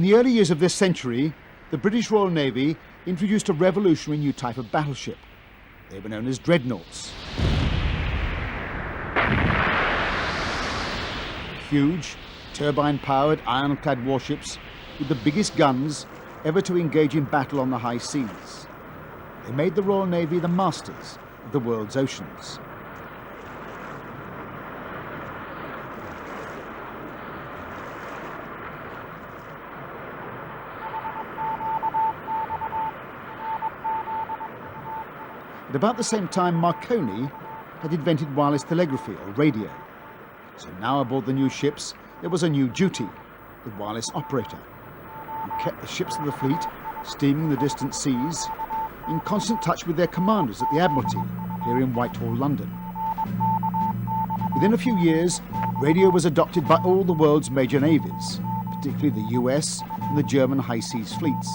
the early years of this century, the British Royal Navy introduced a revolutionary new type of battleship. They were known as Dreadnoughts. Huge, turbine-powered, ironclad warships with the biggest guns ever to engage in battle on the high seas. They made the Royal Navy the masters of the world's oceans. At about the same time, Marconi had invented wireless telegraphy, or radio. So now aboard the new ships, there was a new duty, the wireless operator, who kept the ships of the fleet, steaming the distant seas, in constant touch with their commanders at the Admiralty, here in Whitehall, London. Within a few years, radio was adopted by all the world's major navies, particularly the US and the German high seas fleets.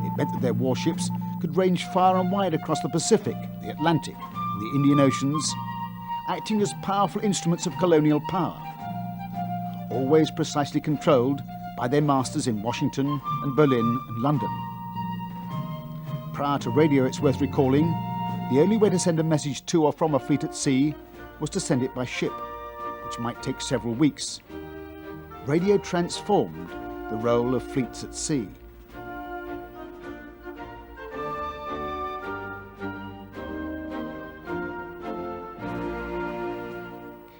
It meant that their warships could range far and wide across the Pacific, the Atlantic, and the Indian Oceans, acting as powerful instruments of colonial power, always precisely controlled by their masters in Washington and Berlin and London. Prior to radio, it's worth recalling, the only way to send a message to or from a fleet at sea was to send it by ship, which might take several weeks. Radio transformed the role of fleets at sea.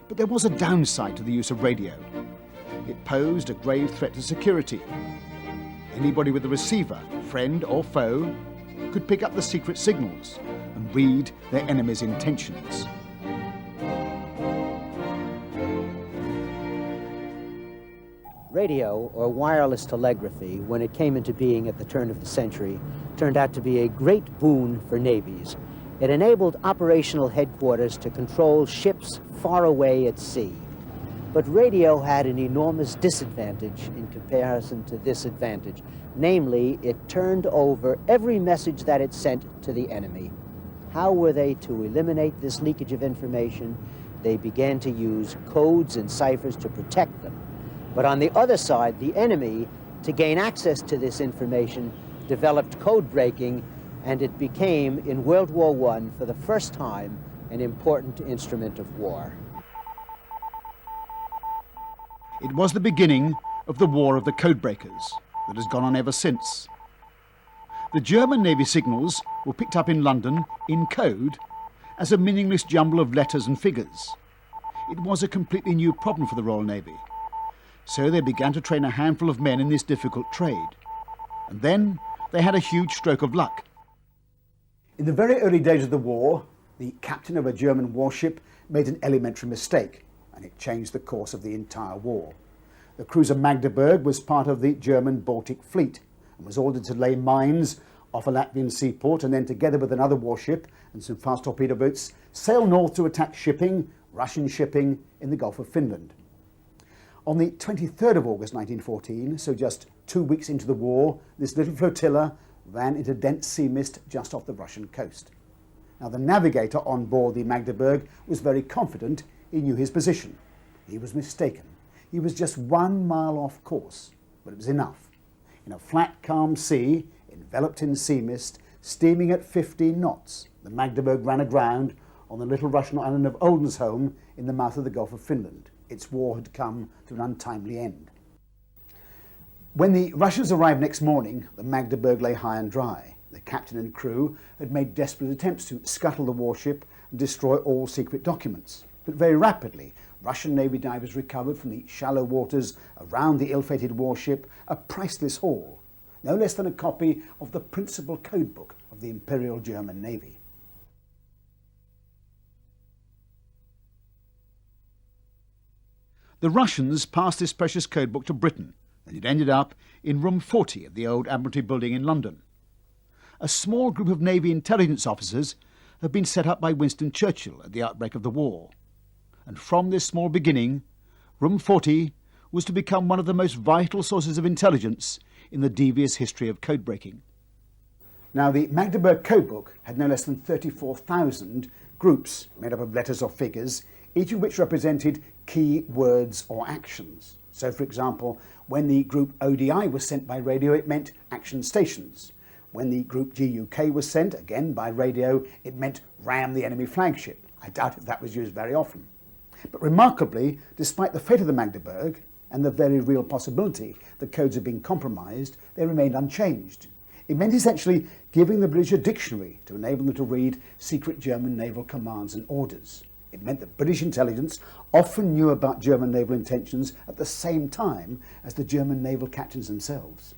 But there was a downside to the use of radio. It posed a grave threat to security. Anybody with a receiver, friend or foe, could pick up the secret signals and read their enemy's intentions. Radio, or wireless telegraphy, when it came into being at the turn of the century, turned out to be a great boon for navies. It enabled operational headquarters to control ships far away at sea. But radio had an enormous disadvantage in comparison to this advantage. Namely, it turned over every message that it sent to the enemy. How were they to eliminate this leakage of information? They began to use codes and ciphers to protect them. But on the other side, the enemy, to gain access to this information, developed code breaking, and it became, in World War I, for the first time, an important instrument of war. It was the beginning of the War of the Codebreakers that has gone on ever since. The German Navy signals were picked up in London in code as a meaningless jumble of letters and figures. It was a completely new problem for the Royal Navy. So they began to train a handful of men in this difficult trade. And then they had a huge stroke of luck. In the very early days of the war, the captain of a German warship made an elementary mistake, and it changed the course of the entire war. The cruiser Magdeburg was part of the German Baltic Fleet and was ordered to lay mines off a Latvian seaport and then, together with another warship and some fast torpedo boats, sail north to attack shipping, Russian shipping, in the Gulf of Finland. On the 23rd of August 1914, so just 2 weeks into the war, this little flotilla ran into dense sea mist just off the Russian coast. Now, the navigator on board the Magdeburg was very confident. He knew his position. He was mistaken. He was just 1 mile off course, but it was enough. In a flat, calm sea, enveloped in sea mist, steaming at 15 knots, the Magdeburg ran aground on the little Russian island of Oldensholm in the mouth of the Gulf of Finland. Its war had come to an untimely end. When the Russians arrived next morning, the Magdeburg lay high and dry. The captain and crew had made desperate attempts to scuttle the warship and destroy all secret documents. But very rapidly, Russian Navy divers recovered from the shallow waters around the ill-fated warship a priceless haul, no less than a copy of the principal codebook of the Imperial German Navy. The Russians passed this precious codebook to Britain, and it ended up in room 40 of the old Admiralty building in London. A small group of Navy intelligence officers had been set up by Winston Churchill at the outbreak of the war. And from this small beginning, room 40 was to become one of the most vital sources of intelligence in the devious history of codebreaking. Now, the Magdeburg codebook had no less than 34,000 groups made up of letters or figures, each of which represented key words or actions. So, for example, When the group ODI was sent by radio, it meant action stations. When the group GUK was sent, again by radio, it meant ram the enemy flagship. I doubt if that was used very often. But remarkably, despite the fate of the Magdeburg and the very real possibility that codes had been compromised, they remained unchanged. It meant essentially giving the British a dictionary to enable them to read secret German naval commands and orders. It meant that British intelligence often knew about German naval intentions at the same time as the German naval captains themselves.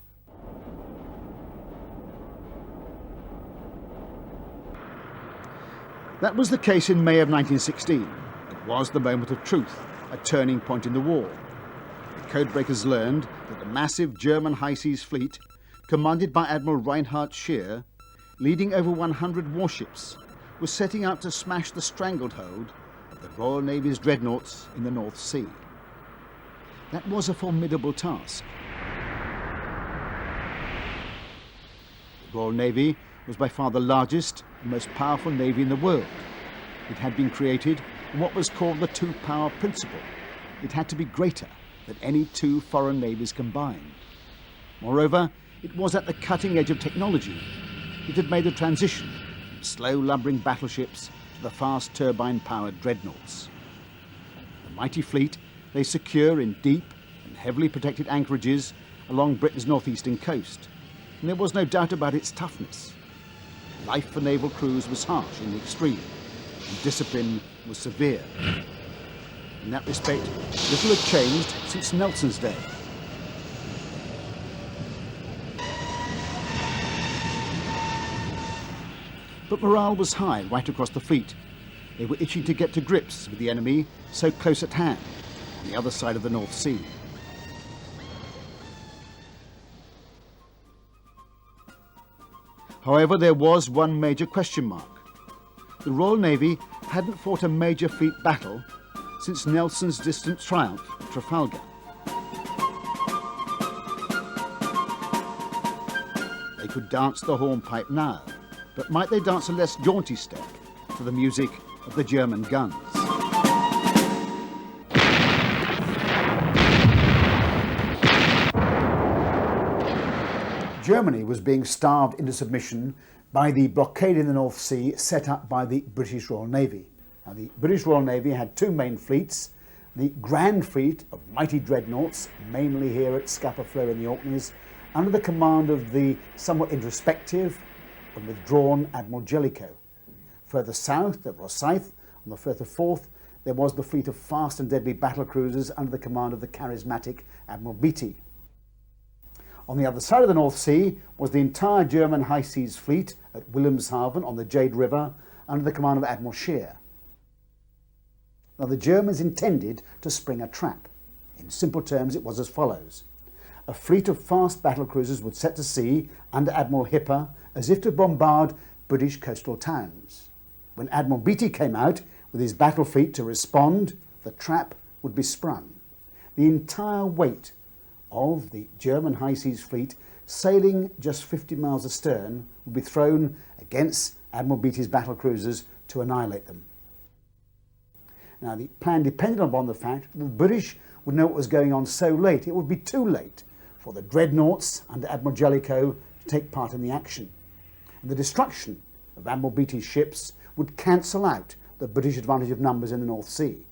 That was the case in May of 1916. It was the moment of truth, a turning point in the war. The codebreakers learned that the massive German high seas fleet, commanded by Admiral Reinhard Scheer, leading over 100 warships, was setting out to smash the stranglehold of the Royal Navy's Dreadnoughts in the North Sea. That was a formidable task. The Royal Navy was by far the largest and most powerful navy in the world. It had been created on what was called the two-power principle. It had to be greater than any two foreign navies combined. Moreover, it was at the cutting edge of technology. It had made the transition from slow lumbering battleships to the fast turbine-powered dreadnoughts. The mighty fleet lay secure in deep and heavily protected anchorages along Britain's northeastern coast, and there was no doubt about its toughness. Life for naval crews was harsh in the extreme, and discipline was severe. In that respect, little had changed since Nelson's day. But morale was high right across the fleet. They were itching to get to grips with the enemy so close at hand, on the other side of the North Sea. However, there was one major question mark. The Royal Navy hadn't fought a major fleet battle since Nelson's distant triumph at Trafalgar. They could dance the hornpipe now, but might they dance a less jaunty step to the music of the German guns? Germany was being starved into submission by the blockade in the North Sea set up by the British Royal Navy. Now, the British Royal Navy had two main fleets, the Grand Fleet of mighty dreadnoughts, mainly here at Scapa Flow in the Orkneys, under the command of the somewhat introspective and withdrawn Admiral Jellicoe. Further south at Rosyth, on the Firth of Forth, there was the fleet of fast and deadly battle cruisers under the command of the charismatic Admiral Beatty. On the other side of the North Sea was the entire German high seas fleet at Wilhelmshaven on the Jade River under the command of Admiral Scheer. Now, the Germans intended to spring a trap. In simple terms, it was as follows. A fleet of fast battle cruisers would set to sea under Admiral Hipper as if to bombard British coastal towns. When Admiral Beatty came out with his battle fleet to respond, the trap would be sprung. The entire weight of the German high seas fleet, sailing just 50 miles astern, would be thrown against Admiral Beatty's battle cruisers to annihilate them. Now, the plan depended upon the fact that the British would know what was going on so late. It would be too late for the dreadnoughts under Admiral Jellicoe to take part in the action. And the destruction of Admiral Beatty's ships would cancel out the British advantage of numbers in the North Sea.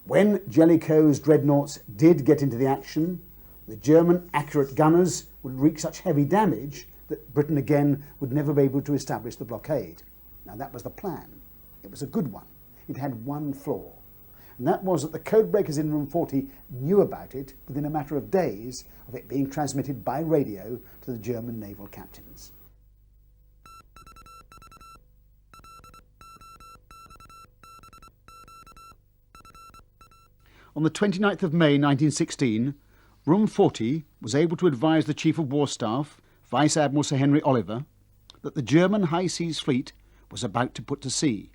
When Jellicoe's dreadnoughts did get into the action, the German accurate gunners would wreak such heavy damage that Britain again would never be able to establish the blockade. Now, that was the plan. It was a good one. It had one flaw, and that was that the codebreakers in Room 40 knew about it within a matter of days of it being transmitted by radio to the German naval captains. On the 29th of May 1916, Room 40 was able to advise the Chief of War Staff, Vice Admiral Sir Henry Oliver, that the German high seas fleet was about to put to sea.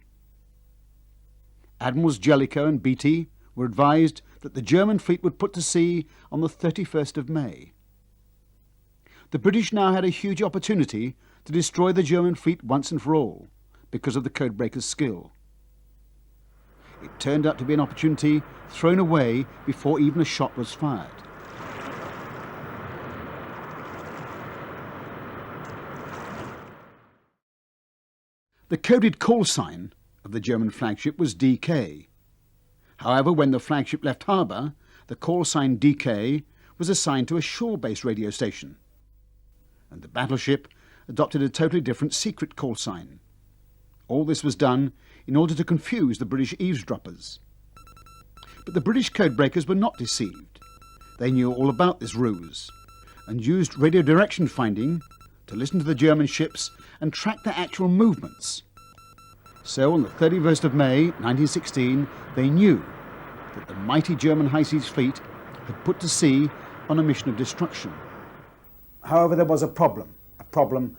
Admirals Jellicoe and Beatty were advised that the German fleet would put to sea on the 31st of May. The British now had a huge opportunity to destroy the German fleet once and for all, because of the codebreakers' skill. It turned out to be an opportunity thrown away before even a shot was fired. The coded call sign of the German flagship was DK. However, when the flagship left harbour, the call sign DK was assigned to a shore-based radio station, and the battleship adopted a totally different secret call sign. All this was done in order to confuse the British eavesdroppers. But the British codebreakers were not deceived. They knew all about this ruse and used radio direction finding to listen to the German ships and track their actual movements. So on the 31st of May 1916, they knew that the mighty German high seas fleet had put to sea on a mission of destruction. However, there was a problem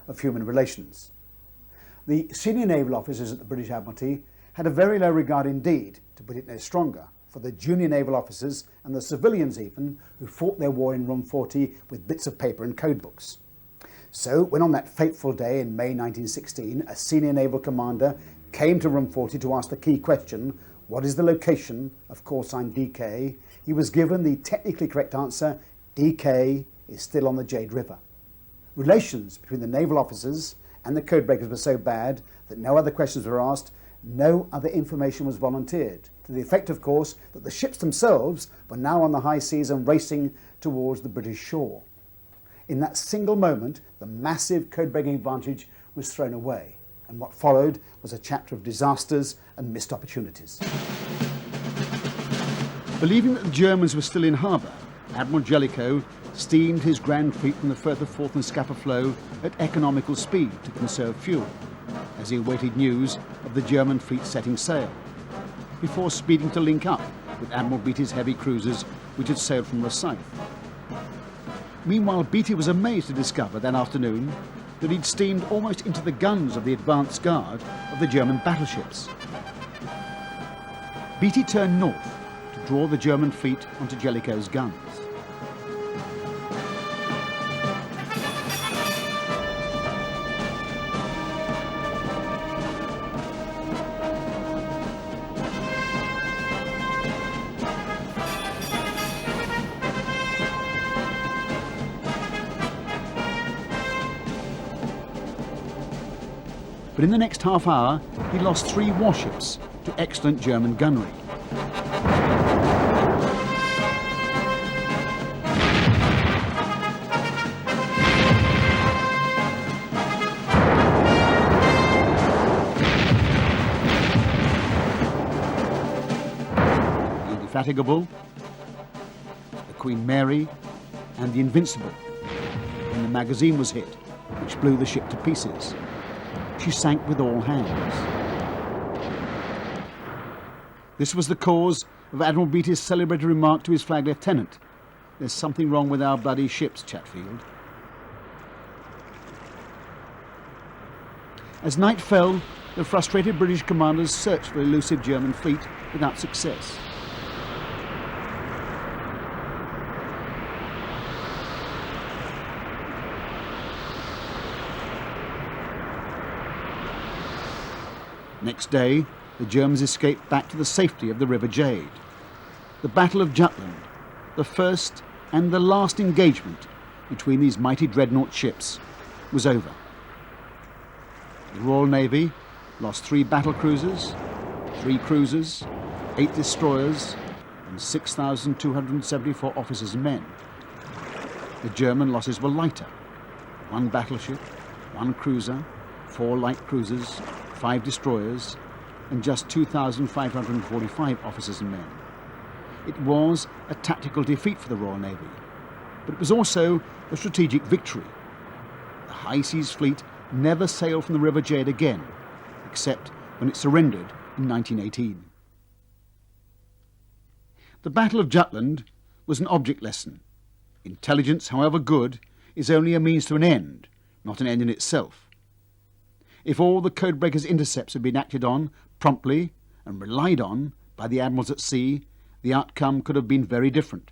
of human relations. The senior naval officers at the British Admiralty had a very low regard indeed, to put it no stronger, for the junior naval officers and the civilians even who fought their war in Room 40 with bits of paper and codebooks. So when on that fateful day in May 1916 a senior naval commander came to Room 40 to ask the key question, what is the location of call sign DK, he was given the technically correct answer, DK is still on the Jade River. Relations between the naval officers and the codebreakers were so bad that no other questions were asked, no other information was volunteered, to the effect, of course, that the ships themselves were now on the high seas and racing towards the British shore. In that single moment, the massive codebreaking advantage was thrown away, and what followed was a chapter of disasters and missed opportunities. Believing that the Germans were still in harbour, Admiral Jellicoe steamed his grand fleet from the Firth of Forth and Scapa Flow at economical speed to conserve fuel, as he awaited news of the German fleet setting sail, before speeding to link up with Admiral Beatty's heavy cruisers which had sailed from Rosyth. Meanwhile, Beatty was amazed to discover that afternoon that he'd steamed almost into the guns of the advance guard of the German battleships. Beatty turned north to draw the German fleet onto Jellicoe's guns. But in the next half hour, he lost 3 warships to excellent German gunnery. The Indefatigable, the Queen Mary, and the Invincible, when the magazine was hit, which blew the ship to pieces. She sank with all hands. This was the cause of Admiral Beatty's celebrated remark to his flag lieutenant, "There's something wrong with our bloody ships, Chatfield." As night fell, the frustrated British commanders searched for the elusive German fleet without success. Next day, the Germans escaped back to the safety of the River Jade. The Battle of Jutland, the first and the last engagement between these mighty dreadnought ships, was over. The Royal Navy lost 3 battle cruisers, 3 cruisers, 8 destroyers, and 6,274 officers and men. The German losses were lighter: 1 battleship, 1 cruiser, 4 light cruisers, 5 destroyers, and just 2,545 officers and men. It was a tactical defeat for the Royal Navy, but it was also a strategic victory. The High Seas Fleet never sailed from the River Jade again, except when it surrendered in 1918. The Battle of Jutland was an object lesson. Intelligence, however good, is only a means to an end, not an end in itself. If all the codebreakers' intercepts had been acted on promptly and relied on by the admirals at sea, the outcome could have been very different.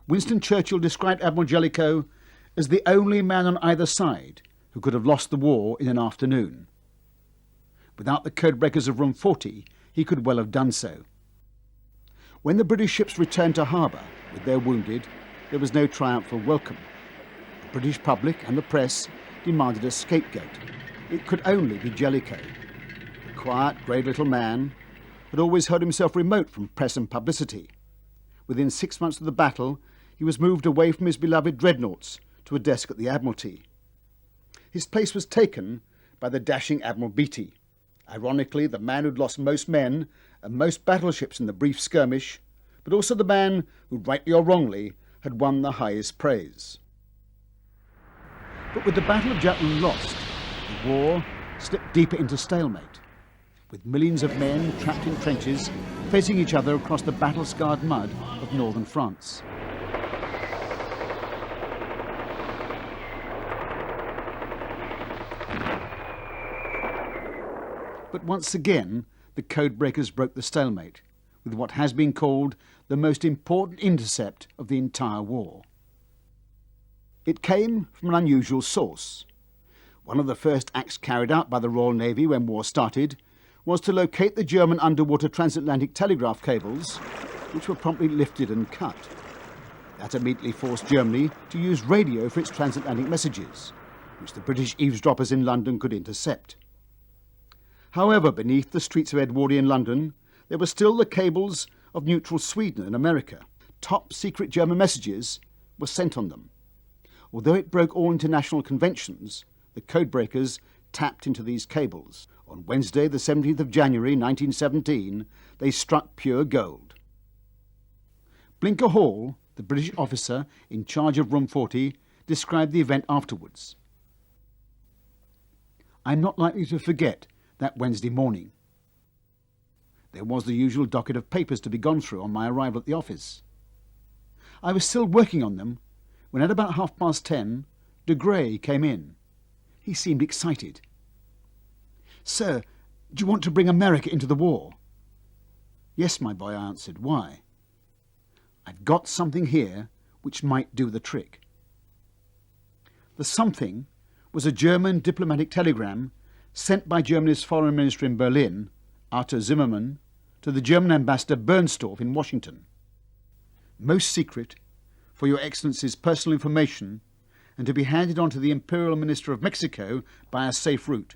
Winston Churchill described Admiral Jellicoe as the only man on either side who could have lost the war in an afternoon. Without the codebreakers of Room 40, he could well have done so. When the British ships returned to harbour with their wounded, there was no triumphal welcome. The British public and the press demanded a scapegoat, it could only be Jellicoe. The quiet, grey little man had always held himself remote from press and publicity. Within 6 months of the battle, he was moved away from his beloved Dreadnoughts to a desk at the Admiralty. His place was taken by the dashing Admiral Beatty, ironically the man who'd lost most men and most battleships in the brief skirmish, but also the man who, rightly or wrongly, had won the highest praise. But with the Battle of Jutland lost, the war slipped deeper into stalemate, with millions of men trapped in trenches facing each other across the battle-scarred mud of northern France. But once again, the codebreakers broke the stalemate with what has been called the most important intercept of the entire war. It came from an unusual source. One of the first acts carried out by the Royal Navy when war started was to locate the German underwater transatlantic telegraph cables, which were promptly lifted and cut. That immediately forced Germany to use radio for its transatlantic messages, which the British eavesdroppers in London could intercept. However, beneath the streets of Edwardian London, there were still the cables of neutral Sweden and America. Top secret German messages were sent on them. Although it broke all international conventions, the codebreakers tapped into these cables. On Wednesday, the 17th of January 1917, they struck pure gold. Blinker Hall, the British officer in charge of Room 40, described the event afterwards. "I'm not likely to forget that Wednesday morning. There was the usual docket of papers to be gone through on my arrival at the office. I was still working on them when at about 10:30 de Grey came in. He seemed excited. 'Sir, do you want to bring America into the war?' 'Yes, my boy,' I answered. 'Why?' 'I've got something here which might do the trick.' The something was a German diplomatic telegram sent by Germany's foreign minister in Berlin, Arthur Zimmerman, to the German ambassador Bernstorff in Washington. "Most secret, for your Excellency's personal information, and to be handed on to the Imperial Minister of Mexico by a safe route.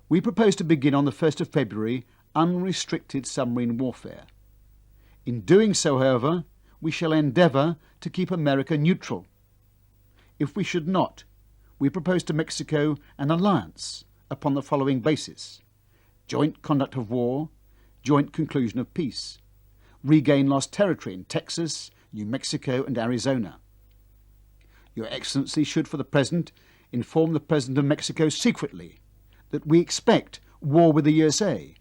We propose to begin on the 1st of February unrestricted submarine warfare. In doing so, however, we shall endeavour to keep America neutral. If we should not, we propose to Mexico an alliance upon the following basis: joint conduct of war, joint conclusion of peace, regain lost territory in Texas, New Mexico and Arizona. Your Excellency should for the present inform the President of Mexico secretly that we expect war with the USA.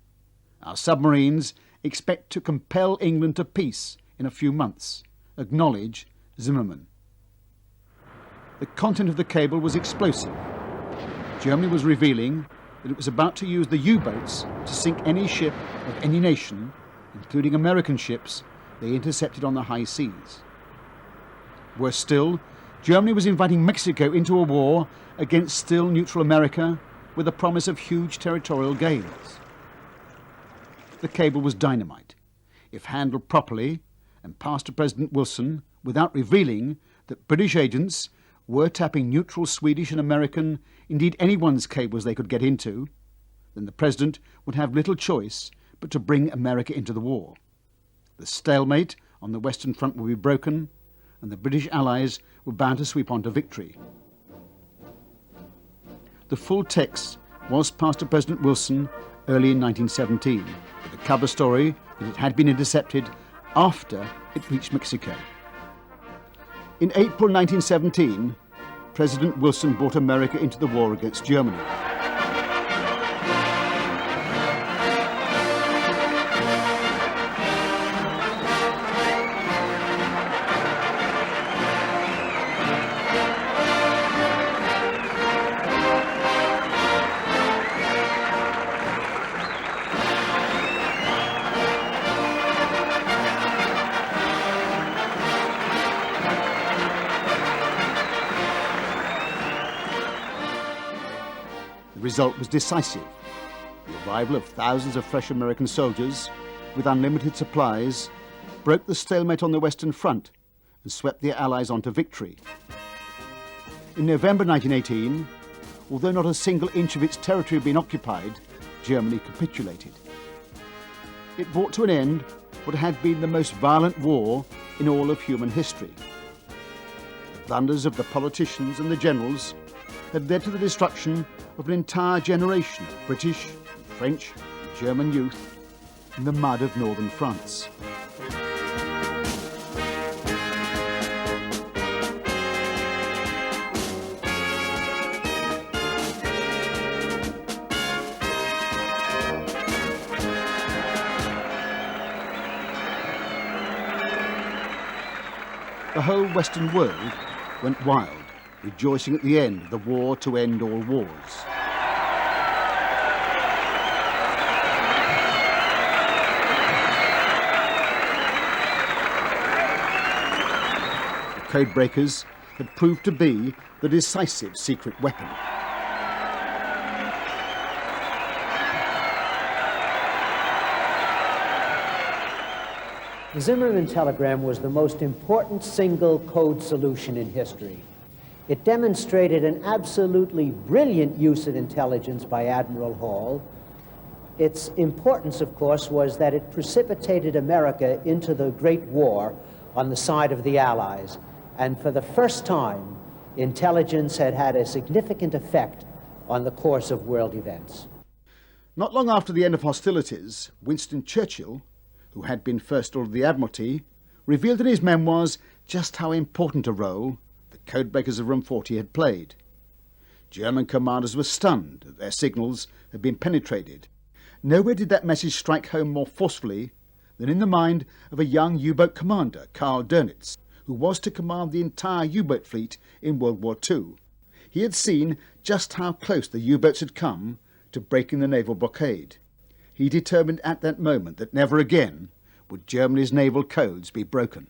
Our submarines expect to compel England to peace in a few months. Acknowledge, Zimmerman." The content of the cable was explosive. Germany was revealing that it was about to use the U-boats to sink any ship of any nation, including American ships, they intercepted on the high seas. Worse still, Germany was inviting Mexico into a war against still neutral America with a promise of huge territorial gains. The cable was dynamite. If handled properly and passed to President Wilson without revealing that British agents were tapping neutral Swedish and American, indeed anyone's cables they could get into, then the President would have little choice but to bring America into the war. The stalemate on the Western Front would be broken, and the British Allies were bound to sweep on to victory. The full text was passed to President Wilson early in 1917, with a cover story that it had been intercepted after it reached Mexico. In April 1917, President Wilson brought America into the war against Germany. The result was decisive. The arrival of thousands of fresh American soldiers with unlimited supplies broke the stalemate on the Western Front and swept the Allies on to victory. In November 1918, although not a single inch of its territory had been occupied, Germany capitulated. It brought to an end what had been the most violent war in all of human history. The blunders of the politicians and the generals had led to the destruction of an entire generation of British, French and German youth in the mud of northern France. The whole Western world went wild, rejoicing at the end of the war to end all wars. The codebreakers had proved to be the decisive secret weapon. The Zimmerman telegram was the most important single code solution in history. It demonstrated an absolutely brilliant use of intelligence by Admiral Hall. Its importance, of course, was that it precipitated America into the Great War on the side of the Allies. And for the first time, intelligence had had a significant effect on the course of world events. Not long after the end of hostilities, Winston Churchill, who had been First Lord of the Admiralty, revealed in his memoirs just how important a role the codebreakers of Room 40 had played. German commanders were stunned that their signals had been penetrated. Nowhere did that message strike home more forcefully than in the mind of a young U-boat commander, Karl Dönitz, who was to command the entire U-boat fleet in World War II. He had seen just how close the U-boats had come to breaking the naval blockade. He determined at that moment that never again would Germany's naval codes be broken.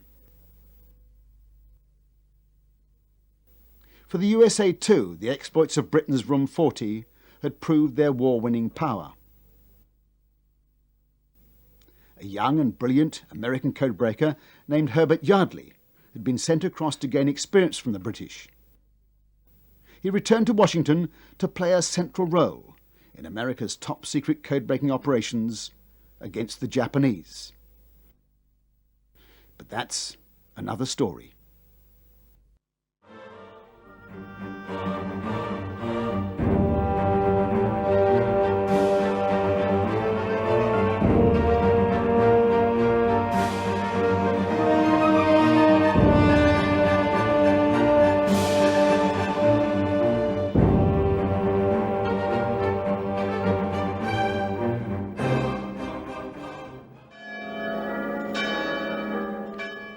For the USA too, the exploits of Britain's Room 40 had proved their war-winning power. A young and brilliant American codebreaker named Herbert Yardley had been sent across to gain experience from the British. He returned to Washington to play a central role in America's top-secret code-breaking operations against the Japanese. But that's another story.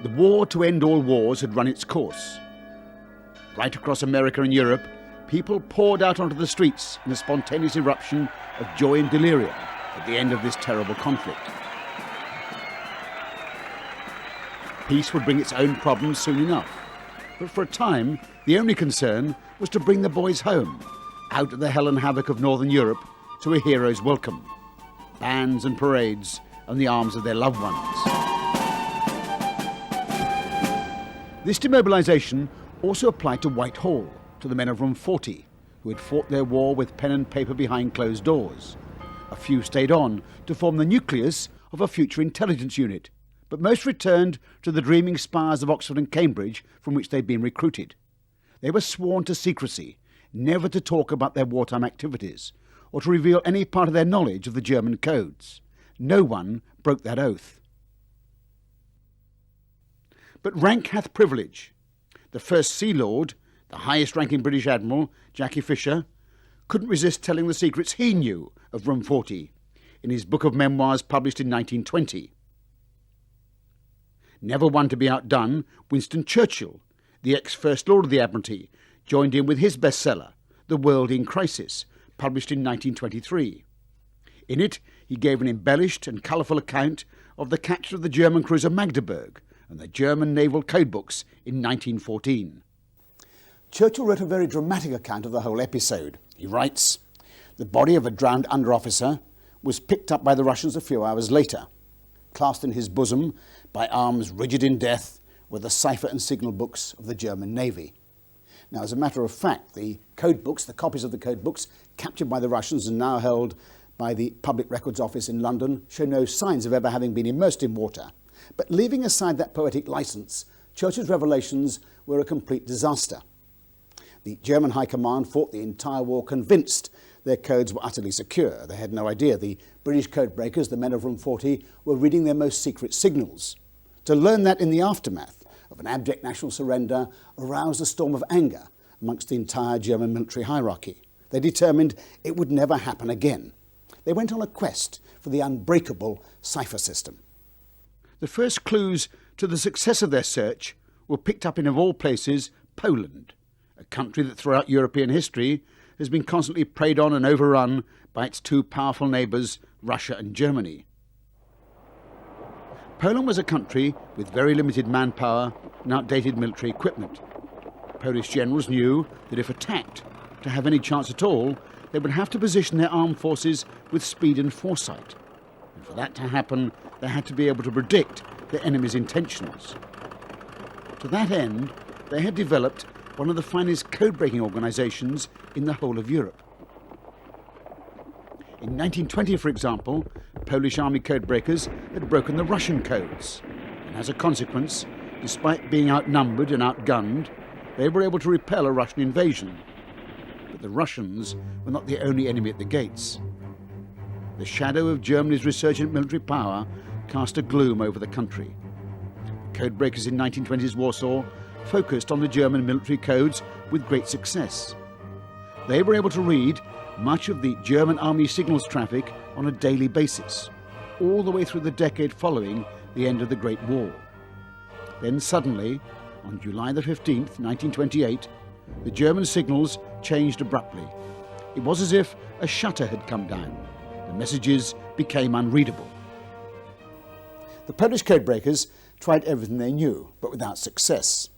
The war to end all wars had run its course. Right across America and Europe, people poured out onto the streets in a spontaneous eruption of joy and delirium at the end of this terrible conflict. Peace would bring its own problems soon enough, but for a time, the only concern was to bring the boys home, out of the hell and havoc of Northern Europe, to a hero's welcome, bands and parades, and the arms of their loved ones. This demobilisation also applied to Whitehall, to the men of Room 40, who had fought their war with pen and paper behind closed doors. A few stayed on to form the nucleus of a future intelligence unit, but most returned to the dreaming spires of Oxford and Cambridge from which they'd been recruited. They were sworn to secrecy, never to talk about their wartime activities, or to reveal any part of their knowledge of the German codes. No one broke that oath. But rank hath privilege. The first Sea Lord, the highest-ranking British Admiral, Jackie Fisher, couldn't resist telling the secrets he knew of Room 40 in his book of memoirs published in 1920. Never one to be outdone, Winston Churchill, the ex-First Lord of the Admiralty, joined in with his bestseller, The World in Crisis, published in 1923. In it, he gave an embellished and colourful account of the capture of the German cruiser Magdeburg and the German naval codebooks in 1914. Churchill wrote a very dramatic account of the whole episode. He writes, "The body of a drowned under-officer was picked up by the Russians a few hours later. Clasped in his bosom by arms rigid in death were the cipher and signal books of the German Navy. Now, as a matter of fact, the code books, the copies of the code books captured by the Russians and now held by the Public Records Office in London show no signs of ever having been immersed in water. But leaving aside that poetic license, Churchill's revelations were a complete disaster. The German High Command fought the entire war convinced their codes were utterly secure. They had no idea the British codebreakers, the men of Room 40, were reading their most secret signals. To learn that in the aftermath of an abject national surrender aroused a storm of anger amongst the entire German military hierarchy. They determined it would never happen again. They went on a quest for the unbreakable cipher system. The first clues to the success of their search were picked up in, of all places, Poland, a country that throughout European history has been constantly preyed on and overrun by its two powerful neighbours, Russia and Germany. Poland was a country with very limited manpower and outdated military equipment. Polish generals knew that if attacked, to have any chance at all, they would have to position their armed forces with speed and foresight. And for that to happen, they had to be able to predict their enemy's intentions. To that end, they had developed one of the finest code-breaking organisations in the whole of Europe. In 1920, for example, Polish army codebreakers had broken the Russian codes, and as a consequence, despite being outnumbered and outgunned, they were able to repel a Russian invasion. But the Russians were not the only enemy at the gates. The shadow of Germany's resurgent military power cast a gloom over the country. Codebreakers in 1920s Warsaw focused on the German military codes with great success. They were able to read much of the German army signals traffic on a daily basis, all the way through the decade following the end of the Great War. Then suddenly, on July the 15th, 1928, the German signals changed abruptly. It was as if a shutter had come down. The messages became unreadable. The Polish codebreakers tried everything they knew, but without success.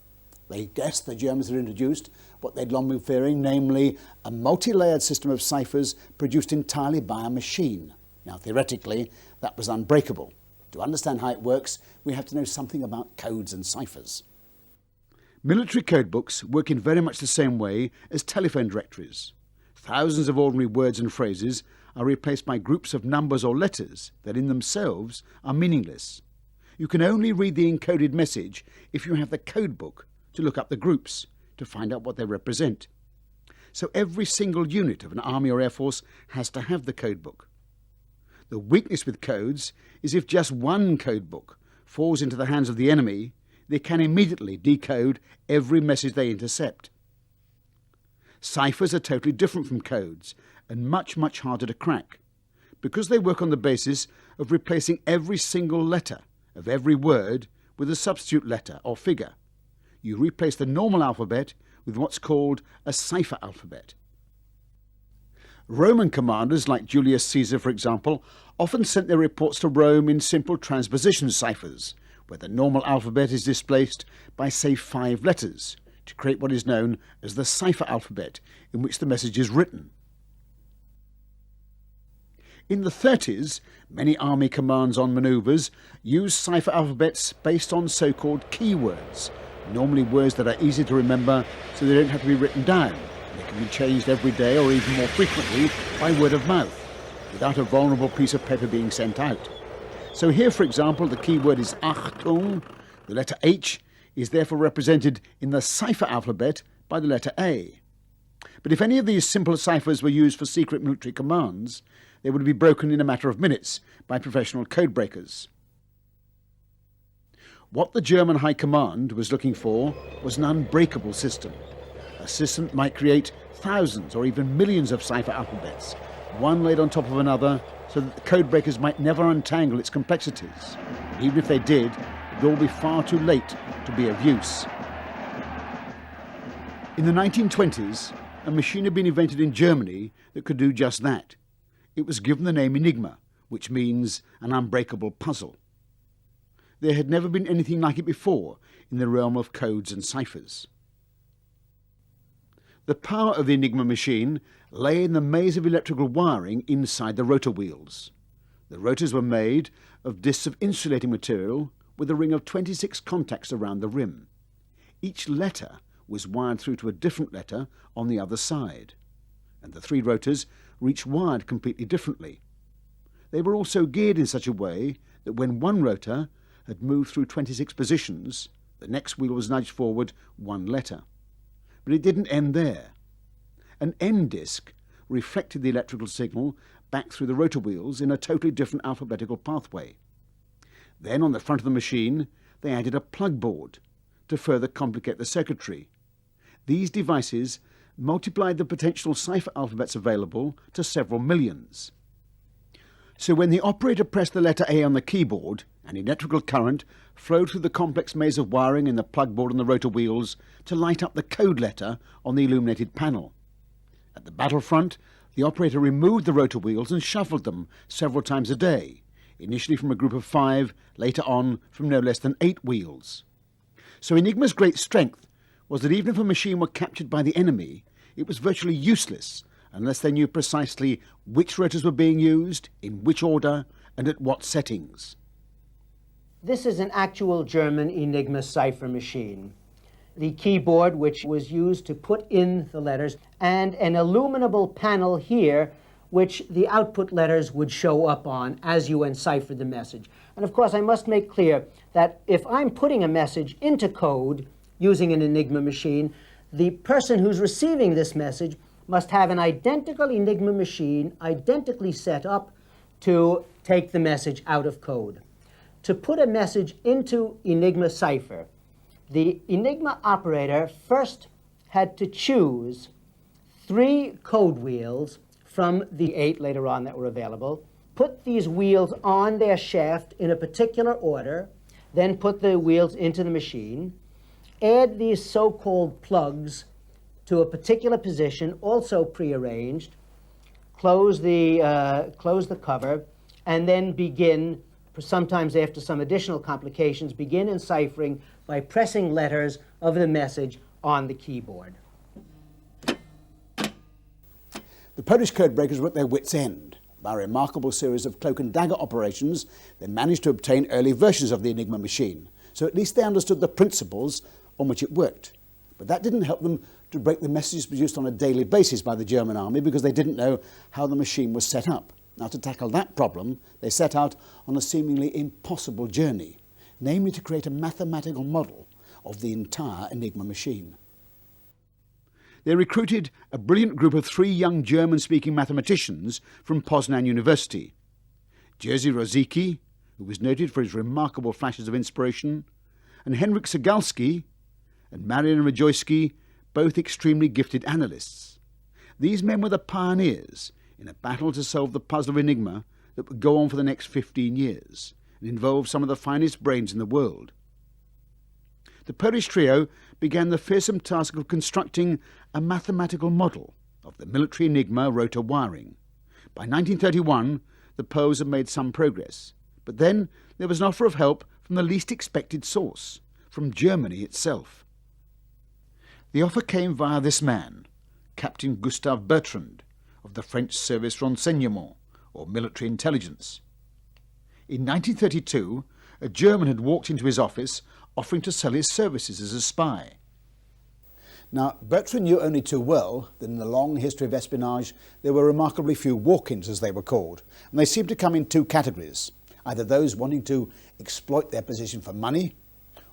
They guessed the Germans had introduced what they'd long been fearing, namely a multi-layered system of ciphers produced entirely by a machine. Now, theoretically, that was unbreakable. To understand how it works, we have to know something about codes and ciphers. Military codebooks work in very much the same way as telephone directories. Thousands of ordinary words and phrases are replaced by groups of numbers or letters that in themselves are meaningless. You can only read the encoded message if you have the codebook to look up the groups to find out what they represent. So every single unit of an army or air force has to have the codebook. The weakness with codes is if just one codebook falls into the hands of the enemy, they can immediately decode every message they intercept. Ciphers are totally different from codes and much, much harder to crack because they work on the basis of replacing every single letter of every word with a substitute letter or figure. You replace the normal alphabet with what's called a cipher alphabet. Roman commanders like Julius Caesar, for example, often sent their reports to Rome in simple transposition ciphers, where the normal alphabet is displaced by, say, 5 letters, to create what is known as the cipher alphabet, in which the message is written. In the 30s, many army commands on manoeuvres use cipher alphabets based on so-called keywords, normally words that are easy to remember so they don't have to be written down. They can be changed every day or even more frequently by word of mouth, without a vulnerable piece of paper being sent out. So here, for example, the keyword is Achtung. The letter H is therefore represented in the cipher alphabet by the letter A. But if any of these simple ciphers were used for secret military commands, they would be broken in a matter of minutes by professional codebreakers. What the German High Command was looking for was an unbreakable system. A system that might create thousands or even millions of cipher alphabets, one laid on top of another, so that the codebreakers might never untangle its complexities. And even if they did, it would all be far too late to be of use. In the 1920s, a machine had been invented in Germany that could do just that. It was given the name Enigma, which means an unbreakable puzzle. There had never been anything like it before in the realm of codes and ciphers. The power of the Enigma machine lay in the maze of electrical wiring inside the rotor wheels. The rotors were made of discs of insulating material with a ring of 26 contacts around the rim. Each letter was wired through to a different letter on the other side, and the three rotors were each wired completely differently. They were also geared in such a way that when one rotor had moved through 26 positions, the next wheel was nudged forward one letter. But it didn't end there. An end disk reflected the electrical signal back through the rotor wheels in a totally different alphabetical pathway. Then on the front of the machine they added a plug board to further complicate the circuitry. These devices multiplied the potential cipher alphabets available to several millions. So when the operator pressed the letter A on the keyboard, an electrical current flowed through the complex maze of wiring in the plug board and the rotor wheels to light up the code letter on the illuminated panel. At the battlefront, the operator removed the rotor wheels and shuffled them several times a day, initially from a group of 5, later on from no less than 8 wheels. So Enigma's great strength was that even if a machine were captured by the enemy, it was virtually useless unless they knew precisely which rotors were being used, in which order, and at what settings. This is an actual German Enigma cipher machine. The keyboard, which was used to put in the letters, and an illuminable panel here, which the output letters would show up on as you encipher the message. And of course, I must make clear that if I'm putting a message into code using an Enigma machine, the person who's receiving this message must have an identical Enigma machine, identically set up to take the message out of code. To put a message into Enigma cipher, the Enigma operator first had to choose 3 code wheels from the 8 later on that were available, put these wheels on their shaft in a particular order, then put the wheels into the machine, add these so-called plugs to a particular position, also prearranged, close the cover, and then begin, sometimes after some additional complications, begin enciphering by pressing letters of the message on the keyboard. The Polish codebreakers were at their wits' end. By a remarkable series of cloak and dagger operations, they managed to obtain early versions of the Enigma machine, so at least they understood the principles on which it worked. But that didn't help them to break the messages produced on a daily basis by the German army because they didn't know how the machine was set up. Now, to tackle that problem, they set out on a seemingly impossible journey, namely to create a mathematical model of the entire Enigma machine. They recruited a brilliant group of 3 young German-speaking mathematicians from Poznan University. Jerzy Rosiecki, who was noted for his remarkable flashes of inspiration, and Henryk Segalski and Marian Rajoyski, both extremely gifted analysts. These men were the pioneers in a battle to solve the puzzle of Enigma that would go on for the next 15 years and involve some of the finest brains in the world. The Polish trio began the fearsome task of constructing a mathematical model of the military Enigma rotor wiring. By 1931, the Poles had made some progress, but then there was an offer of help from the least expected source, from Germany itself. The offer came via this man, Captain Gustave Bertrand, of the French Service Renseignement, or military intelligence. In 1932, a German had walked into his office offering to sell his services as a spy. Now, Bertrand knew only too well that in the long history of espionage there were remarkably few walk-ins, as they were called, and they seemed to come in 2 categories, either those wanting to exploit their position for money,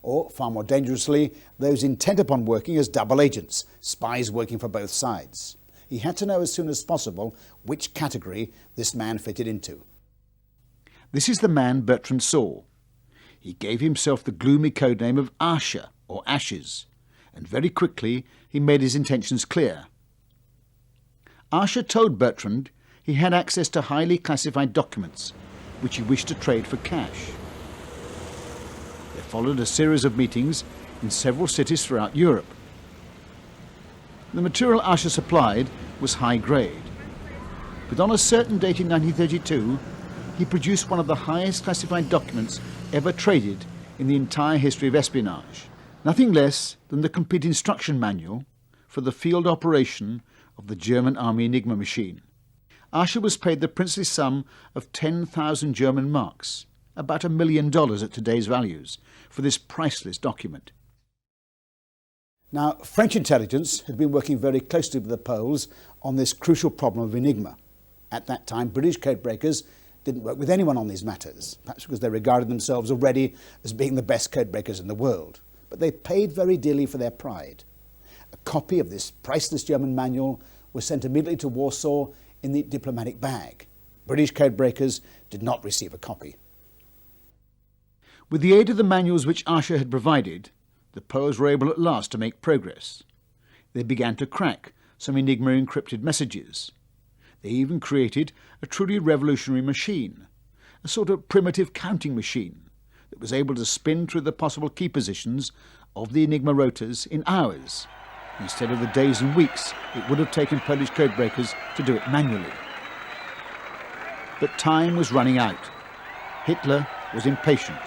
or, far more dangerously, those intent upon working as double agents, spies working for both sides. He had to know as soon as possible which category this man fitted into. This is the man Bertrand saw. He gave himself the gloomy codename of Arsche, or Ashes, and very quickly he made his intentions clear. Arsche told Bertrand he had access to highly classified documents, which he wished to trade for cash. There followed a series of meetings in several cities throughout Europe. The material Arsche supplied was high grade, but on a certain date in 1932, he produced one of the highest classified documents ever traded in the entire history of espionage, nothing less than the complete instruction manual for the field operation of the German Army Enigma machine. Arsche was paid the princely sum of 10,000 German marks, about $1 million at today's values, for this priceless document. Now, French intelligence had been working very closely with the Poles on this crucial problem of Enigma. At that time, British codebreakers didn't work with anyone on these matters, perhaps because they regarded themselves already as being the best codebreakers in the world. But they paid very dearly for their pride. A copy of this priceless German manual was sent immediately to Warsaw in the diplomatic bag. British codebreakers did not receive a copy. With the aid of the manuals which Usher had provided, the Poles were able at last to make progress. They began to crack some Enigma encrypted messages. They even created a truly revolutionary machine, a sort of primitive counting machine that was able to spin through the possible key positions of the Enigma rotors in hours, instead of the days and weeks it would have taken Polish codebreakers to do it manually. But time was running out. Hitler was impatient.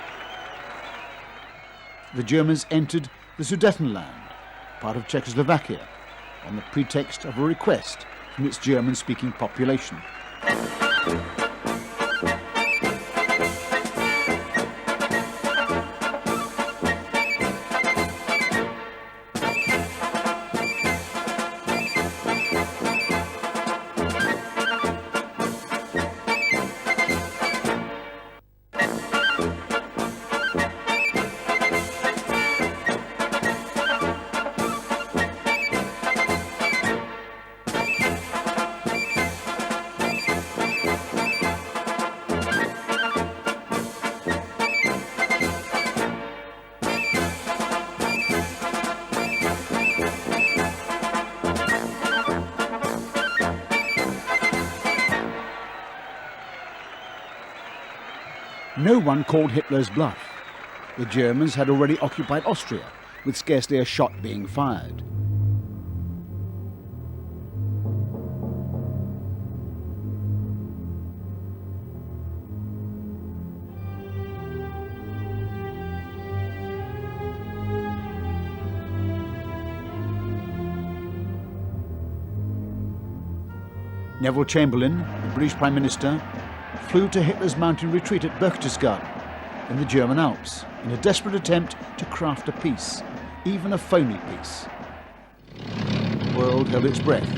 The Germans entered the Sudetenland, part of Czechoslovakia, on the pretext of a request from its German-speaking population. No one called Hitler's bluff. The Germans had already occupied Austria, with scarcely a shot being fired. Neville Chamberlain, the British Prime Minister, flew to Hitler's mountain retreat at Berchtesgaden in the German Alps in a desperate attempt to craft a peace, even a phony peace. The world held its breath.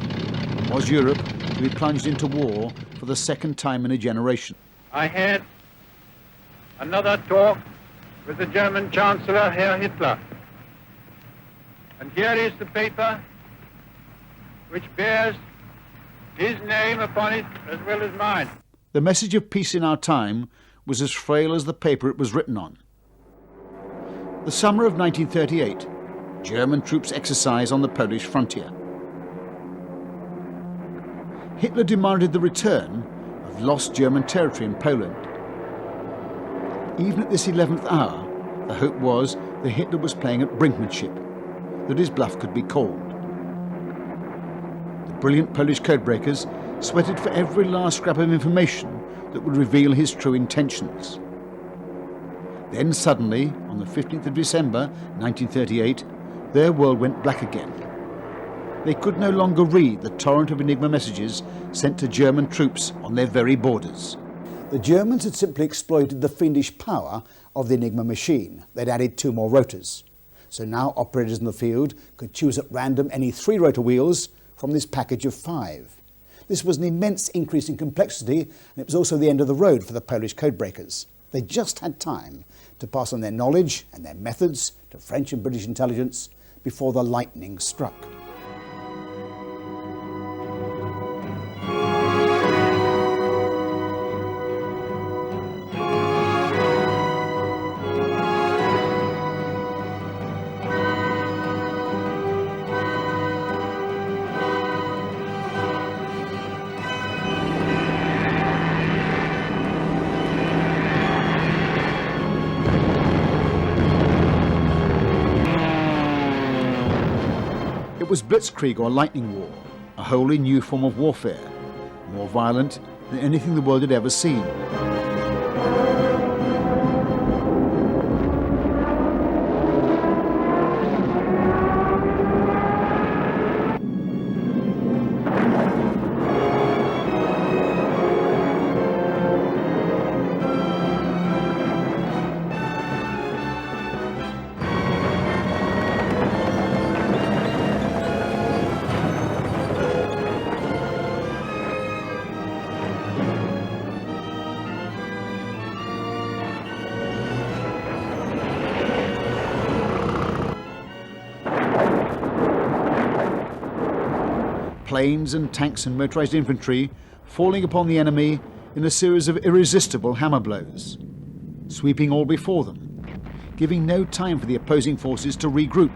Was Europe to be plunged into war for the second time in a generation? I had another talk with the German Chancellor, Herr Hitler. And here is the paper which bears his name upon it as well as mine. The message of peace in our time was as frail as the paper it was written on. The summer of 1938, German troops exercised on the Polish frontier. Hitler demanded the return of lost German territory in Poland. Even at this 11th hour, the hope was that Hitler was playing at brinkmanship, that his bluff could be called. The brilliant Polish codebreakers sweated for every last scrap of information that would reveal his true intentions. Then suddenly, on the 15th of December 1938, their world went black again. They could no longer read the torrent of Enigma messages sent to German troops on their very borders. The Germans had simply exploited the fiendish power of the Enigma machine. They'd added 2 more rotors. So now operators in the field could choose at random any 3 rotor wheels from this package of 5. This was an immense increase in complexity, and it was also the end of the road for the Polish codebreakers. They just had time to pass on their knowledge and their methods to French and British intelligence before the lightning struck. It was Blitzkrieg or lightning war, a wholly new form of warfare, more violent than anything the world had ever seen. planes and tanks and motorised infantry falling upon the enemy in a series of irresistible hammer blows, sweeping all before them, giving no time for the opposing forces to regroup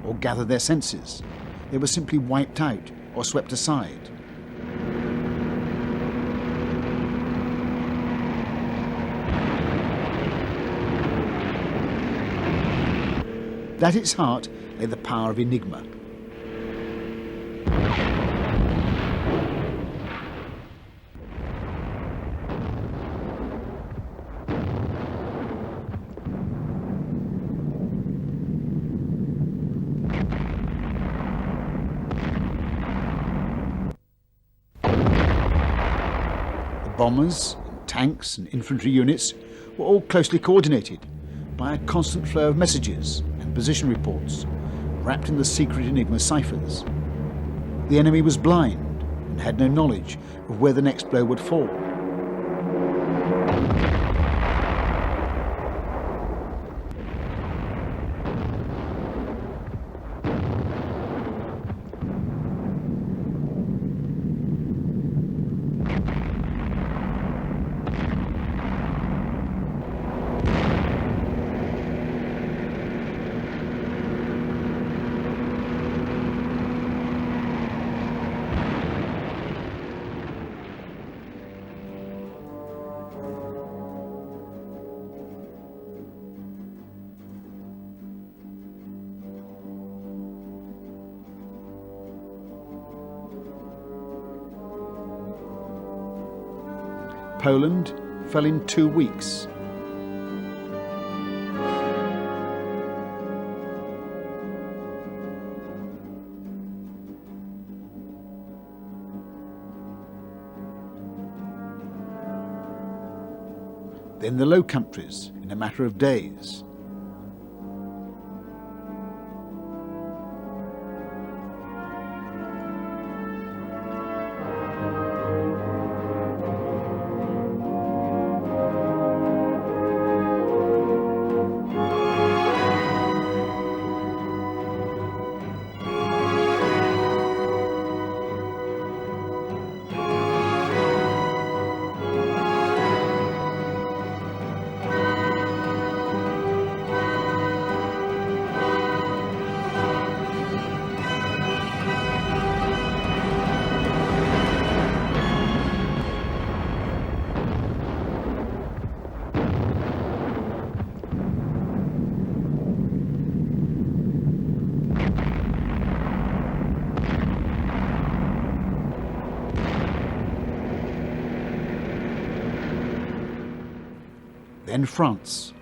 or gather their senses. They were simply wiped out or swept aside. At its heart lay the power of Enigma. The bombers, tanks and infantry units were all closely coordinated by a constant flow of messages and position reports, wrapped in the secret Enigma ciphers. The enemy was blind and had no knowledge of where the next blow would fall. Poland fell in 2 weeks. Then the Low Countries in a matter of days. Then France.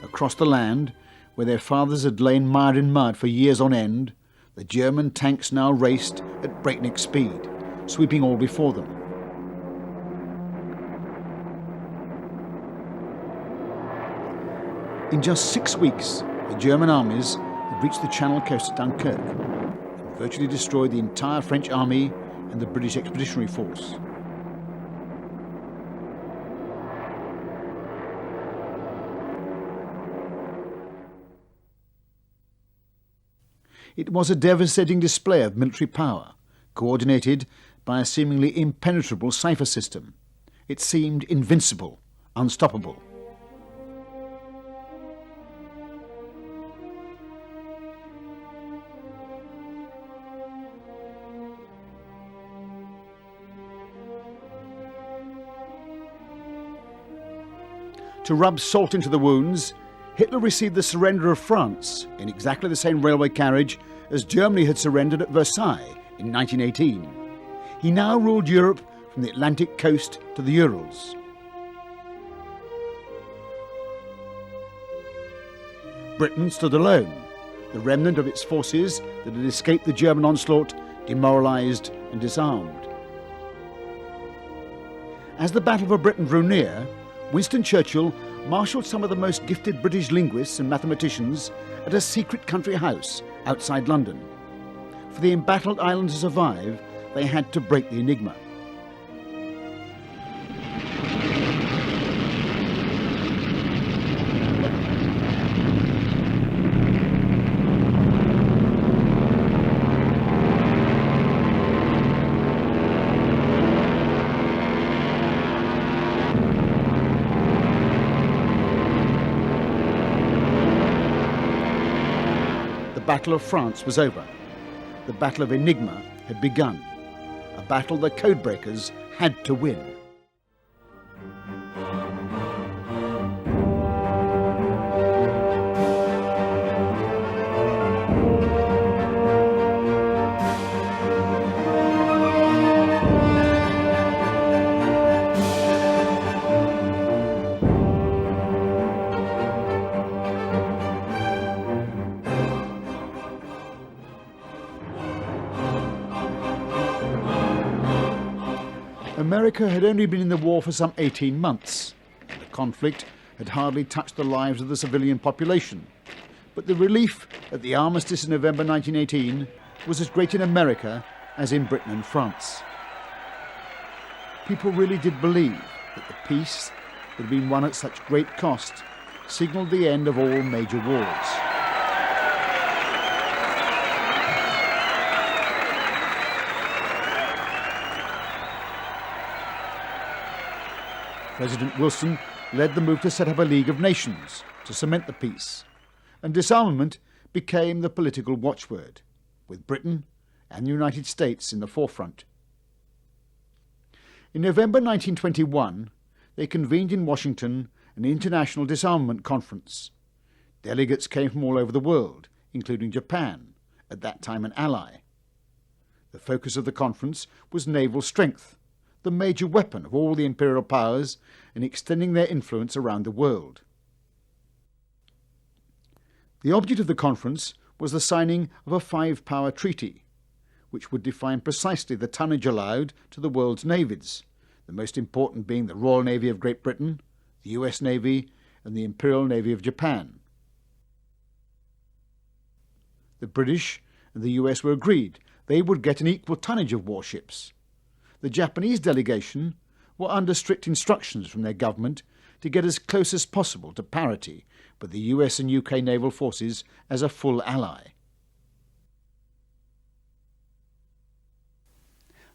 Across the land, where their fathers had lain mired in mud for years on end, the German tanks now raced at breakneck speed, sweeping all before them. In just 6 weeks, the German armies had reached the Channel coast at Dunkirk and virtually destroyed the entire French army and the British Expeditionary Force. It was a devastating display of military power, coordinated by a seemingly impenetrable cipher system. It seemed invincible, unstoppable. To rub salt into the wounds, Hitler received the surrender of France in exactly the same railway carriage as Germany had surrendered at Versailles in 1918. He now ruled Europe from the Atlantic coast to the Urals. Britain stood alone, the remnant of its forces that had escaped the German onslaught, demoralised and disarmed. As the Battle for Britain drew near, Winston Churchill marshalled some of the most gifted British linguists and mathematicians at a secret country house outside London. For the embattled island to survive, they had to break the Enigma. The Battle of France was over. The Battle of Enigma had begun. A battle the codebreakers had to win. America had only been in the war for some 18 months. The conflict had hardly touched the lives of the civilian population. But the relief at the armistice in November 1918 was as great in America as in Britain and France. People really did believe that the peace that had been won at such great cost signalled the end of all major wars. President Wilson led the move to set up a League of Nations to cement the peace, and disarmament became the political watchword, with Britain and the United States in the forefront. In November 1921, they convened in Washington an international disarmament conference. Delegates came from all over the world, including Japan, at that time an ally. The focus of the conference was naval strength, the major weapon of all the imperial powers in extending their influence around the world. The object of the conference was the signing of a five-power treaty, which would define precisely the tonnage allowed to the world's navies, the most important being the Royal Navy of Great Britain, the US Navy, and the Imperial Navy of Japan. The British and the US were agreed they would get an equal tonnage of warships. The Japanese delegation were under strict instructions from their government to get as close as possible to parity with the US and UK naval forces as a full ally.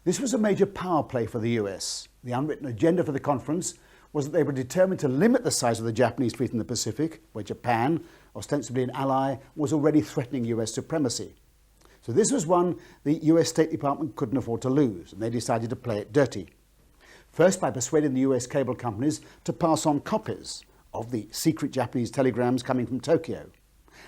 This was a major power play for the US. The unwritten agenda for the conference was that they were determined to limit the size of the Japanese fleet in the Pacific, where Japan, ostensibly an ally, was already threatening US supremacy. So this was one the US State Department couldn't afford to lose, and they decided to play it dirty. First by persuading the US cable companies to pass on copies of the secret Japanese telegrams coming from Tokyo,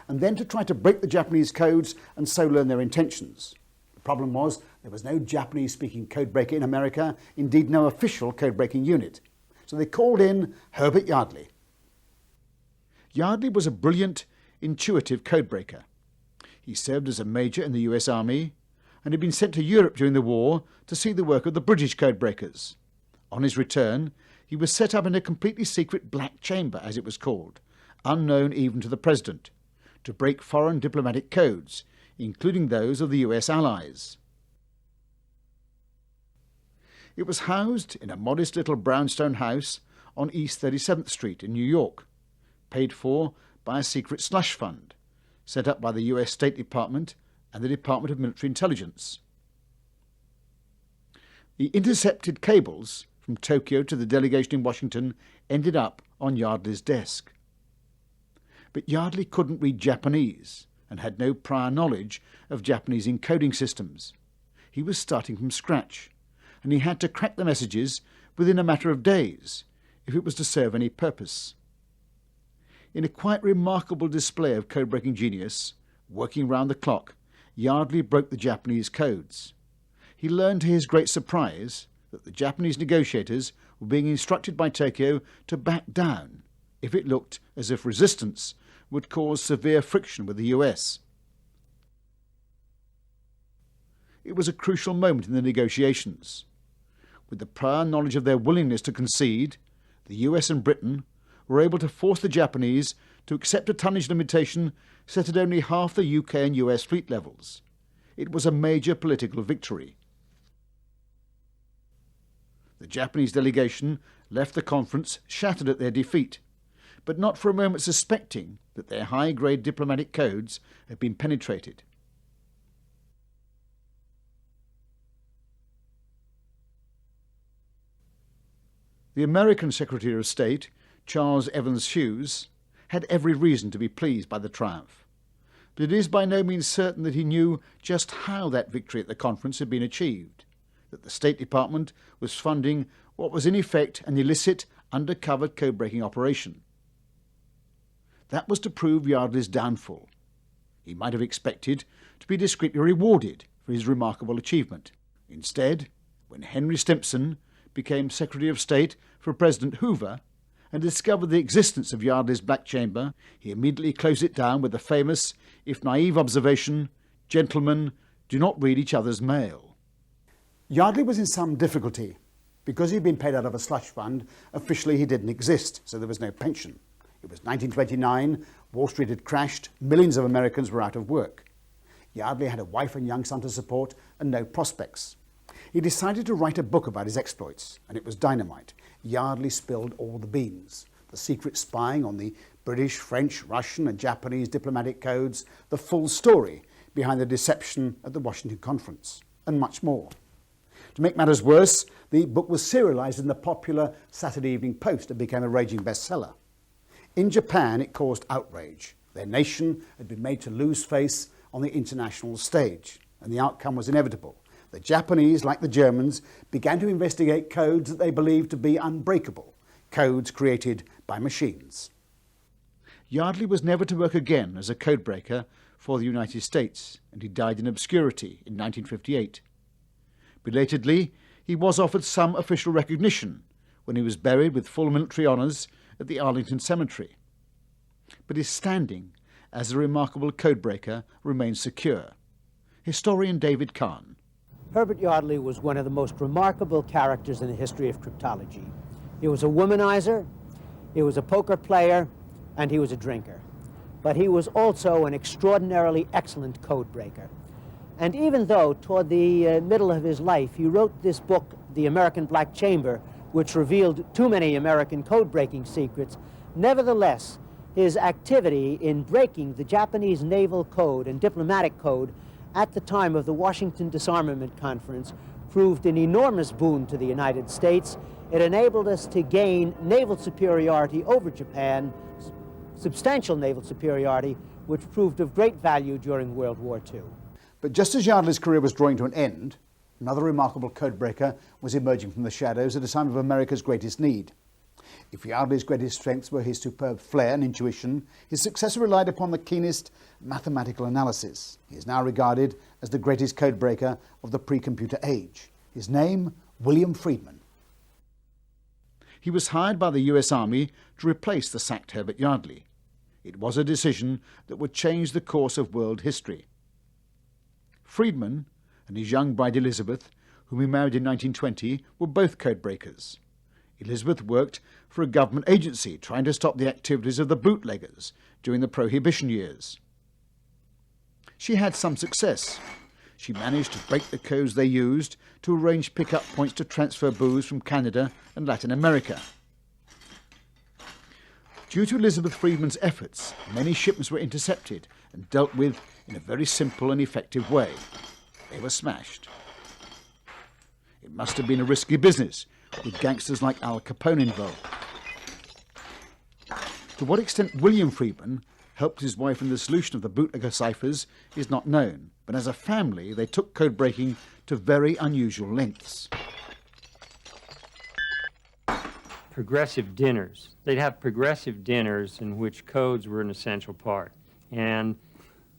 and then to try to break the Japanese codes and so learn their intentions. The problem was there was no Japanese-speaking codebreaker in America, indeed no official codebreaking unit. So they called in Herbert Yardley. Yardley was a brilliant, intuitive codebreaker. He served as a major in the US Army and had been sent to Europe during the war to see the work of the British codebreakers. On his return, he was set up in a completely secret black chamber, as it was called, unknown even to the President, to break foreign diplomatic codes, including those of the US allies. It was housed in a modest little brownstone house on East 37th Street in New York, paid for by a secret slush fund, set up by the US State Department and the Department of Military Intelligence. The intercepted cables from Tokyo to the delegation in Washington ended up on Yardley's desk. But Yardley couldn't read Japanese and had no prior knowledge of Japanese encoding systems. He was starting from scratch, and he had to crack the messages within a matter of days if it was to serve any purpose. In a quite remarkable display of code-breaking genius, working round the clock, Yardley broke the Japanese codes. He learned to his great surprise that the Japanese negotiators were being instructed by Tokyo to back down if it looked as if resistance would cause severe friction with the US. It was a crucial moment in the negotiations. With the prior knowledge of their willingness to concede, the US and Britain were able to force the Japanese to accept a tonnage limitation set at only half the UK and US fleet levels. It was a major political victory. The Japanese delegation left the conference shattered at their defeat, but not for a moment suspecting that their high-grade diplomatic codes had been penetrated. The American Secretary of State, Charles Evans Hughes, had every reason to be pleased by the triumph, but it is by no means certain that he knew just how that victory at the conference had been achieved, that the State Department was funding what was in effect an illicit, undercover code-breaking operation. That was to prove Yardley's downfall. He might have expected to be discreetly rewarded for his remarkable achievement. Instead, when Henry Stimson became Secretary of State for President Hoover and discovered the existence of Yardley's black chamber, he immediately closed it down with the famous, if naive observation, "Gentlemen, do not read each other's mail." Yardley was in some difficulty. Because he'd been paid out of a slush fund, officially he didn't exist, so there was no pension. It was 1929, Wall Street had crashed, millions of Americans were out of work. Yardley had a wife and young son to support and no prospects. He decided to write a book about his exploits, and it was dynamite. Yardley spilled all the beans. The secret spying on the British, French, Russian and Japanese diplomatic codes, the full story behind the deception at the Washington Conference, and much more. To make matters worse, the book was serialized in the popular Saturday Evening Post and became a raging bestseller. In Japan, it caused outrage. Their nation had been made to lose face on the international stage, and the outcome was inevitable. The Japanese, like the Germans, began to investigate codes that they believed to be unbreakable, codes created by machines. Yardley was never to work again as a codebreaker for the United States, and he died in obscurity in 1958. Belatedly, he was offered some official recognition when he was buried with full military honours at the Arlington Cemetery. But his standing as a remarkable codebreaker remains secure. Historian David Kahn. Herbert Yardley was one of the most remarkable characters in the history of cryptology. He was a womanizer, he was a poker player, and he was a drinker. But he was also an extraordinarily excellent codebreaker. And even though toward the middle of his life he wrote this book, The American Black Chamber, which revealed too many American code-breaking secrets, nevertheless, his activity in breaking the Japanese naval code and diplomatic code at the time of the Washington Disarmament Conference proved an enormous boon to the United States. It enabled us to gain naval superiority over Japan, substantial naval superiority, which proved of great value during World War II. But just as Yardley's career was drawing to an end, another remarkable codebreaker was emerging from the shadows at a time of America's greatest need. If Yardley's greatest strengths were his superb flair and intuition, his successor relied upon the keenest mathematical analysis. He is now regarded as the greatest codebreaker of the pre-computer age. His name, William Friedman. He was hired by the US Army to replace the sacked Herbert Yardley. It was a decision that would change the course of world history. Friedman and his young bride Elizabeth, whom he married in 1920, were both codebreakers. Elizabeth worked for a government agency trying to stop the activities of the bootleggers during the Prohibition years. She had some success. She managed to break the codes they used to arrange pick-up points to transfer booze from Canada and Latin America. Due to Elizabeth Friedman's efforts, many shipments were intercepted and dealt with in a very simple and effective way. They were smashed. It must have been a risky business, with gangsters like Al Capone involved. To what extent William Friedman helped his wife in the solution of the bootlegger ciphers is not known, but as a family they took code-breaking to very unusual lengths. Progressive dinners. They'd have progressive dinners in which codes were an essential part. And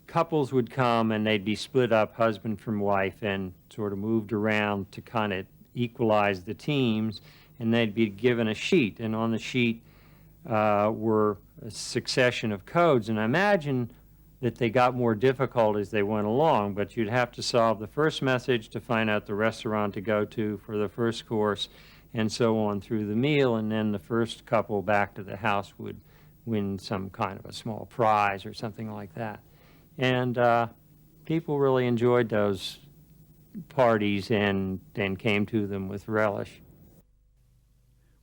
couples would come and they'd be split up, husband from wife, and sort of moved around to kind of equalize the teams, and they'd be given a sheet, and on the sheet were a succession of codes, and I imagine that they got more difficult as they went along, but you'd have to solve the first message to find out the restaurant to go to for the first course, and so on through the meal, and then the first couple back to the house would win some kind of a small prize or something like that. And people really enjoyed those parties and came to them with relish.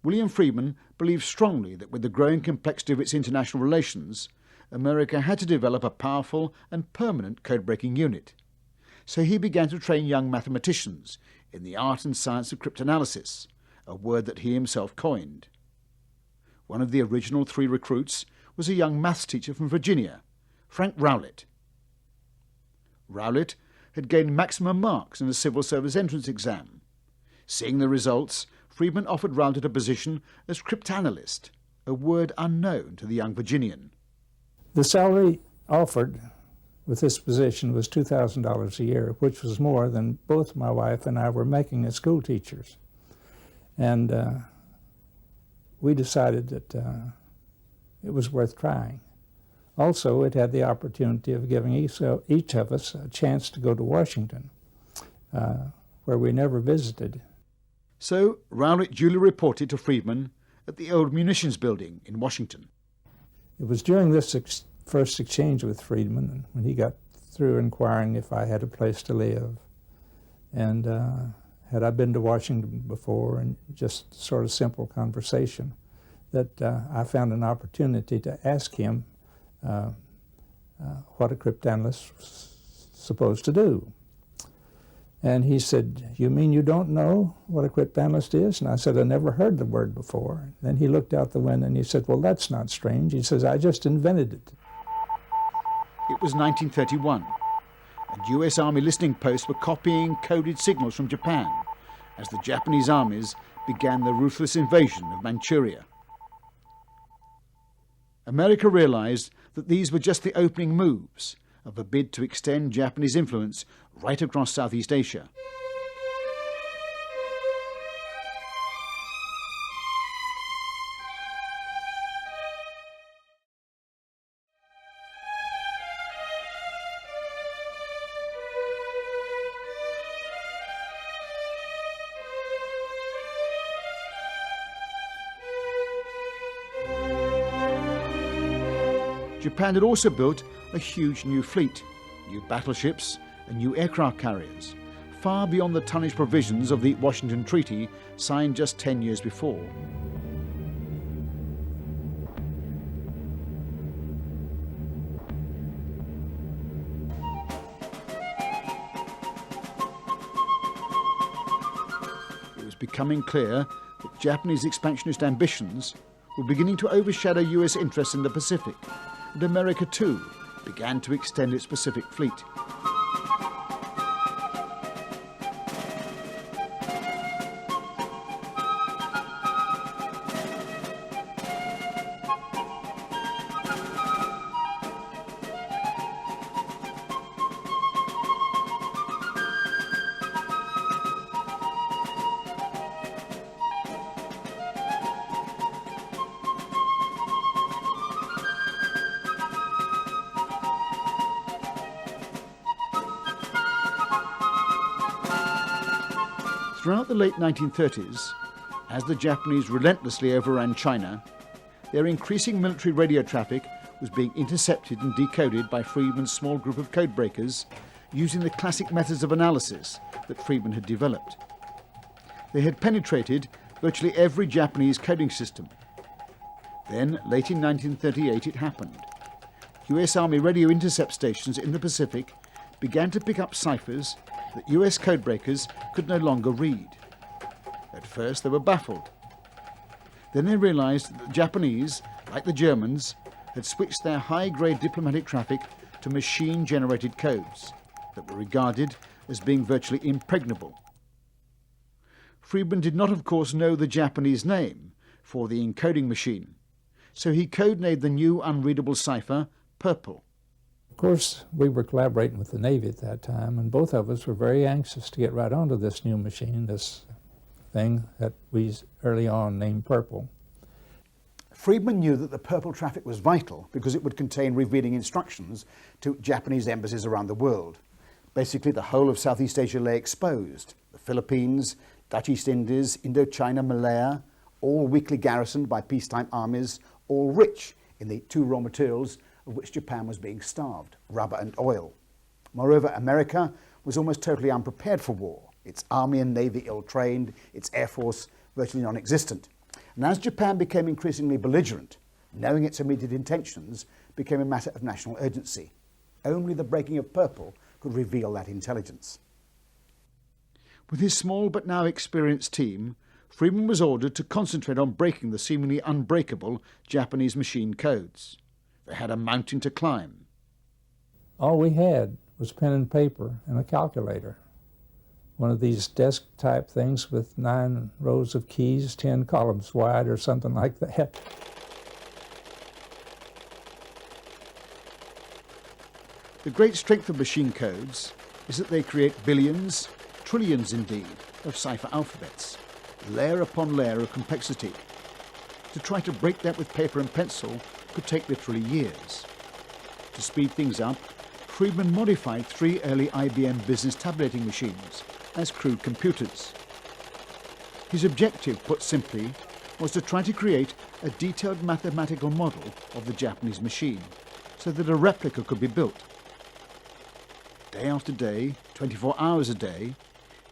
William Friedman believed strongly that with the growing complexity of its international relations, America had to develop a powerful and permanent code-breaking unit. So he began to train young mathematicians in the art and science of cryptanalysis, a word that he himself coined. One of the original 3 recruits was a young maths teacher from Virginia, Frank Rowlett. Rowlett had gained maximum marks in a civil service entrance exam. Seeing the results, Friedman offered Rowlett a position as cryptanalyst, a word unknown to the young Virginian. The salary offered with this position was $2,000 a year, which was more than both my wife and I were making as school teachers. And we decided that it was worth trying. Also, it had the opportunity of giving each of us a chance to go to Washington, where we never visited. So Rowlett duly reported to Friedman at the old munitions building in Washington. It was during this first exchange with Friedman when he got through inquiring if I had a place to live, and had I been to Washington before, and just sort of simple conversation, that I found an opportunity to ask him what a cryptanalyst was supposed to do. And he said, "You mean you don't know what a cryptanalyst is?" And I said, "I never heard the word before." Then he looked out the window and he said, "Well, that's not strange." He says, "I just invented it." It was 1931, and US Army listening posts were copying coded signals from Japan as the Japanese armies began the ruthless invasion of Manchuria. America realized that these were just the opening moves of a bid to extend Japanese influence right across Southeast Asia. Japan had also built a huge new fleet, new battleships and new aircraft carriers, far beyond the tonnage provisions of the Washington Treaty signed just 10 years before. It was becoming clear that Japanese expansionist ambitions were beginning to overshadow US interests in the Pacific, and America too began to extend its Pacific fleet. Throughout the late 1930s, as the Japanese relentlessly overran China, their increasing military radio traffic was being intercepted and decoded by Friedman's small group of codebreakers using the classic methods of analysis that Friedman had developed. They had penetrated virtually every Japanese coding system. Then, late in 1938, it happened. US Army radio intercept stations in the Pacific began to pick up ciphers that US codebreakers could no longer read. At first they were baffled. Then they realized that the Japanese, like the Germans, had switched their high-grade diplomatic traffic to machine-generated codes that were regarded as being virtually impregnable. Friedman did not, of course, know the Japanese name for the encoding machine, so he codenamed the new unreadable cipher Purple. Of course, we were collaborating with the Navy at that time, and both of us were very anxious to get right onto this new machine, this thing that we early on named Purple. Friedman knew that the Purple traffic was vital because it would contain revealing instructions to Japanese embassies around the world. Basically, the whole of Southeast Asia lay exposed. The Philippines, Dutch East Indies, Indochina, Malaya, all weakly garrisoned by peacetime armies, all rich in the two raw materials of which Japan was being starved, rubber and oil. Moreover, America was almost totally unprepared for war, its army and navy ill-trained, its air force virtually non-existent. And as Japan became increasingly belligerent, knowing its immediate intentions became a matter of national urgency. Only the breaking of purple could reveal that intelligence. With his small but now experienced team, Friedman was ordered to concentrate on breaking the seemingly unbreakable Japanese machine codes. They had a mountain to climb. All we had was pen and paper and a calculator. One of these desk type things with 9 rows of keys, 10 columns wide or something like that. The great strength of machine codes is that they create billions, trillions indeed, of cipher alphabets, layer upon layer of complexity. To try to break that with paper and pencil could take literally years. To speed things up, Friedman modified 3 early IBM business tabulating machines as crude computers. His objective, put simply, was to try to create a detailed mathematical model of the Japanese machine so that a replica could be built. Day after day, 24 hours a day,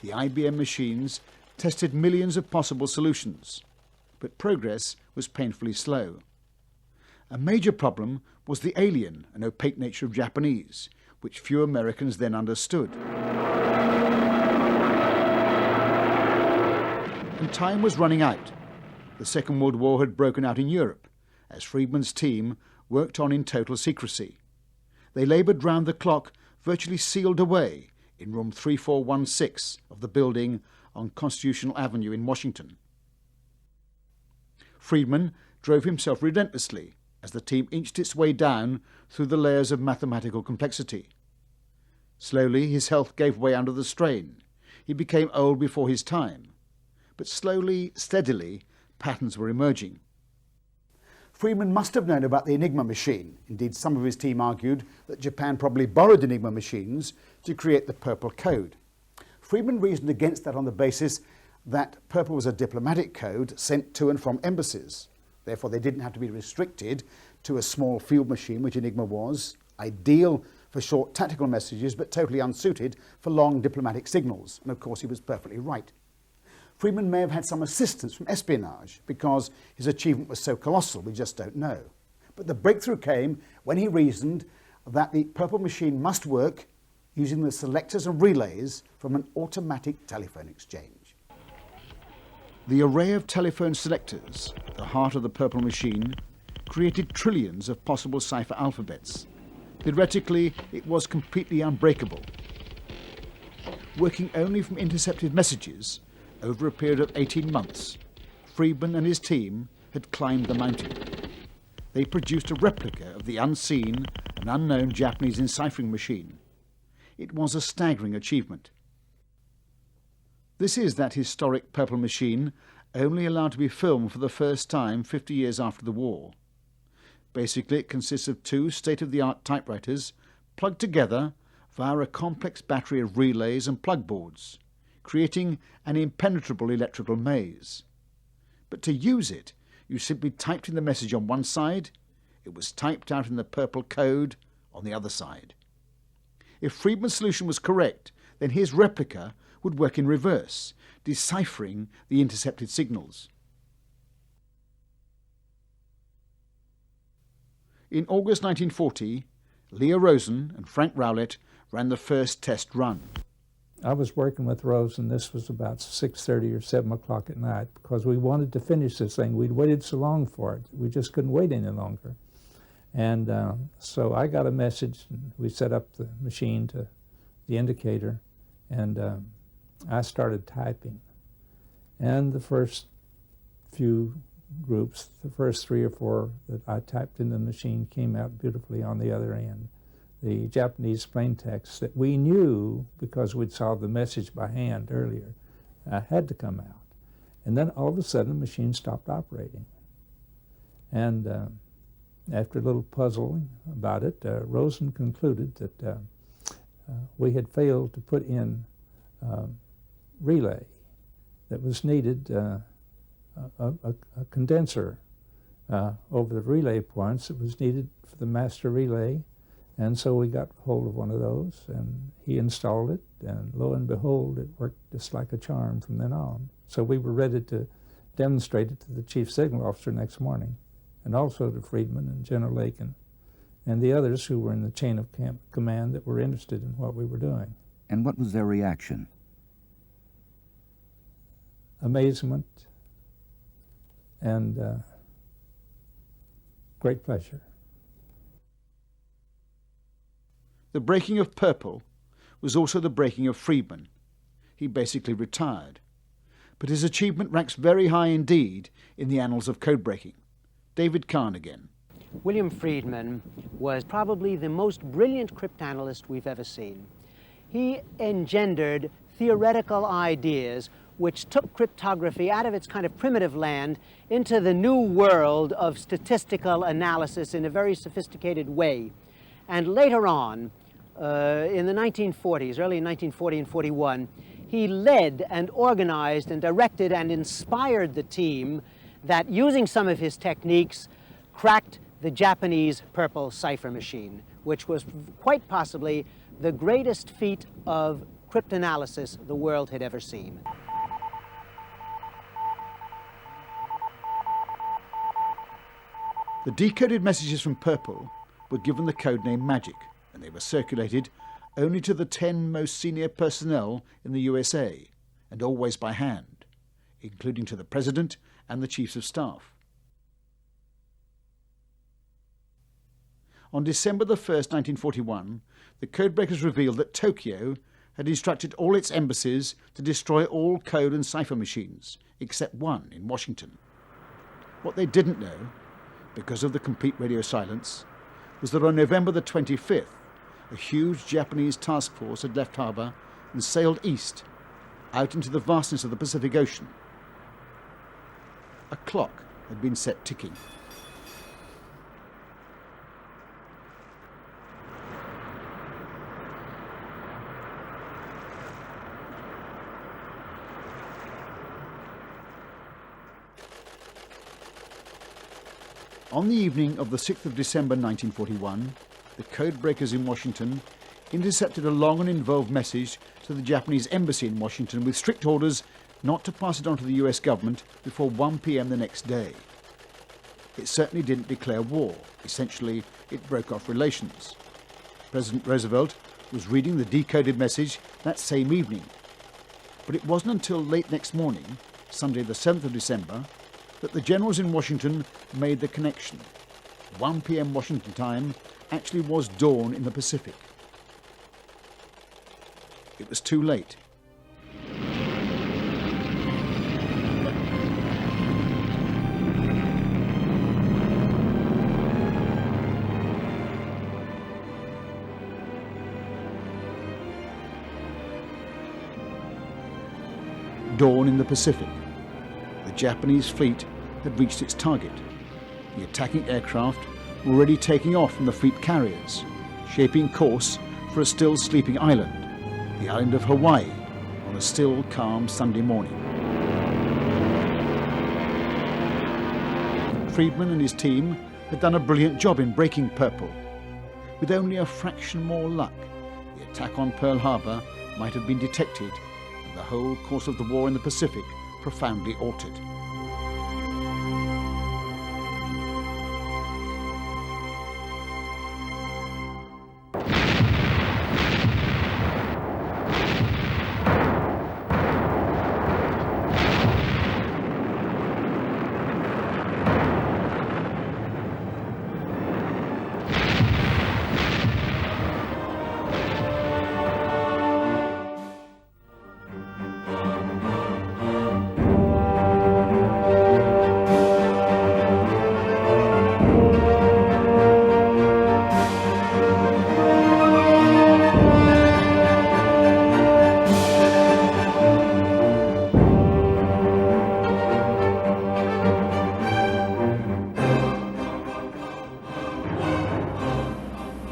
the IBM machines tested millions of possible solutions, but progress was painfully slow. A major problem was the alien and opaque nature of Japanese, which few Americans then understood. And time was running out. The Second World War had broken out in Europe, as Friedman's team worked on in total secrecy. They laboured round the clock, virtually sealed away in room 3416 of the building on Constitutional Avenue in Washington. Friedman drove himself relentlessly as the team inched its way down through the layers of mathematical complexity. Slowly his health gave way under the strain. He became old before his time. But slowly, steadily, patterns were emerging. Friedman must have known about the Enigma machine. Indeed, some of his team argued that Japan probably borrowed Enigma machines to create the Purple Code. Friedman reasoned against that on the basis that Purple was a diplomatic code sent to and from embassies. Therefore, they didn't have to be restricted to a small field machine, which Enigma was, ideal for short tactical messages, but totally unsuited for long diplomatic signals. And of course, he was perfectly right. Friedman may have had some assistance from espionage because his achievement was so colossal, we just don't know. But the breakthrough came when he reasoned that the Purple machine must work using the selectors and relays from an automatic telephone exchange. The array of telephone selectors, the heart of the Purple machine, created trillions of possible cipher alphabets. Theoretically, it was completely unbreakable. Working only from intercepted messages, over a period of 18 months, Friedman and his team had climbed the mountain. They produced a replica of the unseen and unknown Japanese enciphering machine. It was a staggering achievement. This is that historic Purple machine, only allowed to be filmed for the first time 50 years after the war. Basically, it consists of 2 state-of-the-art typewriters plugged together via a complex battery of relays and plug boards, creating an impenetrable electrical maze. But to use it, you simply typed in the message on one side, it was typed out in the Purple code on the other side. If Friedman's solution was correct, then his replica would work in reverse, deciphering the intercepted signals. In August 1940, Leo Rosen and Frank Rowlett ran the first test run. I was working with Rosen. This was about 6:30 or 7 o'clock at night because we wanted to finish this thing. We'd waited so long for it. We just couldn't wait any longer. And so I got a message, and we set up the machine to the indicator, and I started typing. And the first few groups, the first 3 or 4 that I typed in the machine came out beautifully on the other end. The Japanese plain text that we knew because we'd saw the message by hand earlier had to come out. And then all of a sudden the machine stopped operating. And after a little puzzling about it, Rosen concluded that we had failed to put in relay. that was needed a condenser over the relay points that was needed for the master relay. And so we got hold of one of those, and he installed it, and lo and behold, it worked just like a charm from then on. So we were ready to demonstrate it to the chief signal officer next morning, and also to Friedman and General Lakin, and the others who were in the chain of command that were interested in what we were doing. And what was their reaction? Amazement and great pleasure. The breaking of Purple was also the breaking of Friedman. He basically retired. But his achievement ranks very high indeed in the annals of codebreaking. David Kahn again. William Friedman was probably the most brilliant cryptanalyst we've ever seen. He engendered theoretical ideas which took cryptography out of its kind of primitive land into the new world of statistical analysis in a very sophisticated way. And later on, in the 1940s, early 1940 and 41, he led and organized and directed and inspired the team that, using some of his techniques, cracked the Japanese Purple cipher machine, which was quite possibly the greatest feat of cryptanalysis the world had ever seen. The decoded messages from Purple were given the code name Magic, and they were circulated only to the 10 most senior personnel in the USA, and always by hand, including to the President and the Chiefs of Staff. On December the 1st, 1941, the codebreakers revealed that Tokyo had instructed all its embassies to destroy all code and cipher machines, except one in Washington. What they didn't know, because of the complete radio silence, was that on November the 25th, a huge Japanese task force had left harbour and sailed east, out into the vastness of the Pacific Ocean. A clock had been set ticking. On the evening of the 6th of December 1941, the codebreakers in Washington intercepted a long and involved message to the Japanese embassy in Washington with strict orders not to pass it on to the US government before 1 p.m. the next day. It certainly didn't declare war. Essentially, it broke off relations. President Roosevelt was reading the decoded message that same evening. But it wasn't until late next morning, Sunday the 7th of December, that the generals in Washington made the connection. 1 p.m. Washington time actually was dawn in the Pacific. It was too late. Dawn in the Pacific. The Japanese fleet had reached its target. The attacking aircraft were already taking off from the fleet carriers, shaping course for a still sleeping island, the island of Hawaii, on a still, calm Sunday morning. Friedman and his team had done a brilliant job in breaking Purple. With only a fraction more luck, the attack on Pearl Harbor might have been detected, and the whole course of the war in the Pacific profoundly altered.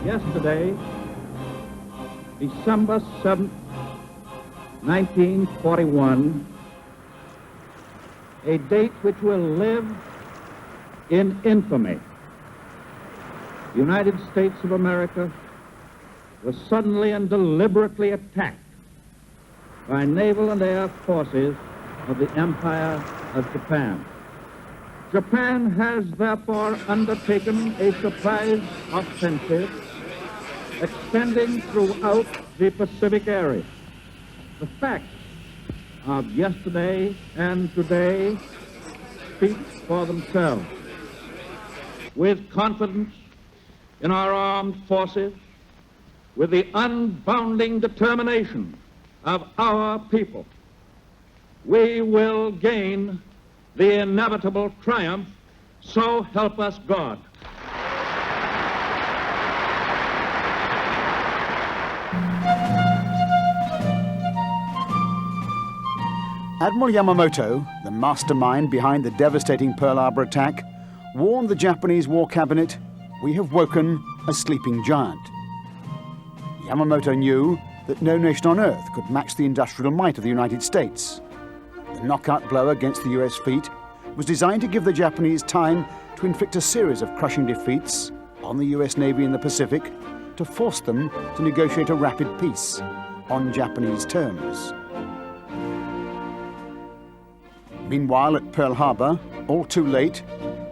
Yesterday, December 7th, 1941, a date which will live in infamy. The United States of America was suddenly and deliberately attacked by naval and air forces of the Empire of Japan. Japan has therefore undertaken a surprise offensive extending throughout the Pacific area. The facts of yesterday and today speak for themselves. With confidence in our armed forces, with the unbounding determination of our people, we will gain the inevitable triumph, so help us God. Admiral Yamamoto, the mastermind behind the devastating Pearl Harbor attack, warned the Japanese War Cabinet, "We have woken a sleeping giant." Yamamoto knew that no nation on earth could match the industrial might of the United States. The knockout blow against the US fleet was designed to give the Japanese time to inflict a series of crushing defeats on the US Navy in the Pacific to force them to negotiate a rapid peace on Japanese terms. Meanwhile, at Pearl Harbor, all too late,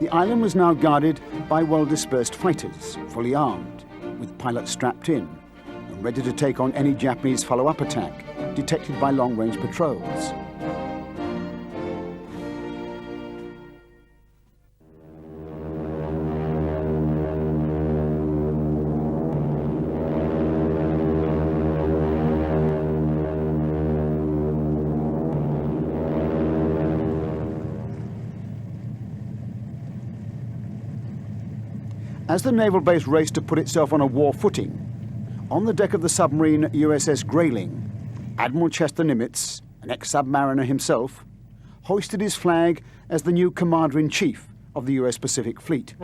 the island was now guarded by well-dispersed fighters, fully armed, with pilots strapped in, and ready to take on any Japanese follow-up attack detected by long-range patrols. As the naval base raced to put itself on a war footing, on the deck of the submarine USS Grayling, Admiral Chester Nimitz, an ex-submariner himself, hoisted his flag as the new Commander-in-Chief of the US Pacific Fleet.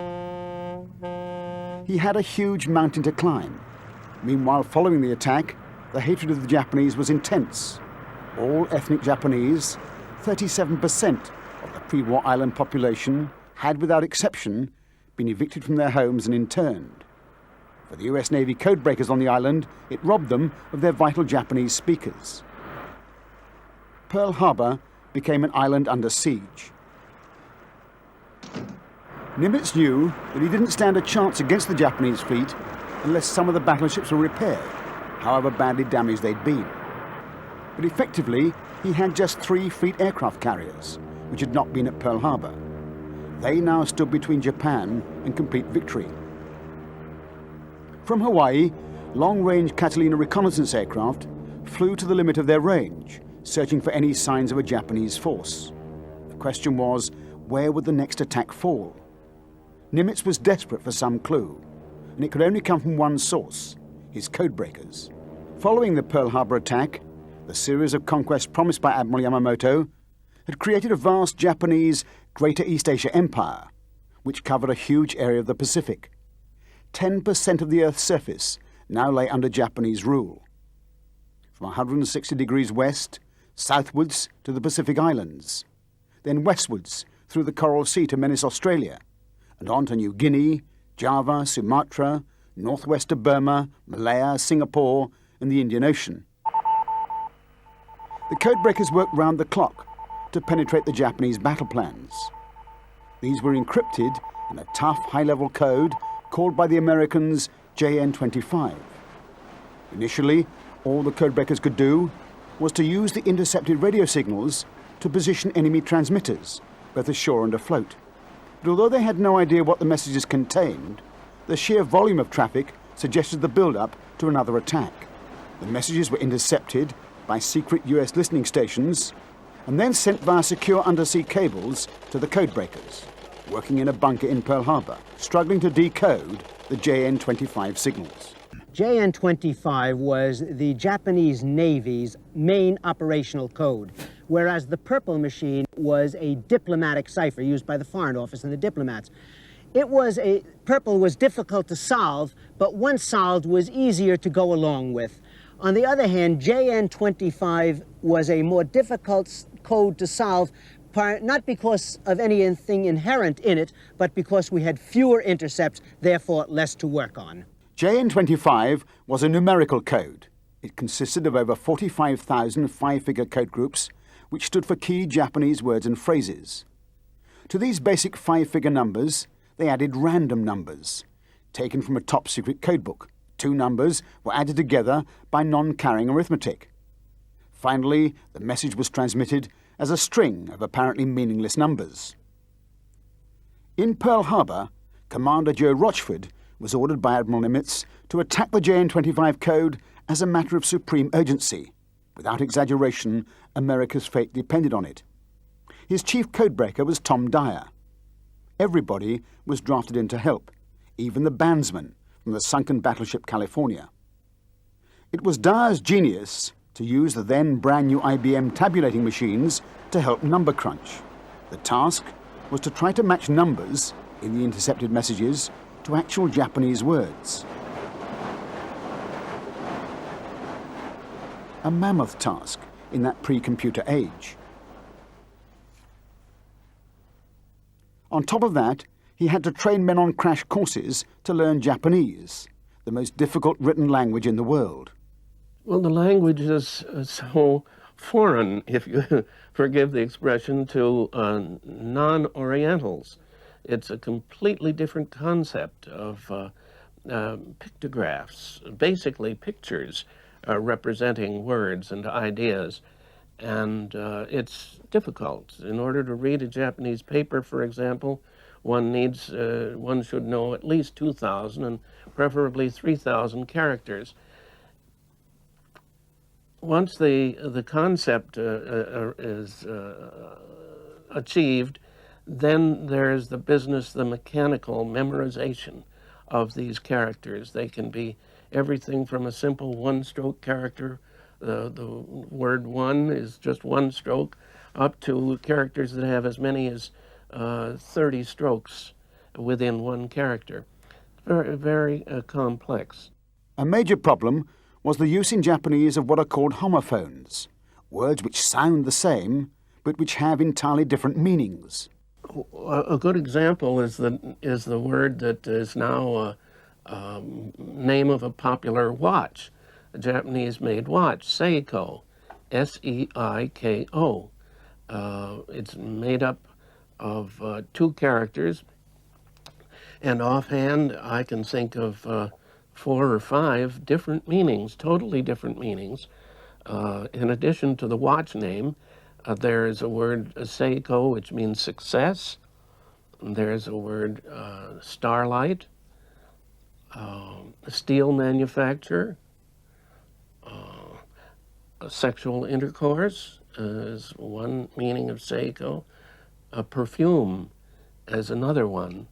He had a huge mountain to climb. Meanwhile, following the attack, the hatred of the Japanese was intense. All ethnic Japanese, 37% of the pre-war island population, had without exception been evicted from their homes and interned. For the US Navy codebreakers on the island, it robbed them of their vital Japanese speakers. Pearl Harbor became an island under siege. Nimitz knew that he didn't stand a chance against the Japanese fleet unless some of the battleships were repaired, however badly damaged they'd been. But effectively, he had just 3 fleet aircraft carriers, which had not been at Pearl Harbor. They now stood between Japan and complete victory. From Hawaii, long-range Catalina reconnaissance aircraft flew to the limit of their range, searching for any signs of a Japanese force. The question was, where would the next attack fall? Nimitz was desperate for some clue, and it could only come from one source, his codebreakers. Following the Pearl Harbor attack, the series of conquests promised by Admiral Yamamoto had created a vast Japanese Greater East Asia Empire, which covered a huge area of the Pacific. 10% of the Earth's surface now lay under Japanese rule. From 160 degrees west, southwards to the Pacific Islands, then westwards through the Coral Sea to menace Australia, and on to New Guinea, Java, Sumatra, northwest to Burma, Malaya, Singapore, and the Indian Ocean. The codebreakers worked round the clock to penetrate the Japanese battle plans. These were encrypted in a tough, high-level code called by the Americans JN25. Initially, all the codebreakers could do was to use the intercepted radio signals to position enemy transmitters, both ashore and afloat. But although they had no idea what the messages contained, the sheer volume of traffic suggested the build-up to another attack. The messages were intercepted by secret US listening stations and then sent via secure undersea cables to the codebreakers, working in a bunker in Pearl Harbor, struggling to decode the JN25 signals. JN25 was the Japanese Navy's main operational code, whereas the purple machine was a diplomatic cipher used by the Foreign Office and the diplomats. Purple was difficult to solve, but once solved was easier to go along with. On the other hand, JN25 was a more difficult code to solve, not because of anything inherent in it, but because we had fewer intercepts, therefore less to work on. JN25 was a numerical code. It consisted of over 45,000 five-figure code groups, which stood for key Japanese words and phrases. To these basic five-figure numbers, they added random numbers, taken from a top-secret codebook. Two numbers were added together by non-carrying arithmetic. Finally, the message was transmitted as a string of apparently meaningless numbers. In Pearl Harbor, Commander Joe Rochford was ordered by Admiral Nimitz to attack the JN25 code as a matter of supreme urgency. Without exaggeration, America's fate depended on it. His chief codebreaker was Tom Dyer. Everybody was drafted in to help, even the bandsman from the sunken battleship California. It was Dyer's genius to use the then brand new IBM tabulating machines to help number crunch. The task was to try to match numbers in the intercepted messages to actual Japanese words. A mammoth task in that pre-computer age. On top of that, he had to train men on crash courses to learn Japanese, the most difficult written language in the world. Well, the language is so foreign, if you forgive the expression, to non-Orientals. It's a completely different concept of pictographs, basically pictures representing words and ideas. And it's difficult. In order to read a Japanese paper, for example, one should know at least 2,000 and preferably 3,000 characters. Once the concept is achieved, then there's the business, the mechanical memorization of these characters. They can be everything from a simple one-stroke character, the word one is just one stroke, up to characters that have as many as 30 strokes within one character. Very, very complex. A major problem was the use in Japanese of what are called homophones, words which sound the same, but which have entirely different meanings. A good example is the word that is now a name of a popular watch, a Japanese-made watch, Seiko, S-E-I-K-O. It's made up of two characters, and offhand I can think of 4 or 5 different meanings, totally different meanings. In addition to the watch name, there is a word Seiko, which means success. There's a word starlight, steel manufacturer, sexual intercourse is one meaning of Seiko. A perfume is another one.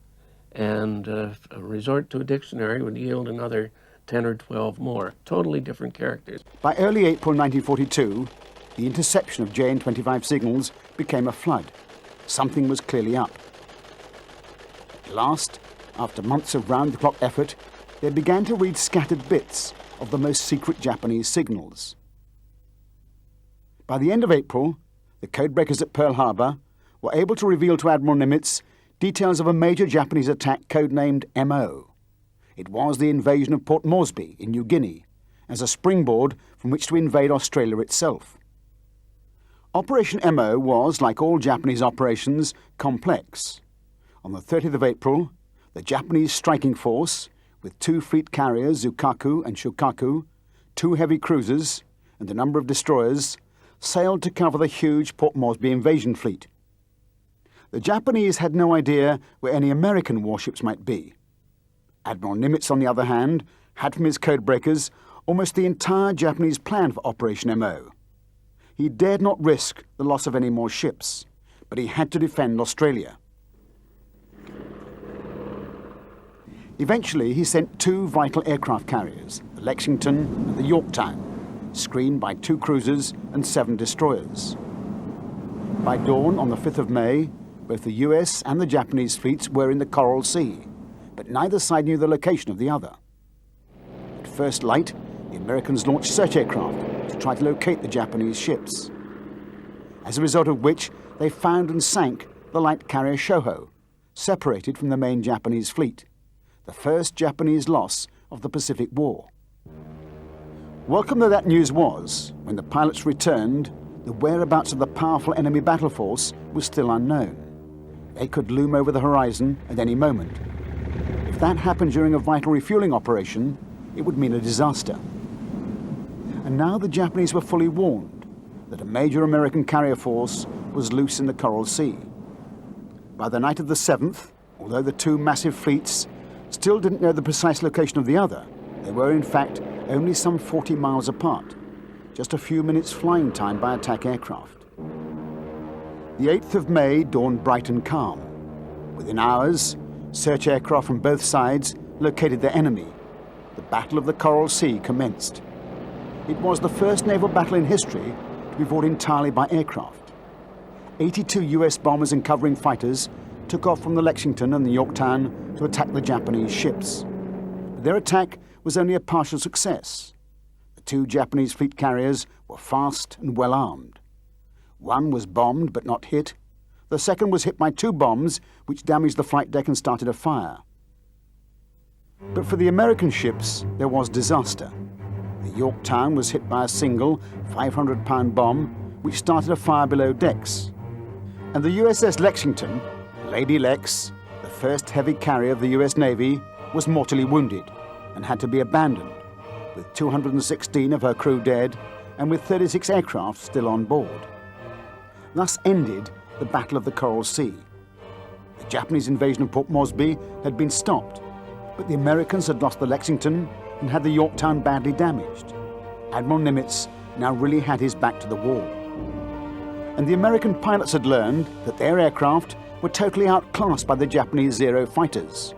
And a resort to a dictionary would yield another 10 or 12 more, totally different characters. By early April 1942, the interception of JN25 signals became a flood. Something was clearly up. At last, after months of round-the-clock effort, they began to read scattered bits of the most secret Japanese signals. By the end of April, the codebreakers at Pearl Harbor were able to reveal to Admiral Nimitz details of a major Japanese attack codenamed MO. It was the invasion of Port Moresby in New Guinea, as a springboard from which to invade Australia itself. Operation MO was, like all Japanese operations, complex. On the 30th of April, the Japanese striking force, with 2 fleet carriers, Zukaku and Shokaku, 2 heavy cruisers, and a number of destroyers, sailed to cover the huge Port Moresby invasion fleet. The Japanese had no idea where any American warships might be. Admiral Nimitz, on the other hand, had from his codebreakers almost the entire Japanese plan for Operation MO. He dared not risk the loss of any more ships, but he had to defend Australia. Eventually, he sent 2 vital aircraft carriers, the Lexington and the Yorktown, screened by 2 cruisers and 7 destroyers. By dawn on the 5th of May, both the US and the Japanese fleets were in the Coral Sea, but neither side knew the location of the other. At first light, the Americans launched search aircraft to try to locate the Japanese ships. as a result of which they found and sank the light carrier Shoho, separated from the main Japanese fleet, the first Japanese loss of the Pacific War. Welcome though that news was, when the pilots returned, the whereabouts of the powerful enemy battle force was still unknown. They could loom over the horizon at any moment. If that happened during a vital refueling operation, it would mean a disaster. And now the Japanese were fully warned that a major American carrier force was loose in the Coral Sea. By the night of the 7th, although the two massive fleets still didn't know the precise location of the other, they were in fact only some 40 miles apart, just a few minutes flying time by attack aircraft. The 8th of May dawned bright and calm. Within hours, search aircraft from both sides located their enemy. The Battle of the Coral Sea commenced. It was the first naval battle in history to be fought entirely by aircraft. 82 US bombers and covering fighters took off from the Lexington and the Yorktown to attack the Japanese ships. But their attack was only a partial success. The two Japanese fleet carriers were fast and well armed. One was bombed but not hit. The second was hit by two bombs which damaged the flight deck and started a fire. But for the American ships, there was disaster. The Yorktown was hit by a single 500-pound bomb which started a fire below decks. And the USS Lexington, Lady Lex, the first heavy carrier of the US Navy, was mortally wounded and had to be abandoned, with 216 of her crew dead and with 36 aircraft still on board. Thus ended the Battle of the Coral Sea. The Japanese invasion of Port Moresby had been stopped, but the Americans had lost the Lexington and had the Yorktown badly damaged. Admiral Nimitz now really had his back to the wall. And the American pilots had learned that their aircraft were totally outclassed by the Japanese Zero fighters.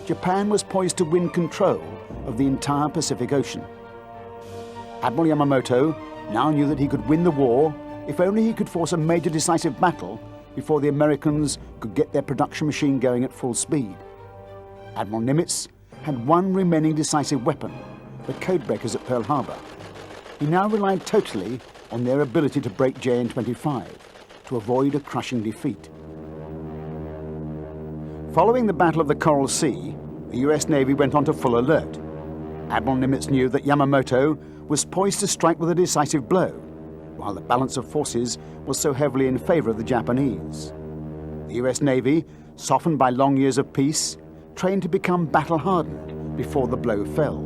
Japan was poised to win control of the entire Pacific Ocean. Admiral Yamamoto now knew that he could win the war if only he could force a major decisive battle before the Americans could get their production machine going at full speed. Admiral Nimitz had one remaining decisive weapon, the codebreakers at Pearl Harbor. He now relied totally on their ability to break JN-25 to avoid a crushing defeat. Following the Battle of the Coral Sea, the US Navy went on to full alert. Admiral Nimitz knew that Yamamoto was poised to strike with a decisive blow, while the balance of forces was so heavily in favor of the Japanese. The US Navy, softened by long years of peace, trained to become battle-hardened before the blow fell.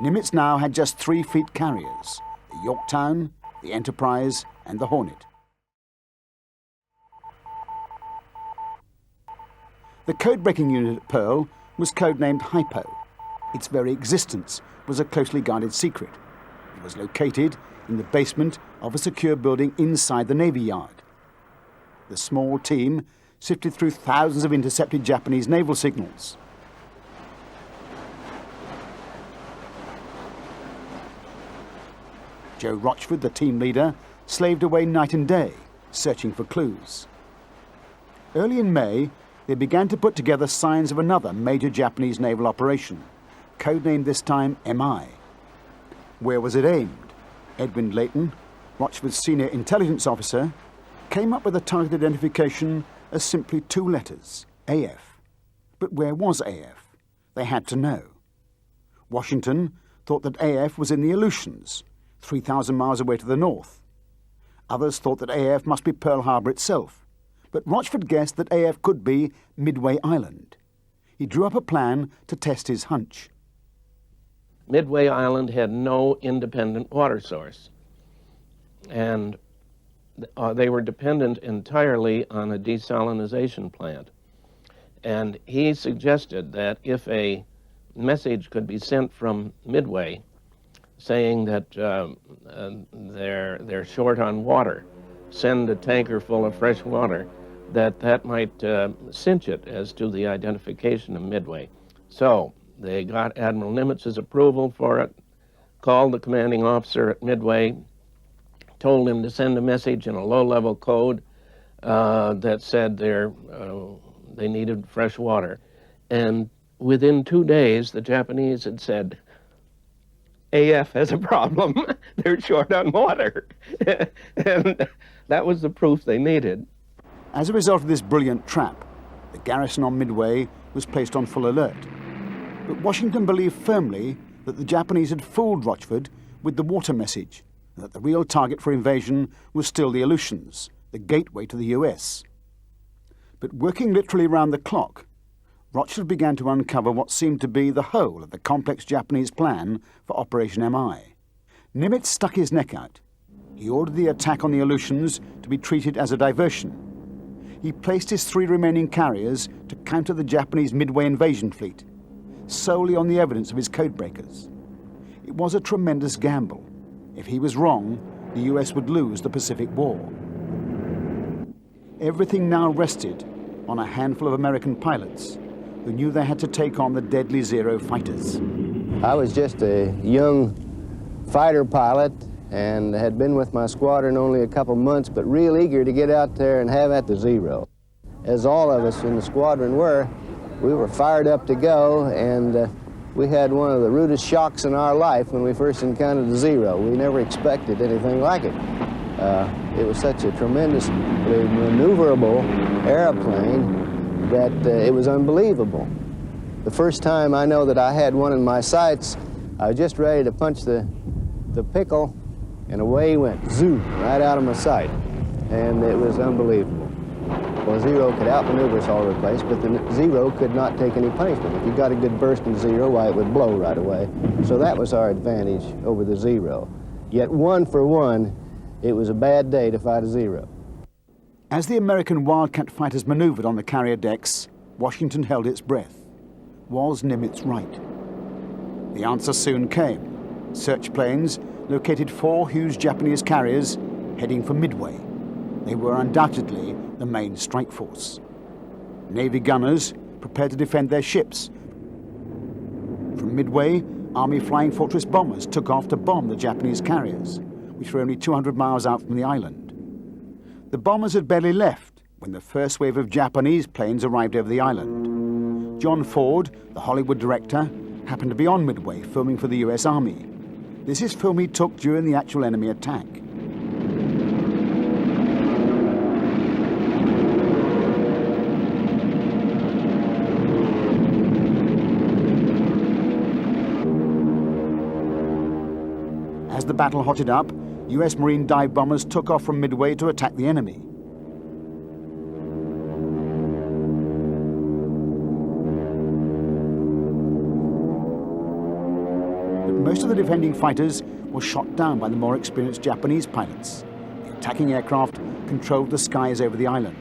Nimitz now had just 3 fleet carriers, the Yorktown, the Enterprise, and the Hornet. The code-breaking unit at Pearl was codenamed Hypo. Its very existence was a closely guarded secret. It was located in the basement of a secure building inside the Navy Yard. The small team sifted through thousands of intercepted Japanese naval signals. Joe Rochford, the team leader, slaved away night and day, searching for clues. Early in May, they began to put together signs of another major Japanese naval operation, codenamed this time MI. Where was it aimed? Edwin Layton, Rochford's senior intelligence officer, came up with a target identification as simply 2 letters, AF. But where was AF? They had to know. Washington thought that AF was in the Aleutians, 3,000 miles away to the north. Others thought that AF must be Pearl Harbor itself, but Rochford guessed that AF could be Midway Island. He drew up a plan to test his hunch. Midway Island had no independent water source, and they were dependent entirely on a desalinization plant. And he suggested that if a message could be sent from Midway saying that they're short on water, send a tanker full of fresh water, that might cinch it as to the identification of Midway. So they got Admiral Nimitz's approval for it, called the commanding officer at Midway, told him to send a message in a low-level code that said they needed fresh water. And within 2 days, the Japanese had said, AF has a problem. They're short on water. And that was the proof they needed. As a result of this brilliant trap, the garrison on Midway was placed on full alert. But Washington believed firmly that the Japanese had fooled Rochford with the water message, and that the real target for invasion was still the Aleutians, the gateway to the US. But working literally round the clock, Rochford began to uncover what seemed to be the whole of the complex Japanese plan for Operation MI. Nimitz stuck his neck out. He ordered the attack on the Aleutians to be treated as a diversion. He placed his 3 remaining carriers to counter the Japanese Midway invasion fleet, solely on the evidence of his codebreakers. It was a tremendous gamble. If he was wrong, the US would lose the Pacific War. Everything now rested on a handful of American pilots who knew they had to take on the deadly Zero fighters. I was just a young fighter pilot and had been with my squadron only a couple months, but real eager to get out there and have at the Zero. As all of us in the squadron were, we were fired up to go, and we had one of the rudest shocks in our life when we first encountered the Zero. We never expected anything like it. It was such a tremendously maneuverable airplane that it was unbelievable. The first time I know that I had one in my sights, I was just ready to punch the pickle, and away he went, zoo, right out of my sight. And it was unbelievable. Well, Zero could outmaneuver us all over the place, but the Zero could not take any punishment. If you got a good burst in Zero, why, it would blow right away. So that was our advantage over the Zero. Yet 1 for 1, it was a bad day to fight a Zero. As the American Wildcat fighters maneuvered on the carrier decks, Washington held its breath. Was Nimitz right? The answer soon came. Search planes located 4 huge Japanese carriers heading for Midway. They were undoubtedly the main strike force. Navy gunners prepared to defend their ships. From Midway, Army Flying Fortress bombers took off to bomb the Japanese carriers, which were only 200 miles out from the island. The bombers had barely left when the first wave of Japanese planes arrived over the island. John Ford, the Hollywood director, happened to be on Midway filming for the US Army. This is film he took during the actual enemy attack. As the battle hotted up, US Marine dive bombers took off from Midway to attack the enemy. But most of the defending fighters were shot down by the more experienced Japanese pilots. The attacking aircraft controlled the skies over the island.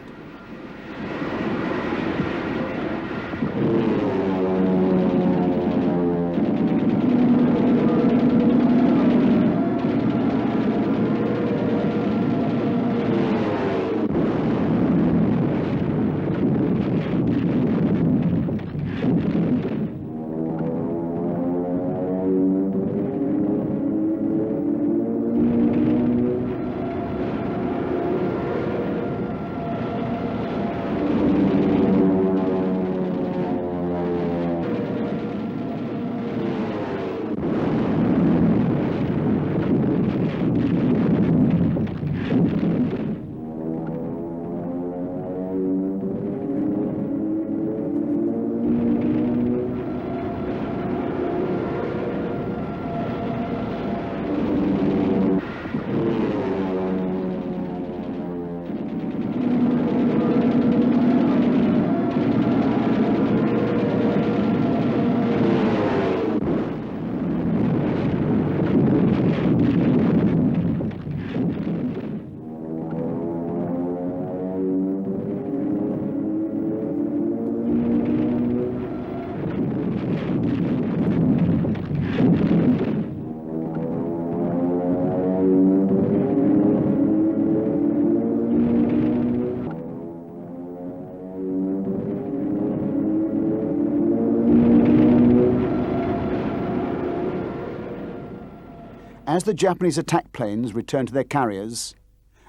As the Japanese attack planes returned to their carriers,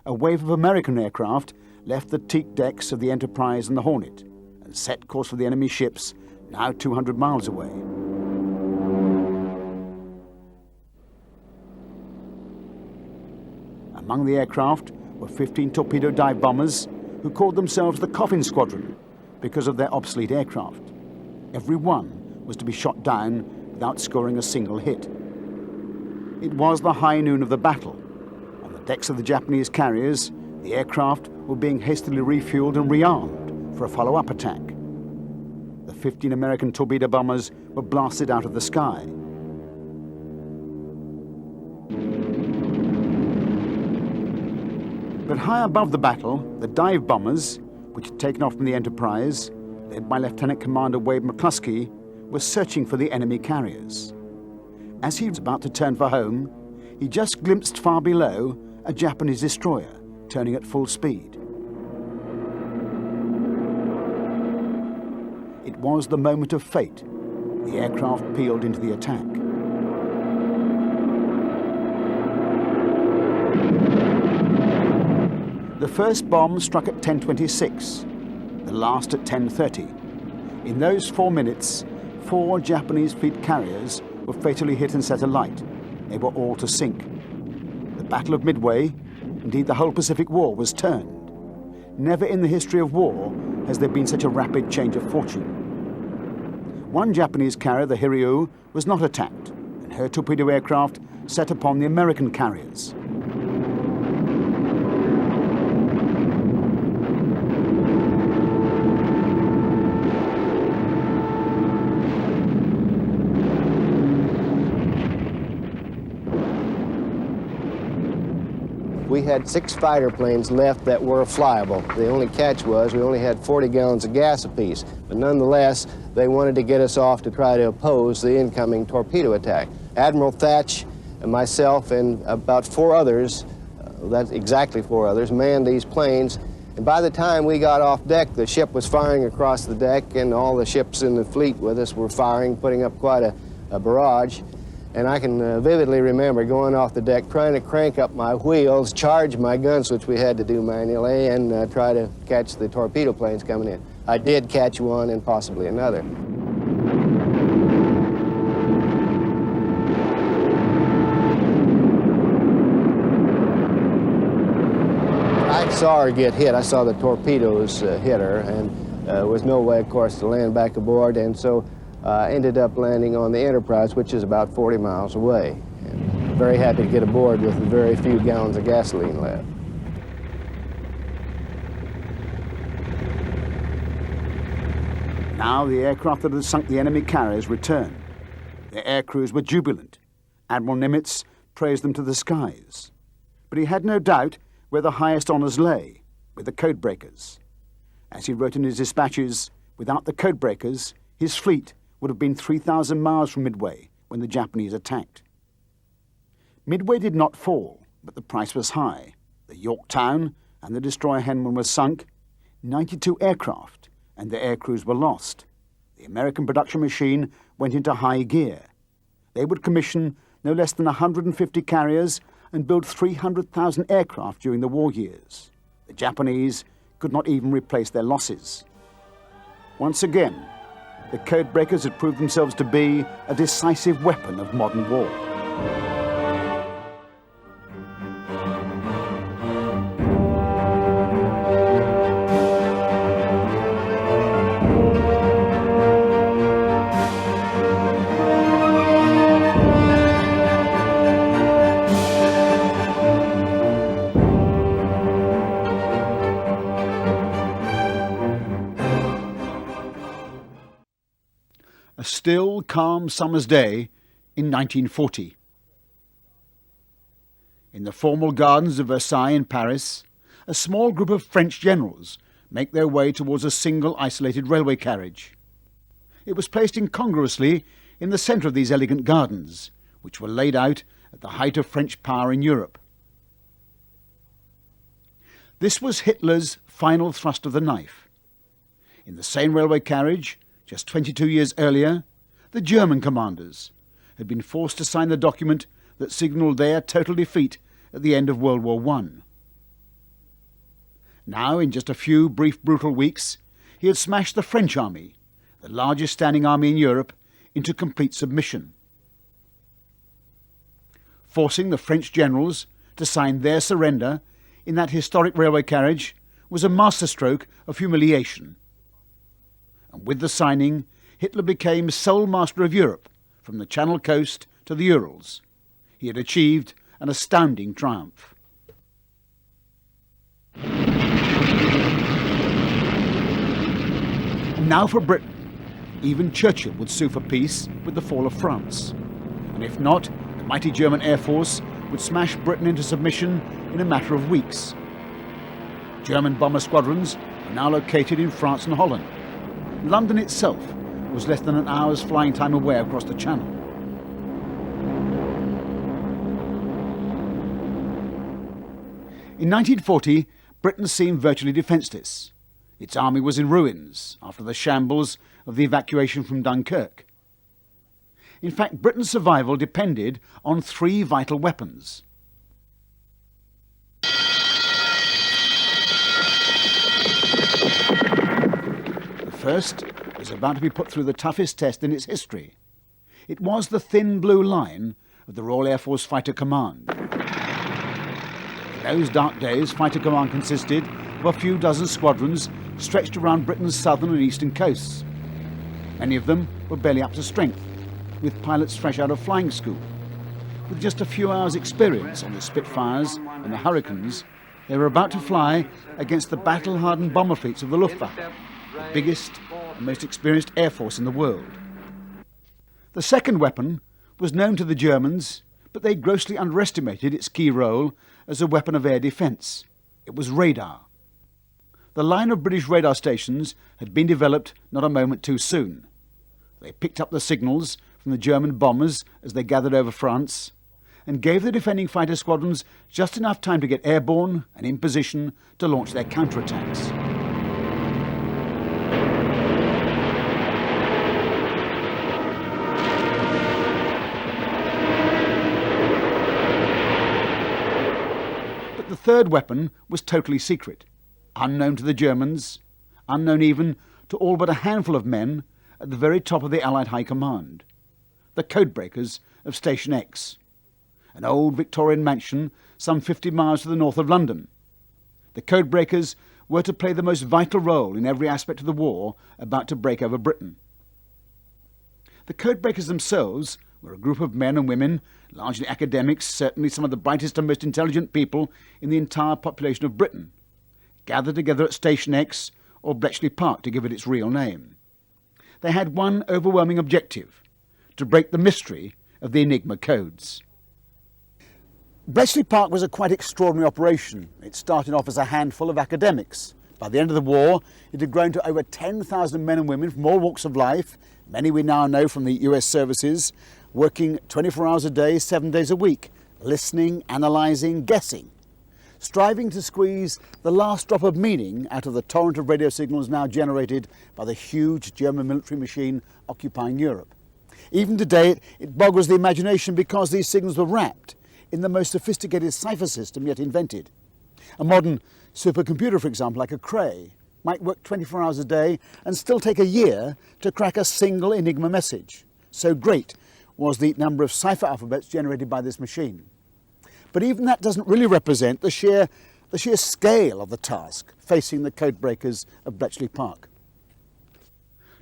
a wave of American aircraft left the teak decks of the Enterprise and the Hornet and set course for the enemy ships, now 200 miles away. Among the aircraft were 15 torpedo dive bombers who called themselves the Coffin Squadron because of their obsolete aircraft. Every one was to be shot down without scoring a single hit. It was the high noon of the battle. On the decks of the Japanese carriers, the aircraft were being hastily refueled and rearmed for a follow-up attack. The 15 American torpedo bombers were blasted out of the sky. But high above the battle, the dive bombers, which had taken off from the Enterprise, led by Lieutenant Commander Wade McCluskey, were searching for the enemy carriers. As he was about to turn for home, he just glimpsed far below a Japanese destroyer turning at full speed. It was the moment of fate. The aircraft peeled into the attack. The first bomb struck at 10:26, the last at 10:30. In those 4 minutes, 4 Japanese fleet carriers were fatally hit and set alight. They were all to sink. The Battle of Midway, indeed the whole Pacific War, was turned. Never in the history of war has there been such a rapid change of fortune. One Japanese carrier, the Hiryu, was not attacked, and her torpedo aircraft set upon the American carriers. We had 6 fighter planes left that were flyable. The only catch was we only had 40 gallons of gas apiece. But nonetheless, they wanted to get us off to try to oppose the incoming torpedo attack. Admiral Thatch and myself and about 4 others, that's exactly 4 others, manned these planes. And by the time we got off deck, the ship was firing across the deck, and all the ships in the fleet with us were firing, putting up quite a barrage. And I can vividly remember going off the deck, trying to crank up my wheels, charge my guns, which we had to do manually, and try to catch the torpedo planes coming in. I did catch one and possibly another. I saw her get hit. I saw the torpedoes hit her, and there was no way, of course, to land back aboard, and so ended up landing on the Enterprise, which is about 40 miles away. And very happy to get aboard with very few gallons of gasoline left. Now the aircraft that had sunk the enemy carriers returned. Their air crews were jubilant. Admiral Nimitz praised them to the skies. But he had no doubt where the highest honours lay, with the codebreakers. As he wrote in his dispatches, without the codebreakers, his fleet would have been 3,000 miles from Midway when the Japanese attacked. Midway did not fall, but the price was high. The Yorktown and the destroyer Henman were sunk, 92 aircraft and their air crews were lost. The American production machine went into high gear. They would commission no less than 150 carriers and build 300,000 aircraft during the war years. The Japanese could not even replace their losses. Once again, the codebreakers had proved themselves to be a decisive weapon of modern war. A still, calm summer's day in 1940. In the formal gardens of Versailles in Paris, a small group of French generals make their way towards a single isolated railway carriage. It was placed incongruously in the centre of these elegant gardens, which were laid out at the height of French power in Europe. This was Hitler's final thrust of the knife. In the same railway carriage, just 22 years earlier, the German commanders had been forced to sign the document that signalled their total defeat at the end of World War I. Now, in just a few brief, brutal weeks, he had smashed the French army, the largest standing army in Europe, into complete submission. Forcing the French generals To sign their surrender in that historic railway carriage was a masterstroke of humiliation. And with the signing, Hitler became sole master of Europe, from the Channel coast to the Urals. He had achieved an astounding triumph. And now for Britain. Even Churchill would sue for peace with the fall of France. And if not, the mighty German Air Force would smash Britain into submission in a matter of weeks. German bomber squadrons were now located in France and Holland. London itself was less than an hour's flying time away across the Channel. In 1940, Britain seemed virtually defenceless. Its army was in ruins after the shambles of the evacuation from Dunkirk. In fact, Britain's survival depended on three vital weapons. The first was about to be put through the toughest test in its history. It was the thin blue line of the Royal Air Force Fighter Command. In those dark days, Fighter Command consisted of a few dozen squadrons stretched around Britain's southern and eastern coasts. Many of them were barely up to strength, with pilots fresh out of flying school. With just a few hours' experience on the Spitfires and the Hurricanes, they were about to fly against the battle-hardened bomber fleets of the Luftwaffe, the biggest and most experienced air force in the world. The second weapon was known to the Germans, but they grossly underestimated its key role as a weapon of air defence. It was radar. The line of British radar stations had been developed not a moment too soon. They picked up the signals from the German bombers as they gathered over France, and gave the defending fighter squadrons just enough time to get airborne and in position to launch their counterattacks. But the third weapon was totally secret, unknown to the Germans, unknown even to all but a handful of men at the very top of the Allied High Command. The codebreakers of Station X, an old Victorian mansion some 50 miles to the north of London. The codebreakers were to play the most vital role in every aspect of the war about to break over Britain. The codebreakers themselves were a group of men and women, largely academics, certainly some of the brightest and most intelligent people in the entire population of Britain, gathered together at Station X, or Bletchley Park to give it its real name. They had one overwhelming objective: to break the mystery of the Enigma codes. Bletchley Park was a quite extraordinary operation. It started off as a handful of academics. By the end of the war, it had grown to over 10,000 men and women from all walks of life, many we now know from the US services, working 24 hours a day, 7 days a week, listening, analysing, guessing, striving to squeeze the last drop of meaning out of the torrent of radio signals now generated by the huge German military machine occupying Europe. Even today, it boggles the imagination because these signals were wrapped in the most sophisticated cipher system yet invented. A modern supercomputer, for example, like a Cray, might work 24 hours a day and still take a year to crack a single Enigma message. So great was the number of cipher alphabets generated by this machine. But even that doesn't really represent the sheer scale of the task facing the codebreakers of Bletchley Park.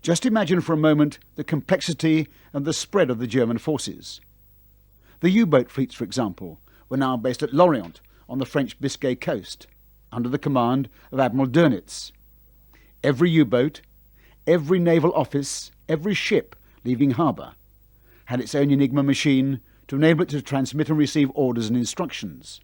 Just imagine for a moment the complexity and the spread of the German forces. The U-boat fleets, for example, were now based at Lorient on the French Biscay coast, under the command of Admiral Dernitz. Every U-boat, every naval office, every ship leaving harbour had its own Enigma machine to enable it to transmit and receive orders and instructions.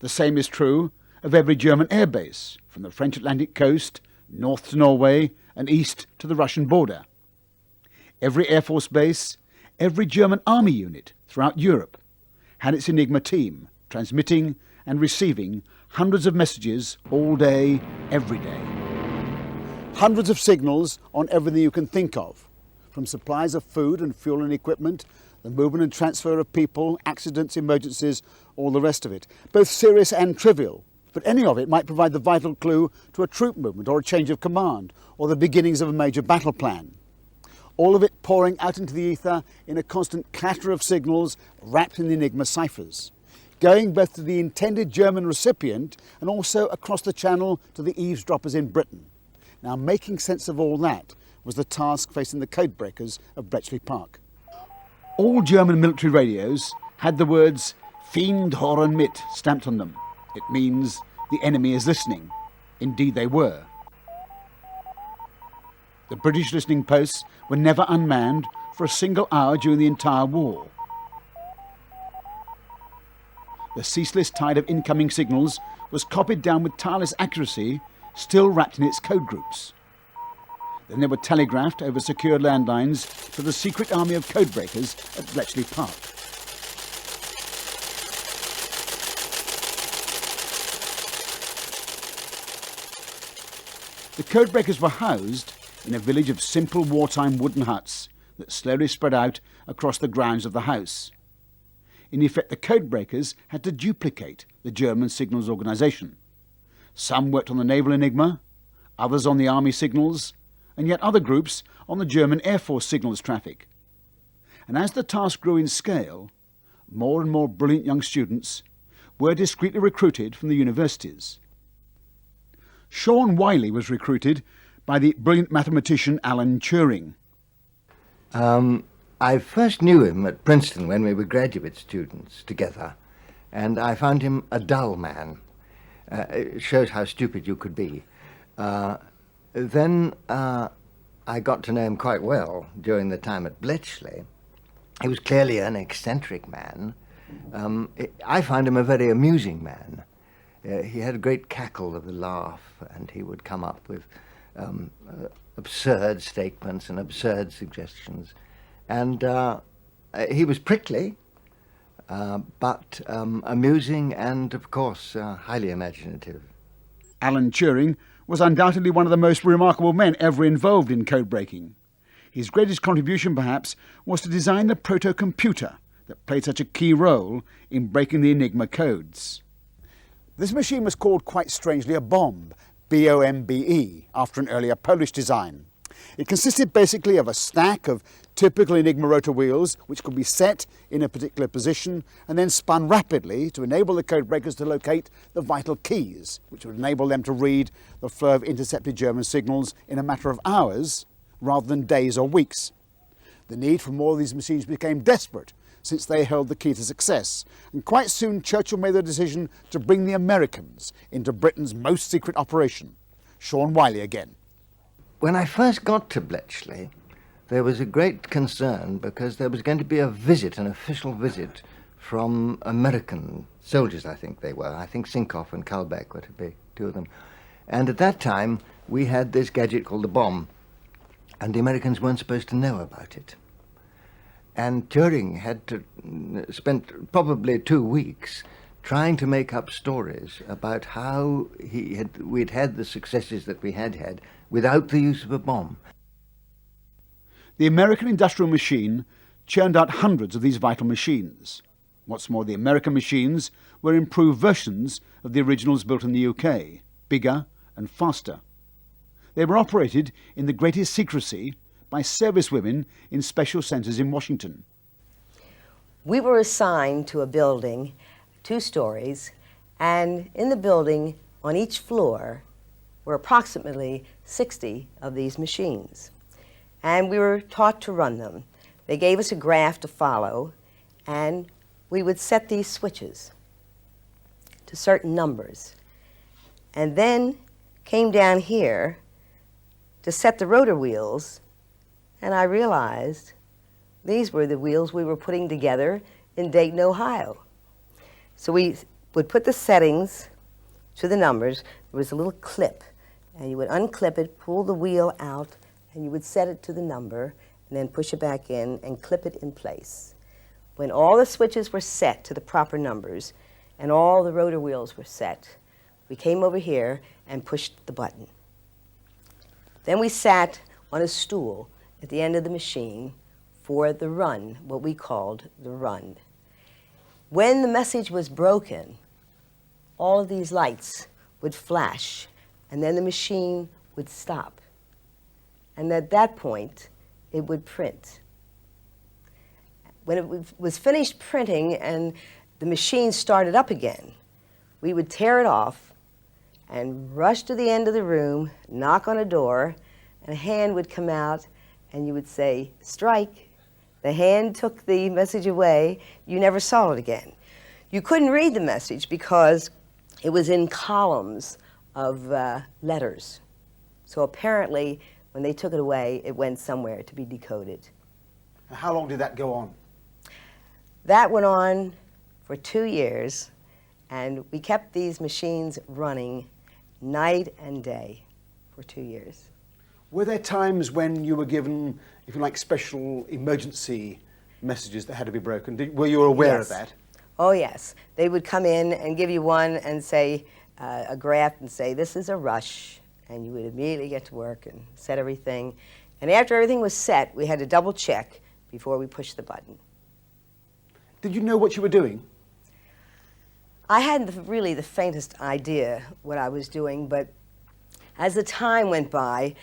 The same is true of every German airbase, from the French Atlantic coast, north to Norway, and east to the Russian border. Every Air Force base, every German army unit throughout Europe had its Enigma team, transmitting and receiving hundreds of messages all day, every day. Hundreds of signals on everything you can think of, from supplies of food and fuel and equipment, the movement and transfer of people, accidents, emergencies, all the rest of it, both serious and trivial. But any of it might provide the vital clue to a troop movement or a change of command or the beginnings of a major battle plan. all of it pouring out into the ether in a constant clatter of signals wrapped in the Enigma ciphers, going both to the intended German recipient and also across the channel to the eavesdroppers in Britain. Now, making sense of all that was the task facing the codebreakers of Bletchley Park. All German military radios had the words "Feind hören mit" stamped on them. It means the enemy is listening. Indeed they were. The British listening posts were never unmanned for a single hour during the entire war. The ceaseless tide of incoming signals was copied down with tireless accuracy, still wrapped in its code groups. Then they were telegraphed over secured landlines to the secret army of codebreakers at Bletchley Park. The codebreakers were housed in a village of simple wartime wooden huts that slowly spread out across the grounds of the house. In effect, the codebreakers had to duplicate the German signals organisation. Some worked on the naval Enigma, others on the army signals, and yet other groups on the German Air Force signals traffic. And as the task grew in scale, more and more brilliant young students were discreetly recruited from the universities. Sean Wiley was recruited by the brilliant mathematician Alan Turing. I first knew him at Princeton when we were graduate students together, and I found him a dull man. It shows how stupid you could be. Then I got to know him quite well during the time at Bletchley. He was clearly an eccentric man. I found him a very amusing man. He had a great cackle of a laugh, and he would come up with absurd statements and absurd suggestions. And he was prickly, but amusing and, of course, highly imaginative. Alan Turing was undoubtedly one of the most remarkable men ever involved in codebreaking. His greatest contribution, perhaps, was to design the proto-computer that played such a key role in breaking the Enigma codes. This machine was called, quite strangely, a bombe, B-O-M-B-E, after an earlier Polish design. It consisted basically of a stack of typical Enigma rotor wheels which could be set in a particular position and then spun rapidly to enable the codebreakers to locate the vital keys, which would enable them to read the flow of intercepted German signals in a matter of hours rather than days or weeks. The need for more of these machines became desperate, since they held the key to success, and quite soon Churchill made the decision to bring the Americans into Britain's most secret operation. Sean Wiley again. When I first got to Bletchley, there was a great concern because there was going to be a visit, an official visit, from American soldiers, I think they were. I think Sinkoff and Kalbeck were to be two of them. And at that time, we had this gadget called the bombe, and the Americans weren't supposed to know about it. And Turing had to spent probably 2 weeks trying to make up stories about how we'd had the successes that we had had without the use of a bomb. The American industrial machine churned out hundreds of these vital machines. What's more, the American machines were improved versions of the originals built in the UK, bigger and faster. They were operated in the greatest secrecy by servicewomen in special centres in Washington. We were assigned to a building, 2 stories, and in the building, on each floor, were approximately 60 of these machines. And we were taught to run them. They gave us a graph to follow, and we would set these switches to certain numbers. And then came down here to set the rotor wheels, and I realized these were the wheels we were putting together in Dayton, Ohio. So we would put the settings to the numbers. There was a little clip, and you would unclip it, pull the wheel out, and you would set it to the number, and then push it back in and clip it in place. When all the switches were set to the proper numbers, and all the rotor wheels were set, we came over here and pushed the button. Then we sat on a stool at the end of the machine for the run, what we called the run. When the message was broken, all of these lights would flash, and then the machine would stop. And at that point, it would print. When it was finished printing and the machine started up again, we would tear it off and rush to the end of the room, knock on a door, and a hand would come out and you would say, "Strike." The hand took the message away. You never saw it again. You couldn't read the message because it was in columns of letters. So apparently, when they took it away, it went somewhere to be decoded. How long did that go on? That went on for 2 years, and we kept these machines running night and day for 2 years. Were there times when you were given, if you like, special emergency messages that had to be broken? Were you aware of that? Oh, yes. They would come in and give you one and say, a graph and say, "This is a rush," and you would immediately get to work and set everything. And after everything was set, we had to double check before we pushed the button. Did you know what you were doing? I hadn't really the faintest idea what I was doing, but as the time went by,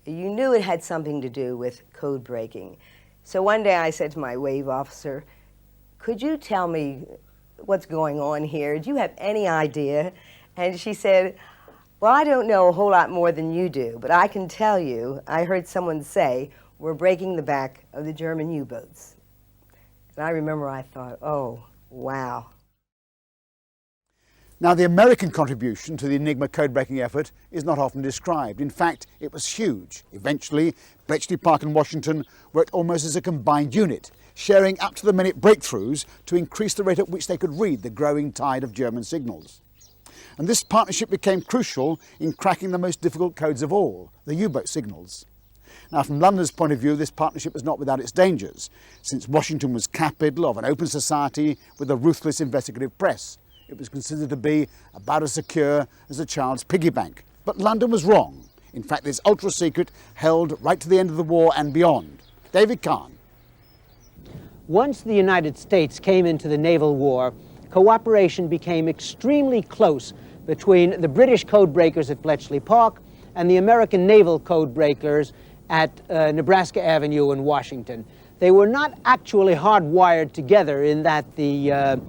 you knew it had something to do with code breaking. So one day I said to my wave officer, "Could you tell me what's going on here? Do you have any idea?" And she said, "Well, I don't know a whole lot more than you do, but I can tell you, I heard someone say, we're breaking the back of the German U-boats." And I remember I thought, oh, wow. Now, the American contribution to the Enigma code-breaking effort is not often described. In fact, it was huge. Eventually, Bletchley Park and Washington worked almost as a combined unit, sharing up-to-the-minute breakthroughs to increase the rate at which they could read the growing tide of German signals. And this partnership became crucial in cracking the most difficult codes of all, the U-boat signals. Now, from London's point of view, this partnership was not without its dangers, since Washington was capital of an open society with a ruthless investigative press. It was considered to be about as secure as a child's piggy bank. But London was wrong. In fact, this ultra-secret held right to the end of the war and beyond. David Kahn. Once the United States came into the naval war, cooperation became extremely close between the British code breakers at Bletchley Park and the American naval code breakers at Nebraska Avenue in Washington. They were not actually hardwired together in that the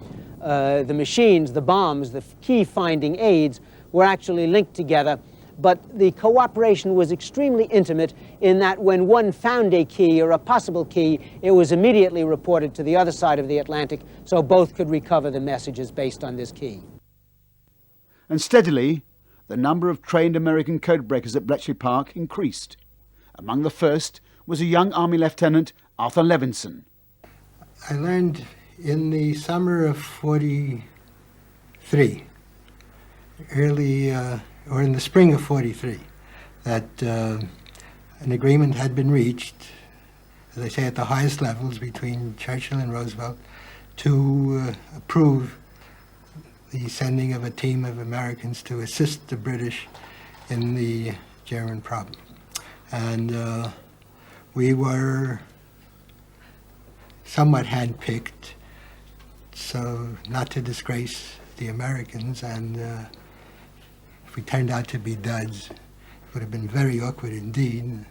machines, the bombs, the key finding aids were actually linked together, but the cooperation was extremely intimate in that when one found a key or a possible key, it was immediately reported to the other side of the Atlantic so both could recover the messages based on this key. And steadily, the number of trained American codebreakers at Bletchley Park increased. Among the first was a young Army Lieutenant, Arthur Levinson. I learned in the summer of 43, or in the spring of 43, that an agreement had been reached, as I say, at the highest levels between Churchill and Roosevelt to approve the sending of a team of Americans to assist the British in the German problem. And we were somewhat handpicked, so not to disgrace the Americans, and if we turned out to be duds, it would have been very awkward indeed.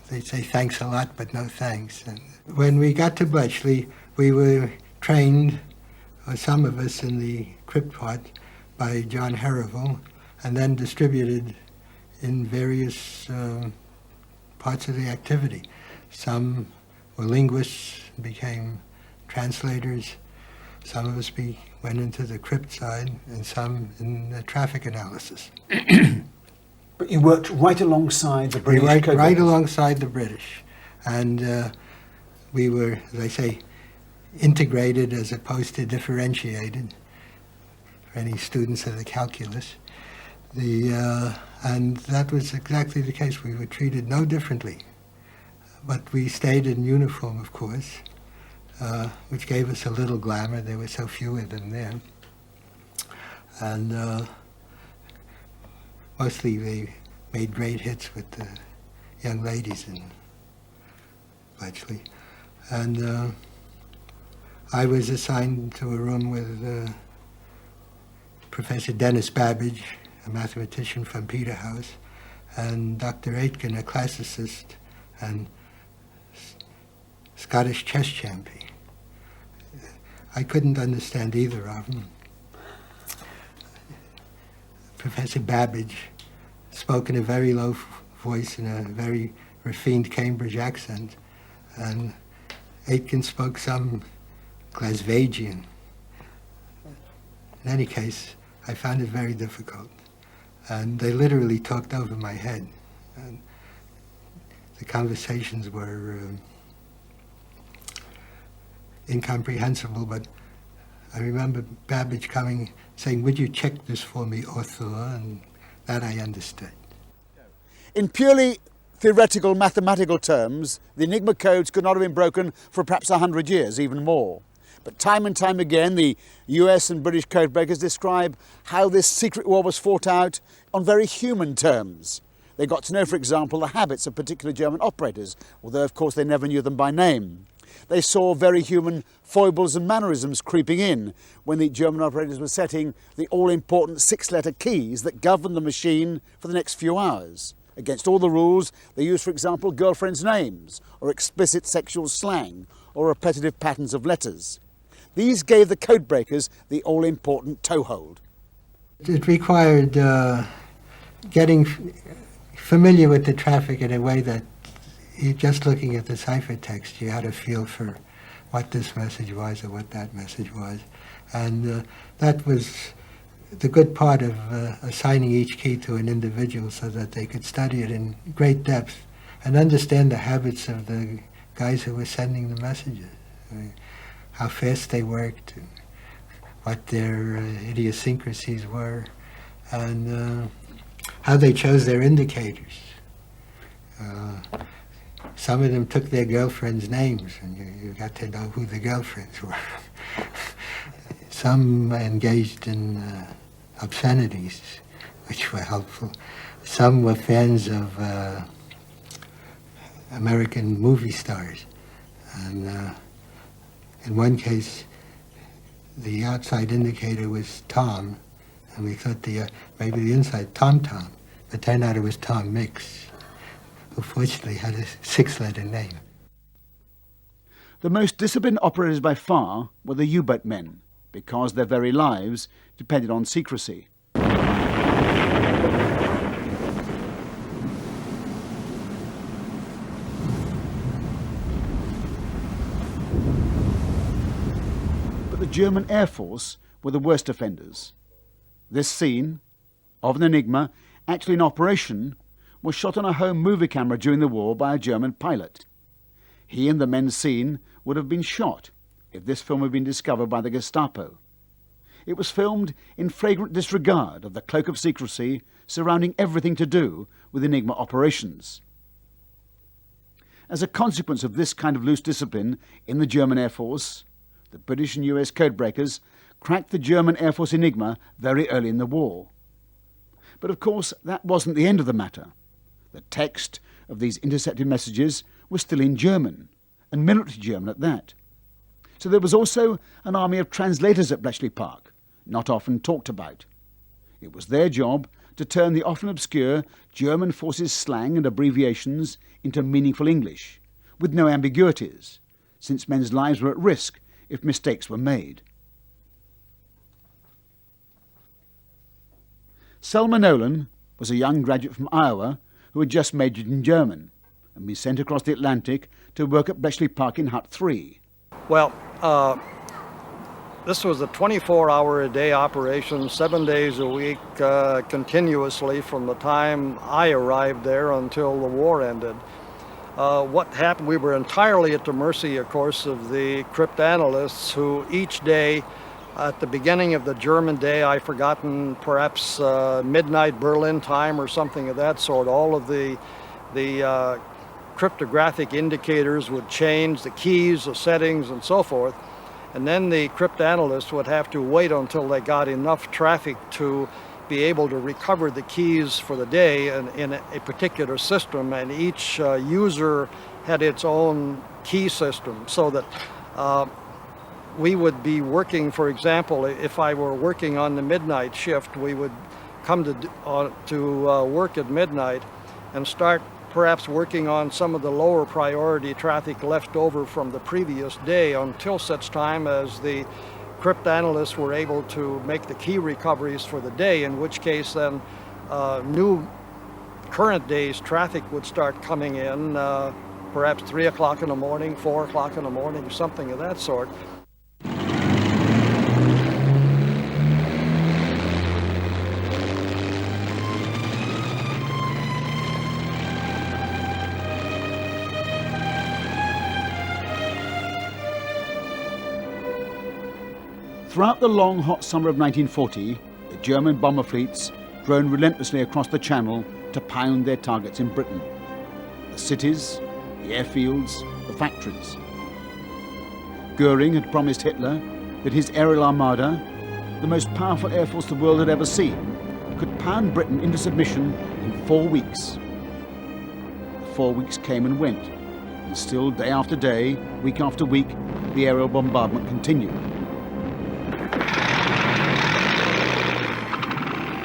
They'd say thanks a lot, but no thanks. And when we got to Bletchley, we were trained, some of us in the crypt part, by John Herrivel, and then distributed in various parts of the activity. Some were linguists, became translators. Some of us went into the crypt side, and some in the traffic analysis. But you worked right alongside the British. We worked right alongside the British, and we were, as I say, integrated as opposed to differentiated for any students of the calculus. And that was exactly the case. We were treated no differently, but we stayed in uniform, of course, which gave us a little glamour. There were so few of them there. And mostly they made great hits with the young ladies in Bletchley. And I was assigned to a room with Professor Dennis Babbage, a mathematician from Peterhouse, and Dr. Aitken, a classicist, and Scottish chess champion. I couldn't understand either of them. Professor Babbage spoke in a very low voice in a very refined Cambridge accent, and Aitken spoke some Glaswegian. In any case, I found it very difficult, and they literally talked over my head. And the conversations were incomprehensible, but I remember Babbage coming, saying, "Would you check this for me, Arthur?" And that I understood. In purely theoretical mathematical terms, the Enigma codes could not have been broken for perhaps 100 years, even more. But time and time again, the US and British codebreakers describe how this secret war was fought out on very human terms. They got to know, for example, the habits of particular German operators, although of course they never knew them by name. They saw very human foibles and mannerisms creeping in when the German operators were setting the all-important 6-letter keys that governed the machine for the next few hours. Against all the rules, they used, for example, girlfriends' names, or explicit sexual slang, or repetitive patterns of letters. These gave the codebreakers the all-important toehold. It required getting familiar with the traffic in a way that just looking at the ciphertext, you had a feel for what this message was or what that message was. And that was the good part of assigning each key to an individual so that they could study it in great depth and understand the habits of the guys who were sending the messages. I mean, how fast they worked, and what their idiosyncrasies were, and how they chose their indicators. Some of them took their girlfriends' names, and you got to know who the girlfriends were. Some engaged in obscenities, which were helpful. Some were fans of American movie stars. And in one case, the outside indicator was Tom, and we thought maybe the inside, Tom. It turned out it was Tom Mix, who fortunately had a 6-letter name. The most disciplined operators by far were the U-boat men, because their very lives depended on secrecy. But the German Air Force were the worst offenders. This scene of an Enigma, actually in operation, was shot on a home movie camera during the war by a German pilot. He and the men seen would have been shot if this film had been discovered by the Gestapo. It was filmed in flagrant disregard of the cloak of secrecy surrounding everything to do with Enigma operations. As a consequence of this kind of loose discipline in the German Air Force, the British and US codebreakers cracked the German Air Force Enigma very early in the war. But of course, that wasn't the end of the matter. The text of these intercepted messages was still in German, and military German at that. So there was also an army of translators at Bletchley Park, not often talked about. It was their job to turn the often obscure German forces' slang and abbreviations into meaningful English, with no ambiguities, since men's lives were at risk if mistakes were made. Selma Nolan was a young graduate from Iowa who had just majored in German and been sent across the Atlantic to work at Bletchley Park in Hut 3. Well, this was a 24-hour-a-day operation, 7 days a week, continuously from the time I arrived there until the war ended. What happened, we were entirely at the mercy, of course, of the cryptanalysts who each day, at the beginning of the German day, I've forgotten, perhaps midnight Berlin time or something of that sort, all of the cryptographic indicators would change, the keys, the settings, and so forth. And then the cryptanalysts would have to wait until they got enough traffic to be able to recover the keys for the day in a particular system, and each user had its own key system, so that we would be working, for example, if I were working on the midnight shift, we would come to work at midnight and start perhaps working on some of the lower priority traffic left over from the previous day until such time as the cryptanalysts were able to make the key recoveries for the day, in which case then new current day's traffic would start coming in, perhaps 3 o'clock in the morning, 4 o'clock in the morning, something of that sort. Throughout the long, hot summer of 1940, the German bomber fleets droned relentlessly across the Channel to pound their targets in Britain. The cities, the airfields, the factories. Goering had promised Hitler that his aerial armada, the most powerful air force the world had ever seen, could pound Britain into submission in 4 weeks. The 4 weeks came and went, and still day after day, week after week, the aerial bombardment continued.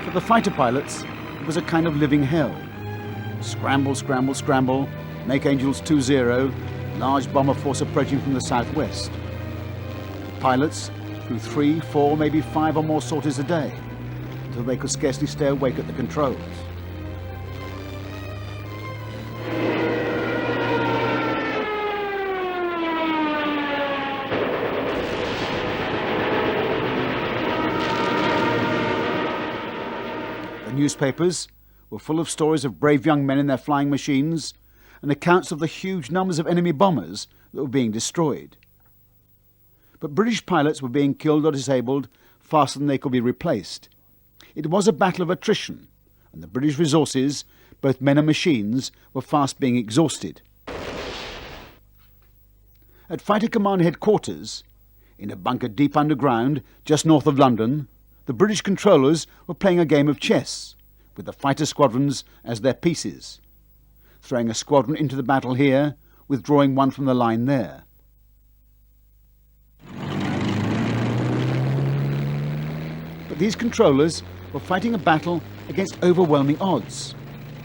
For the fighter pilots, it was a kind of living hell. Scramble, scramble, scramble, make Angels 2-0, large bomber force approaching from the southwest. The pilots flew 3, 4, maybe 5 or more sorties a day, until they could scarcely stay awake at the controls. Newspapers were full of stories of brave young men in their flying machines and accounts of the huge numbers of enemy bombers that were being destroyed. But British pilots were being killed or disabled faster than they could be replaced. It was a battle of attrition, and the British resources, both men and machines, were fast being exhausted. At Fighter Command headquarters, in a bunker deep underground just north of London, the British controllers were playing a game of chess, with the fighter squadrons as their pieces, throwing a squadron into the battle here, withdrawing one from the line there. But these controllers were fighting a battle against overwhelming odds.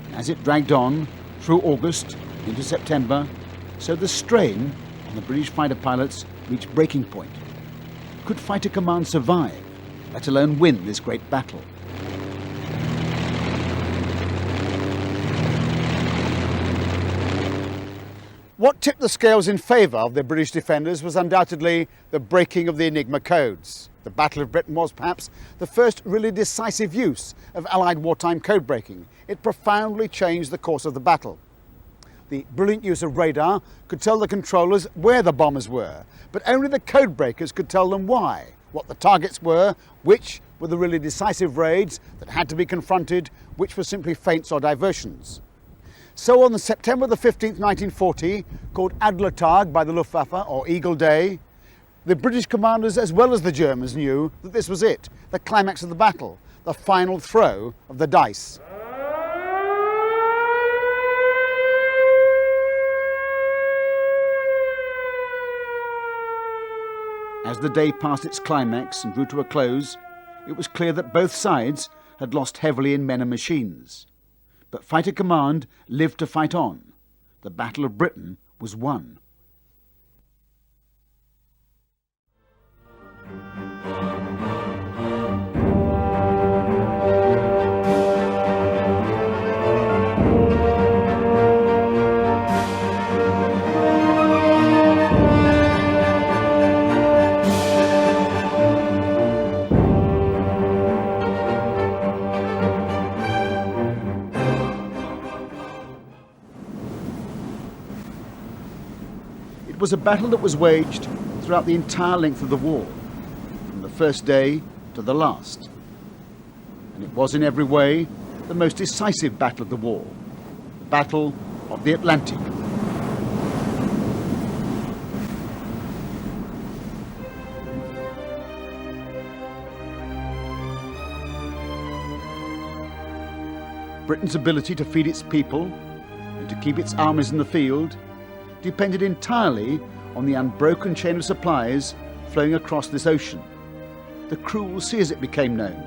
And as it dragged on, through August into September, so the strain on the British fighter pilots reached breaking point. Could Fighter Command survive, let alone win this great battle? What tipped the scales in favour of the British defenders was undoubtedly the breaking of the Enigma codes. The Battle of Britain was perhaps the first really decisive use of Allied wartime code breaking. It profoundly changed the course of the battle. The brilliant use of radar could tell the controllers where the bombers were, but only the code breakers could tell them why, what the targets were, which were the really decisive raids that had to be confronted, which were simply feints or diversions. So on September the 15th, 1940, called Adlertag by the Luftwaffe, or Eagle Day, the British commanders as well as the Germans knew that this was it, the climax of the battle, the final throw of the dice. As the day passed its climax and drew to a close, it was clear that both sides had lost heavily in men and machines. But Fighter Command lived to fight on. The Battle of Britain was won. It was a battle that was waged throughout the entire length of the war, from the first day to the last. And it was in every way the most decisive battle of the war, the Battle of the Atlantic. Britain's ability to feed its people and to keep its armies in the field depended entirely on the unbroken chain of supplies flowing across this ocean. The Cruel Sea, as it became known,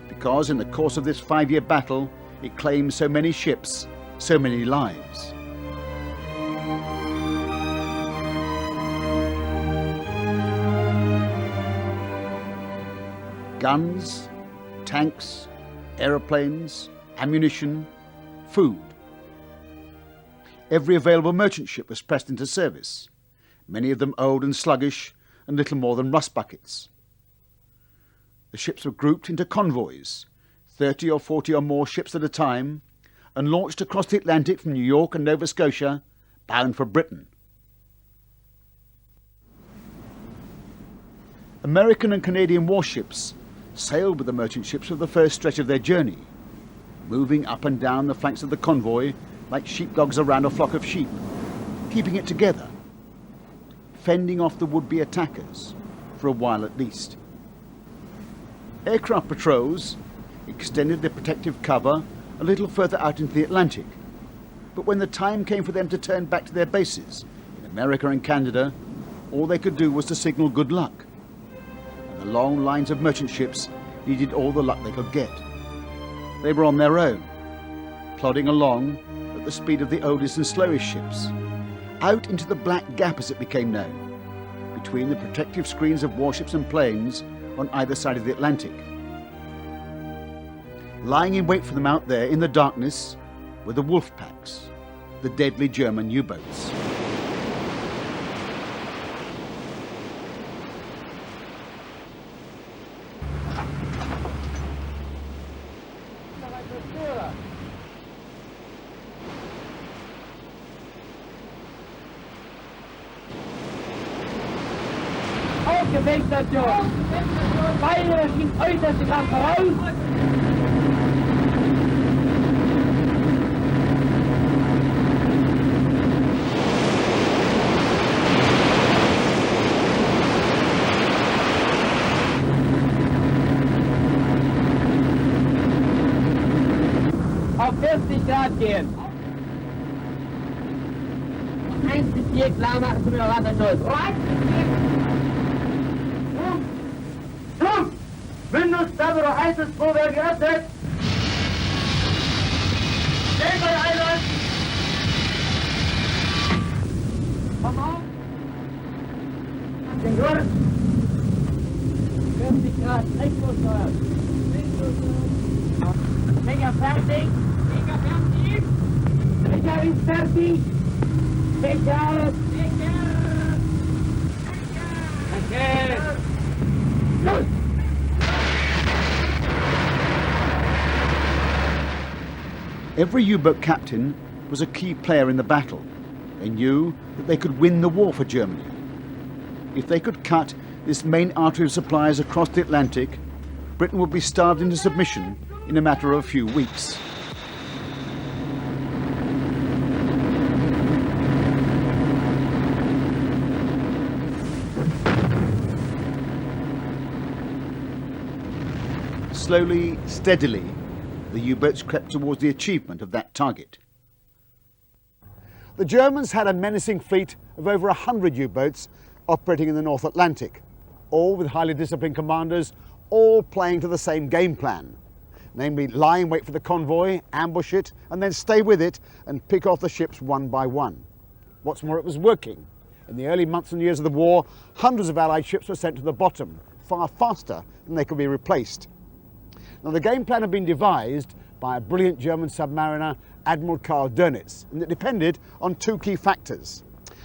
because in the course of this 5-year battle it claimed so many ships, so many lives. Guns, tanks, aeroplanes, ammunition, food. Every available merchant ship was pressed into service, many of them old and sluggish and little more than rust buckets. The ships were grouped into convoys, 30 or 40 or more ships at a time, and launched across the Atlantic from New York and Nova Scotia, bound for Britain. American and Canadian warships sailed with the merchant ships for the first stretch of their journey, moving up and down the flanks of the convoy like sheepdogs around a flock of sheep, keeping it together, fending off the would-be attackers, for a while at least. Aircraft patrols extended their protective cover a little further out into the Atlantic, but when the time came for them to turn back to their bases in America and Canada, all they could do was to signal good luck, and the long lines of merchant ships needed all the luck they could get. They were on their own, plodding along at the speed of the oldest and slowest ships, out into the black gap as it became known, between the protective screens of warships and planes on either side of the Atlantic. Lying in wait for them out there in the darkness were the wolf packs, the deadly German U-boats. Aufgewechtstation! Beide sind äußerst gerade voraus! Auf 40 Grad gehen! 1 bis 4 klar machen, zum Wasserstoß! Windows Tabero heißes Prowerk geöffnet. Stellung Einsatz. Komm auf. Senor. 50 Grad, Rechtsfußsteuer. Stecker fertig. Stecker fertig. Stecker ist fertig. Stecker. Stecker. Okay. Los. Every U-boat captain was a key player in the battle. They knew that they could win the war for Germany. If they could cut this main artery of supplies across the Atlantic, Britain would be starved into submission in a matter of a few weeks. Slowly, steadily, the U-boats crept towards the achievement of that target. The Germans had a menacing fleet of over 100 U-boats operating in the North Atlantic, all with highly disciplined commanders, all playing to the same game plan, namely lie in wait for the convoy, ambush it, and then stay with it and pick off the ships one by one. What's more, it was working. In the early months and years of the war, hundreds of Allied ships were sent to the bottom, far faster than they could be replaced. Now, the game plan had been devised by a brilliant German submariner, Admiral Karl Dönitz, and it depended on two key factors.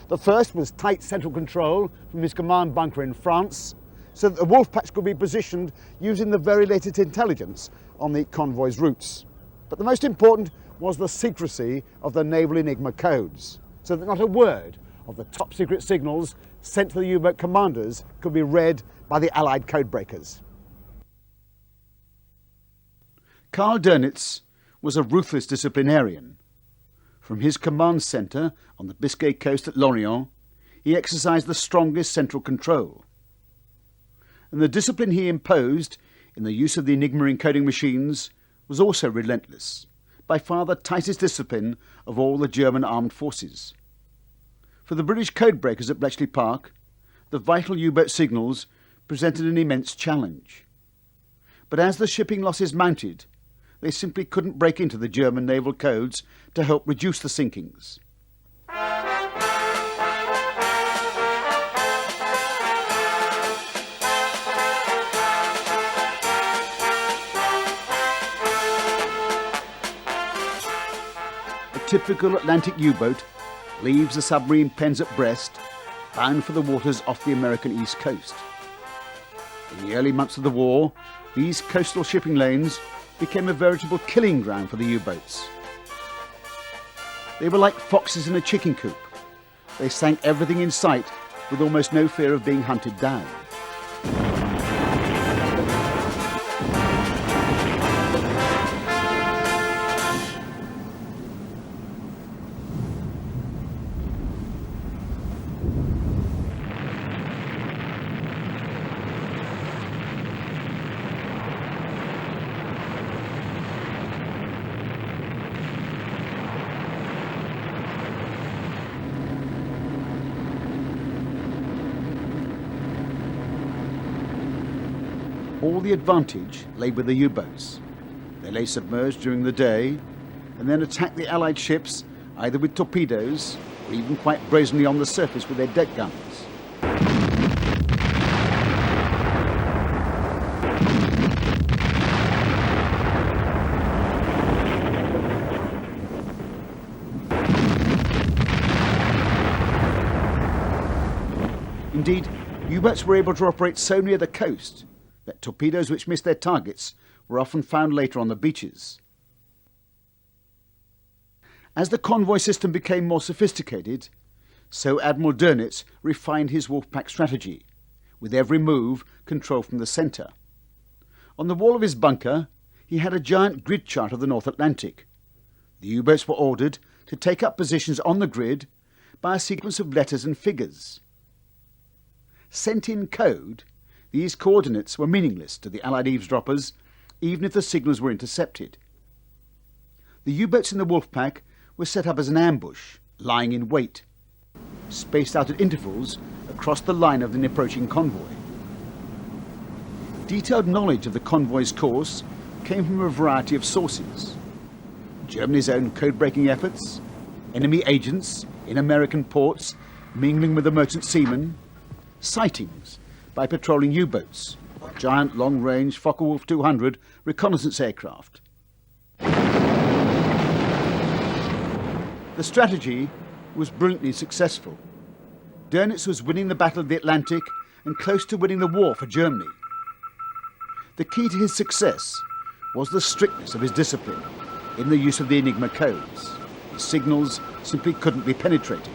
The first was tight central control from his command bunker in France, so that the wolf packs could be positioned using the very latest intelligence on the convoy's routes. But the most important was the secrecy of the naval Enigma codes, so that not a word of the top secret signals sent to the U-boat commanders could be read by the Allied codebreakers. Karl Dönitz was a ruthless disciplinarian. From his command centre on the Biscay coast at Lorient, he exercised the strongest central control. And the discipline he imposed in the use of the Enigma encoding machines was also relentless, by far the tightest discipline of all the German armed forces. For the British codebreakers at Bletchley Park, the vital U-boat signals presented an immense challenge. But as the shipping losses mounted, they simply couldn't break into the German naval codes to help reduce the sinkings. A typical Atlantic U-boat leaves the submarine pens at Brest, bound for the waters off the American east coast. In the early months of the war, these coastal shipping lanes became a veritable killing ground for the U-boats. They were like foxes in a chicken coop. They sank everything in sight with almost no fear of being hunted down. All the advantage lay with the U-boats. They lay submerged during the day and then attacked the Allied ships either with torpedoes or even quite brazenly on the surface with their deck guns. Indeed, U-boats were able to operate so near the coast that torpedoes which missed their targets were often found later on the beaches. As the convoy system became more sophisticated, so Admiral Dernitz refined his Wolfpack strategy, with every move controlled from the centre. On the wall of his bunker, he had a giant grid chart of the North Atlantic. The U-boats were ordered to take up positions on the grid by a sequence of letters and figures. Sent in code, these coordinates were meaningless to the Allied eavesdroppers, even if the signals were intercepted. The U-boats in the Wolfpack were set up as an ambush, lying in wait, spaced out at intervals across the line of an approaching convoy. Detailed knowledge of the convoy's course came from a variety of sources: Germany's own code-breaking efforts, enemy agents in American ports mingling with the merchant seamen, sightings by patrolling U-boats, or giant long-range Focke-Wulf 200 reconnaissance aircraft. The strategy was brilliantly successful. Dernitz was winning the Battle of the Atlantic and close to winning the war for Germany. The key to his success was the strictness of his discipline in the use of the Enigma codes. His signals simply couldn't be penetrated.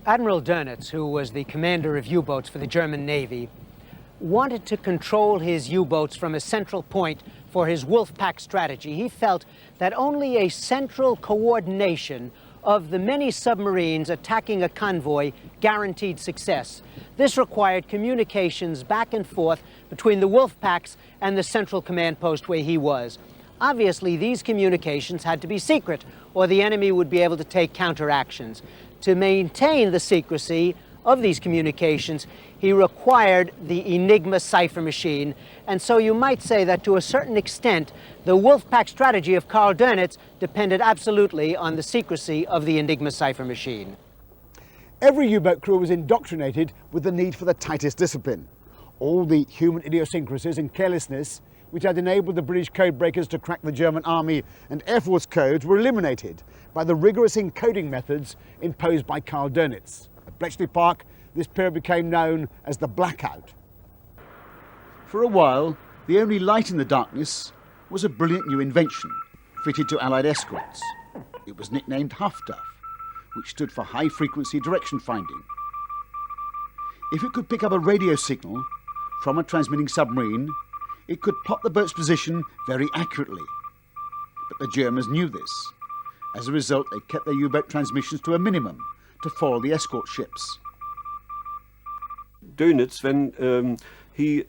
Admiral Dernitz, who was the commander of U-boats for the German Navy, wanted to control his U-boats from a central point for his Wolfpack strategy. He felt that only a central coordination of the many submarines attacking a convoy guaranteed success. This required communications back and forth between the Wolfpacks and the central command post where he was. Obviously, these communications had to be secret, or the enemy would be able to take counteractions. To maintain the secrecy of these communications, he required the Enigma cipher machine, and so you might say that to a certain extent, the Wolfpack strategy of Karl Dernitz depended absolutely on the secrecy of the Enigma cipher machine. Every U-boat crew was indoctrinated with the need for the tightest discipline. All the human idiosyncrasies and carelessness which had enabled the British codebreakers to crack the German Army and Air Force codes were eliminated by the rigorous encoding methods imposed by Karl Dernitz. At Bletchley Park, this period became known as the Blackout. For a while, the only light in the darkness was a brilliant new invention fitted to Allied escorts. It was nicknamed Huff Duff, which stood for High Frequency Direction Finding. If it could pick up a radio signal from a transmitting submarine, it could plot the boat's position very accurately. But the Germans knew this. As a result, they kept their U-boat transmissions to a minimum to foil the escort ships. Dönitz, when he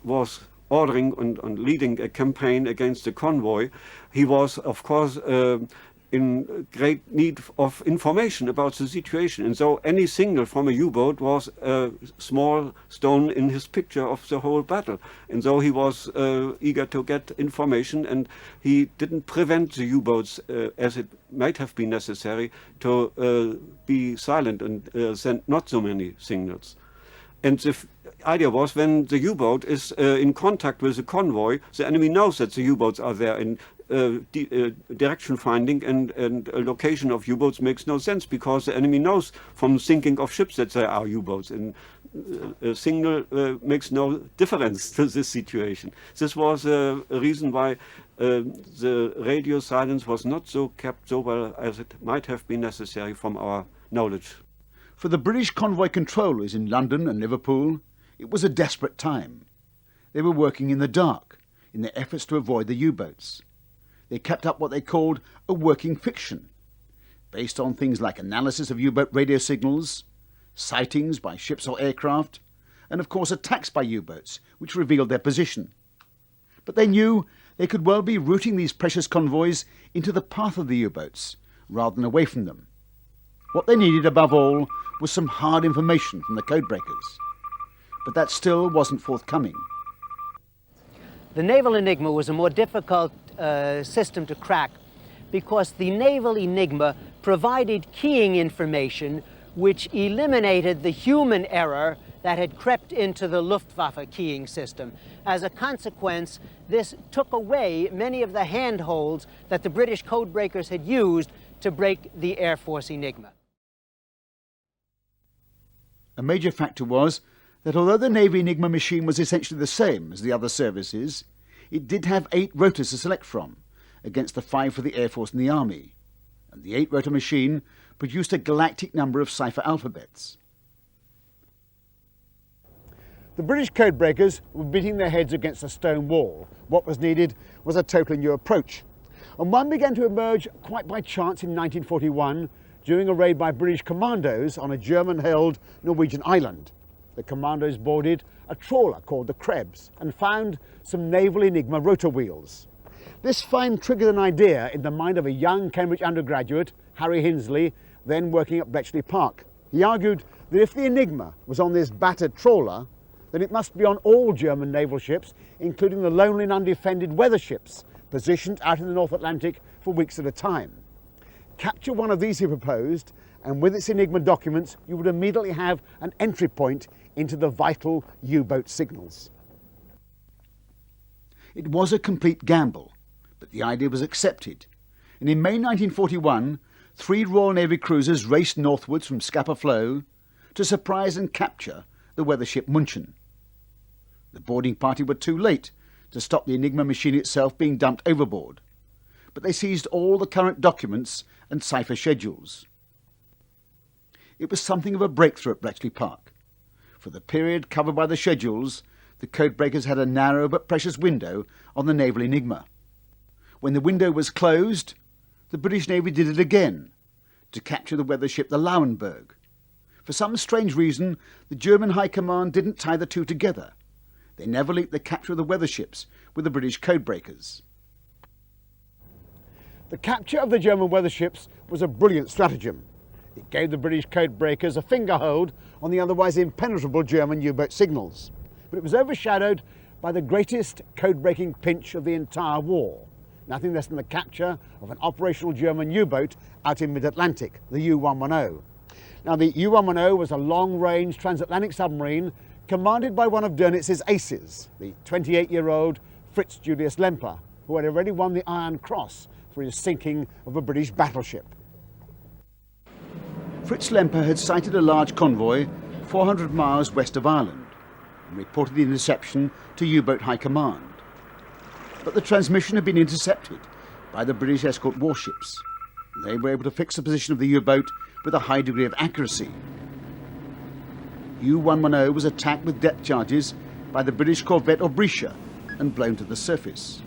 was ordering and leading a campaign against the convoy, he was, of course, in great need of information about the situation. And so any signal from a U-boat was a small stone in his picture of the whole battle. And so he was eager to get information, and he didn't prevent the U-boats, as it might have been necessary, to be silent and send not so many signals. And the idea was, when the U-boat is in contact with the convoy, the enemy knows that the U-boats are there, and direction finding and location of U-boats makes no sense, because the enemy knows from sinking of ships that there are U-boats, and a signal makes no difference to this situation. This was a reason why the radio silence was not so kept so well as it might have been necessary from our knowledge. For the British convoy controllers in London and Liverpool, it was a desperate time. They were working in the dark in their efforts to avoid the U-boats. They kept up what they called a working fiction, based on things like analysis of U-boat radio signals, sightings by ships or aircraft, and of course attacks by U-boats, which revealed their position. But they knew they could well be routing these precious convoys into the path of the U-boats, rather than away from them. What they needed above all was some hard information from the codebreakers. But that still wasn't forthcoming. The naval Enigma was a more difficult system to crack because the naval Enigma provided keying information which eliminated the human error that had crept into the Luftwaffe keying system. As a consequence, this took away many of the handholds that the British codebreakers had used to break the Air Force Enigma. A major factor was that although the Navy Enigma machine was essentially the same as the other services, it did have 8 rotors to select from, against the 5 for the Air Force and the Army. And the 8-rotor machine produced a galactic number of cipher alphabets. The British codebreakers were beating their heads against a stone wall. What was needed was a totally new approach. And one began to emerge quite by chance in 1941 during a raid by British commandos on a German-held Norwegian island. The commandos boarded a trawler called the Krebs and found some naval Enigma rotor wheels. This find triggered an idea in the mind of a young Cambridge undergraduate, Harry Hinsley, then working at Bletchley Park. He argued that if the Enigma was on this battered trawler, then it must be on all German naval ships, including the lonely and undefended weather ships, positioned out in the North Atlantic for weeks at a time. Capture one of these, he proposed, and with its Enigma documents, you would immediately have an entry point into the vital U-boat signals. It was a complete gamble, but the idea was accepted, and in May 1941, 3 Royal Navy cruisers raced northwards from Scapa Flow to surprise and capture the weather ship München. The boarding party were too late to stop the Enigma machine itself being dumped overboard, but they seized all the current documents and cipher schedules. It was something of a breakthrough at Bletchley Park. For the period covered by the schedules, the codebreakers had a narrow but precious window on the naval Enigma. When the window was closed, the British Navy did it again to capture the weather ship the Lauenburg. For some strange reason, the German High Command didn't tie the two together. They never linked the capture of the weather ships with the British codebreakers. The capture of the German weather ships was a brilliant stratagem. It gave the British codebreakers a fingerhold on the otherwise impenetrable German U-boat signals. But it was overshadowed by the greatest code-breaking pinch of the entire war. Nothing less than the capture of an operational German U-boat out in mid-Atlantic, the U-110. Now, the U-110 was a long-range transatlantic submarine commanded by one of Donitz's aces, the 28-year-old Fritz Julius Lemper, who had already won the Iron Cross for his sinking of a British battleship. Fritz Lemper had sighted a large convoy 400 miles west of Ireland and reported the interception to U-boat High Command. But the transmission had been intercepted by the British escort warships. They were able to fix the position of the U-boat with a high degree of accuracy. U-110 was attacked with depth charges by the British corvette Obrisha and blown to the surface.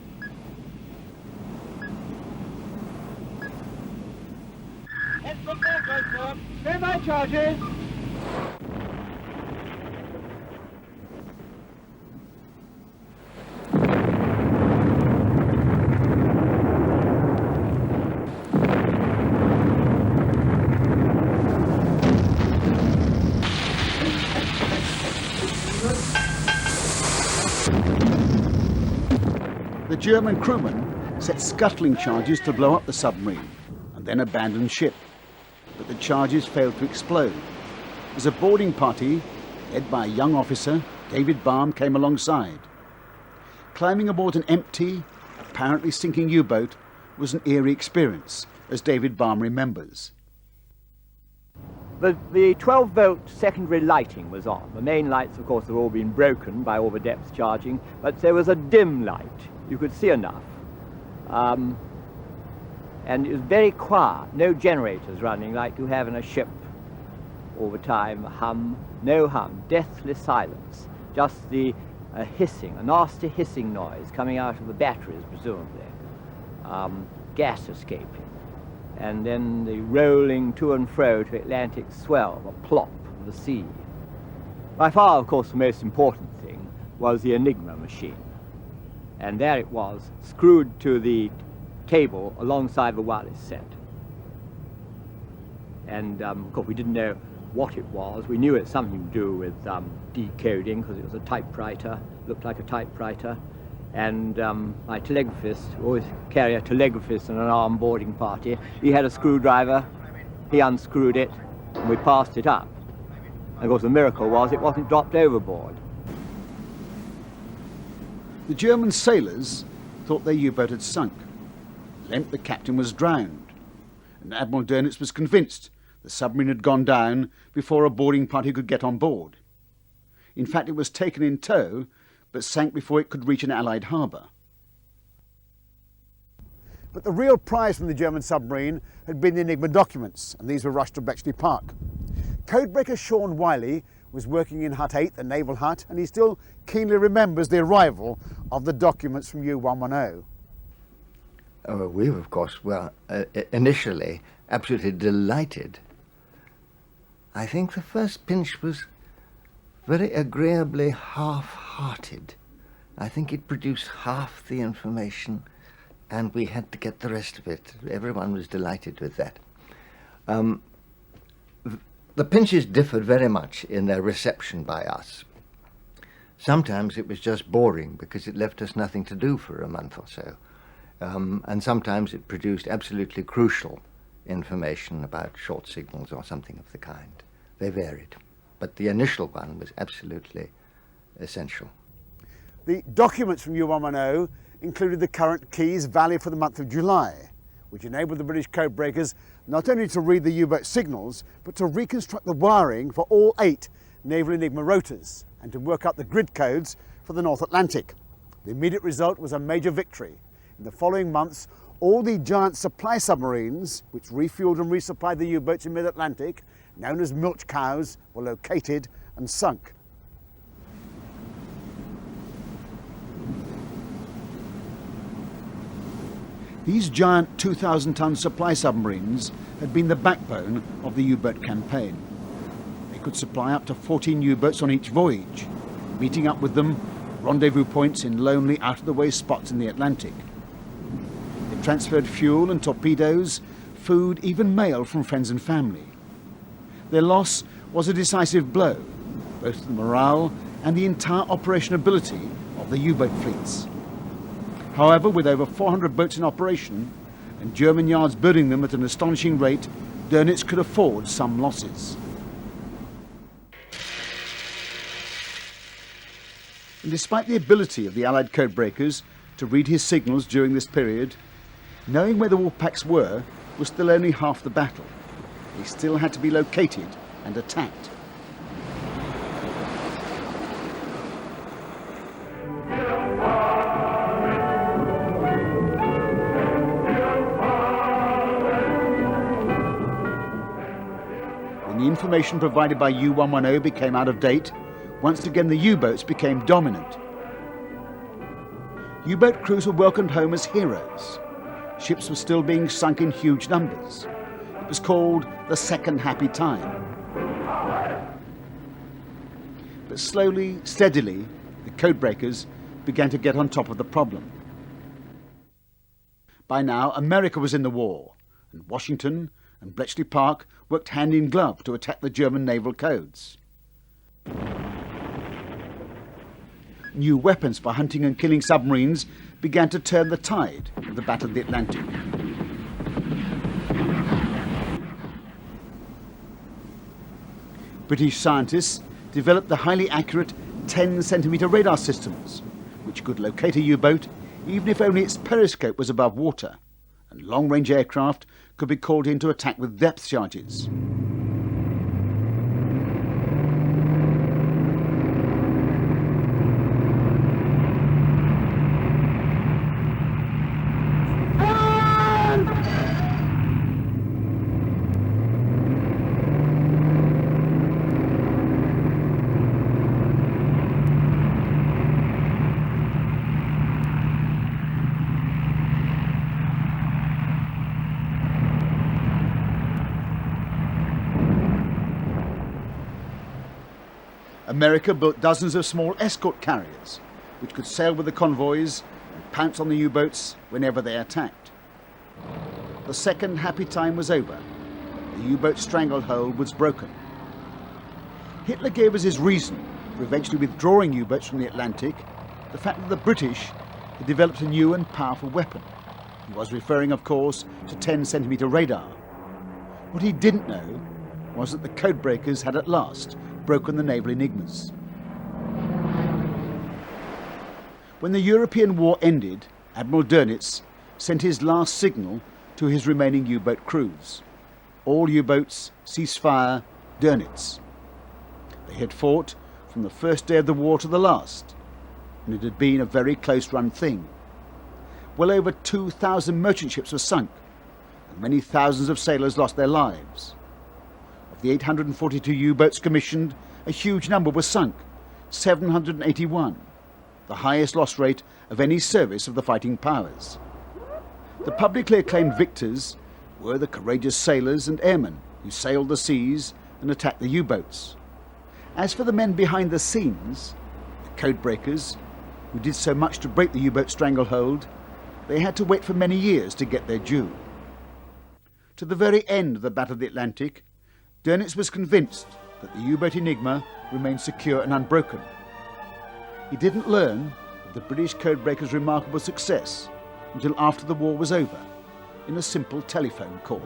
Stand by charges. German crewmen set scuttling charges to blow up the submarine and then abandon ship. But the charges failed to explode, as a boarding party, led by a young officer, David Baum, came alongside. Climbing aboard an empty, apparently sinking U-boat was an eerie experience, as David Baum remembers. The 12-volt secondary lighting was on. The main lights, of course, had all been broken by all the depth charging, but there was a dim light. You could see enough. And it was very quiet, no generators running like you have in a ship all the time, no hum, deathly silence, just the hissing, a nasty hissing noise coming out of the batteries, presumably, gas escaping, and then the rolling to and fro to Atlantic swell, the plop of the sea. By far, of course, the most important thing was the Enigma machine. And there it was, screwed to the cable alongside the wireless set. And, of course, we didn't know what it was. We knew it had something to do with decoding, because it was a typewriter, looked like a typewriter. And my telegraphist, always carry a telegraphist in an armed boarding party, he had a screwdriver, he unscrewed it, and we passed it up. And of course the miracle was it wasn't dropped overboard. The German sailors thought their U-boat had sunk. It meant the captain was drowned, and Admiral Dernitz was convinced the submarine had gone down before a boarding party could get on board. In fact, it was taken in tow, but sank before it could reach an Allied harbour. But the real prize from the German submarine had been the Enigma documents, and these were rushed to Bletchley Park. Codebreaker Sean Wiley was working in Hut 8, the naval hut, and he still keenly remembers the arrival of the documents from U-110. We, of course, were initially absolutely delighted. I think the first pinch was very agreeably half-hearted. I think it produced half the information, and we had to get the rest of it. Everyone was delighted with that. The pinches differed very much in their reception by us. Sometimes it was just boring because it left us nothing to do for a month or so. And sometimes it produced absolutely crucial information about short signals or something of the kind. They varied. But the initial one was absolutely essential. The documents from U-110 included the current keys valid for the month of July, which enabled the British codebreakers not only to read the U-boat signals, but to reconstruct the wiring for all 8 naval Enigma rotors and to work out the grid codes for the North Atlantic. The immediate result was a major victory. In the following months, all the giant supply submarines, which refueled and resupplied the U-boats in mid-Atlantic, known as milch cows, were located and sunk. These giant 2,000-ton supply submarines had been the backbone of the U-boat campaign. They could supply up to 14 U-boats on each voyage, meeting up with them at rendezvous points in lonely, out-of-the-way spots in the Atlantic. They transferred fuel and torpedoes, food, even mail from friends and family. Their loss was a decisive blow, both to the morale and the entire operationability of the U-boat fleets. However, with over 400 boats in operation and German yards building them at an astonishing rate, Dernitz could afford some losses. And despite the ability of the Allied codebreakers to read his signals during this period, knowing where the wolf packs were was still only half the battle. They still had to be located and attacked. When the information provided by U-110 became out of date, once again the U-boats became dominant. U-boat crews were welcomed home as heroes. Ships were still being sunk in huge numbers. It was called the second happy time. But slowly, steadily, the codebreakers began to get on top of the problem. By now, America was in the war, and Washington and Bletchley Park worked hand in glove to attack the German naval codes. New weapons for hunting and killing submarines began to turn the tide of the Battle of the Atlantic. British scientists developed the highly accurate 10-centimetre radar systems, which could locate a U-boat even if only its periscope was above water, and long-range aircraft could be called in to attack with depth charges. America built dozens of small escort carriers, which could sail with the convoys and pounce on the U-boats whenever they attacked. The second happy time was over. The U-boat stranglehold was broken. Hitler gave us his reason for eventually withdrawing U-boats from the Atlantic, the fact that the British had developed a new and powerful weapon. He was referring, of course, to 10-centimetre radar. What he didn't know was that the codebreakers had at last broken the naval Enigmas. When the European war ended, Admiral Dernitz sent his last signal to his remaining U-boat crews. All U-boats, cease fire, Dernitz. They had fought from the first day of the war to the last, and it had been a very close-run thing. Well over 2,000 merchant ships were sunk, and many thousands of sailors lost their lives. Of the 842 U-boats commissioned, a huge number were sunk, 781, the highest loss rate of any service of the fighting powers. The publicly acclaimed victors were the courageous sailors and airmen who sailed the seas and attacked the U-boats. As for the men behind the scenes, the codebreakers, who did so much to break the U-boat stranglehold, they had to wait for many years to get their due. To the very end of the Battle of the Atlantic, Dernitz was convinced that the U-boat Enigma remained secure and unbroken. He didn't learn of the British codebreakers' remarkable success until after the war was over, in a simple telephone call.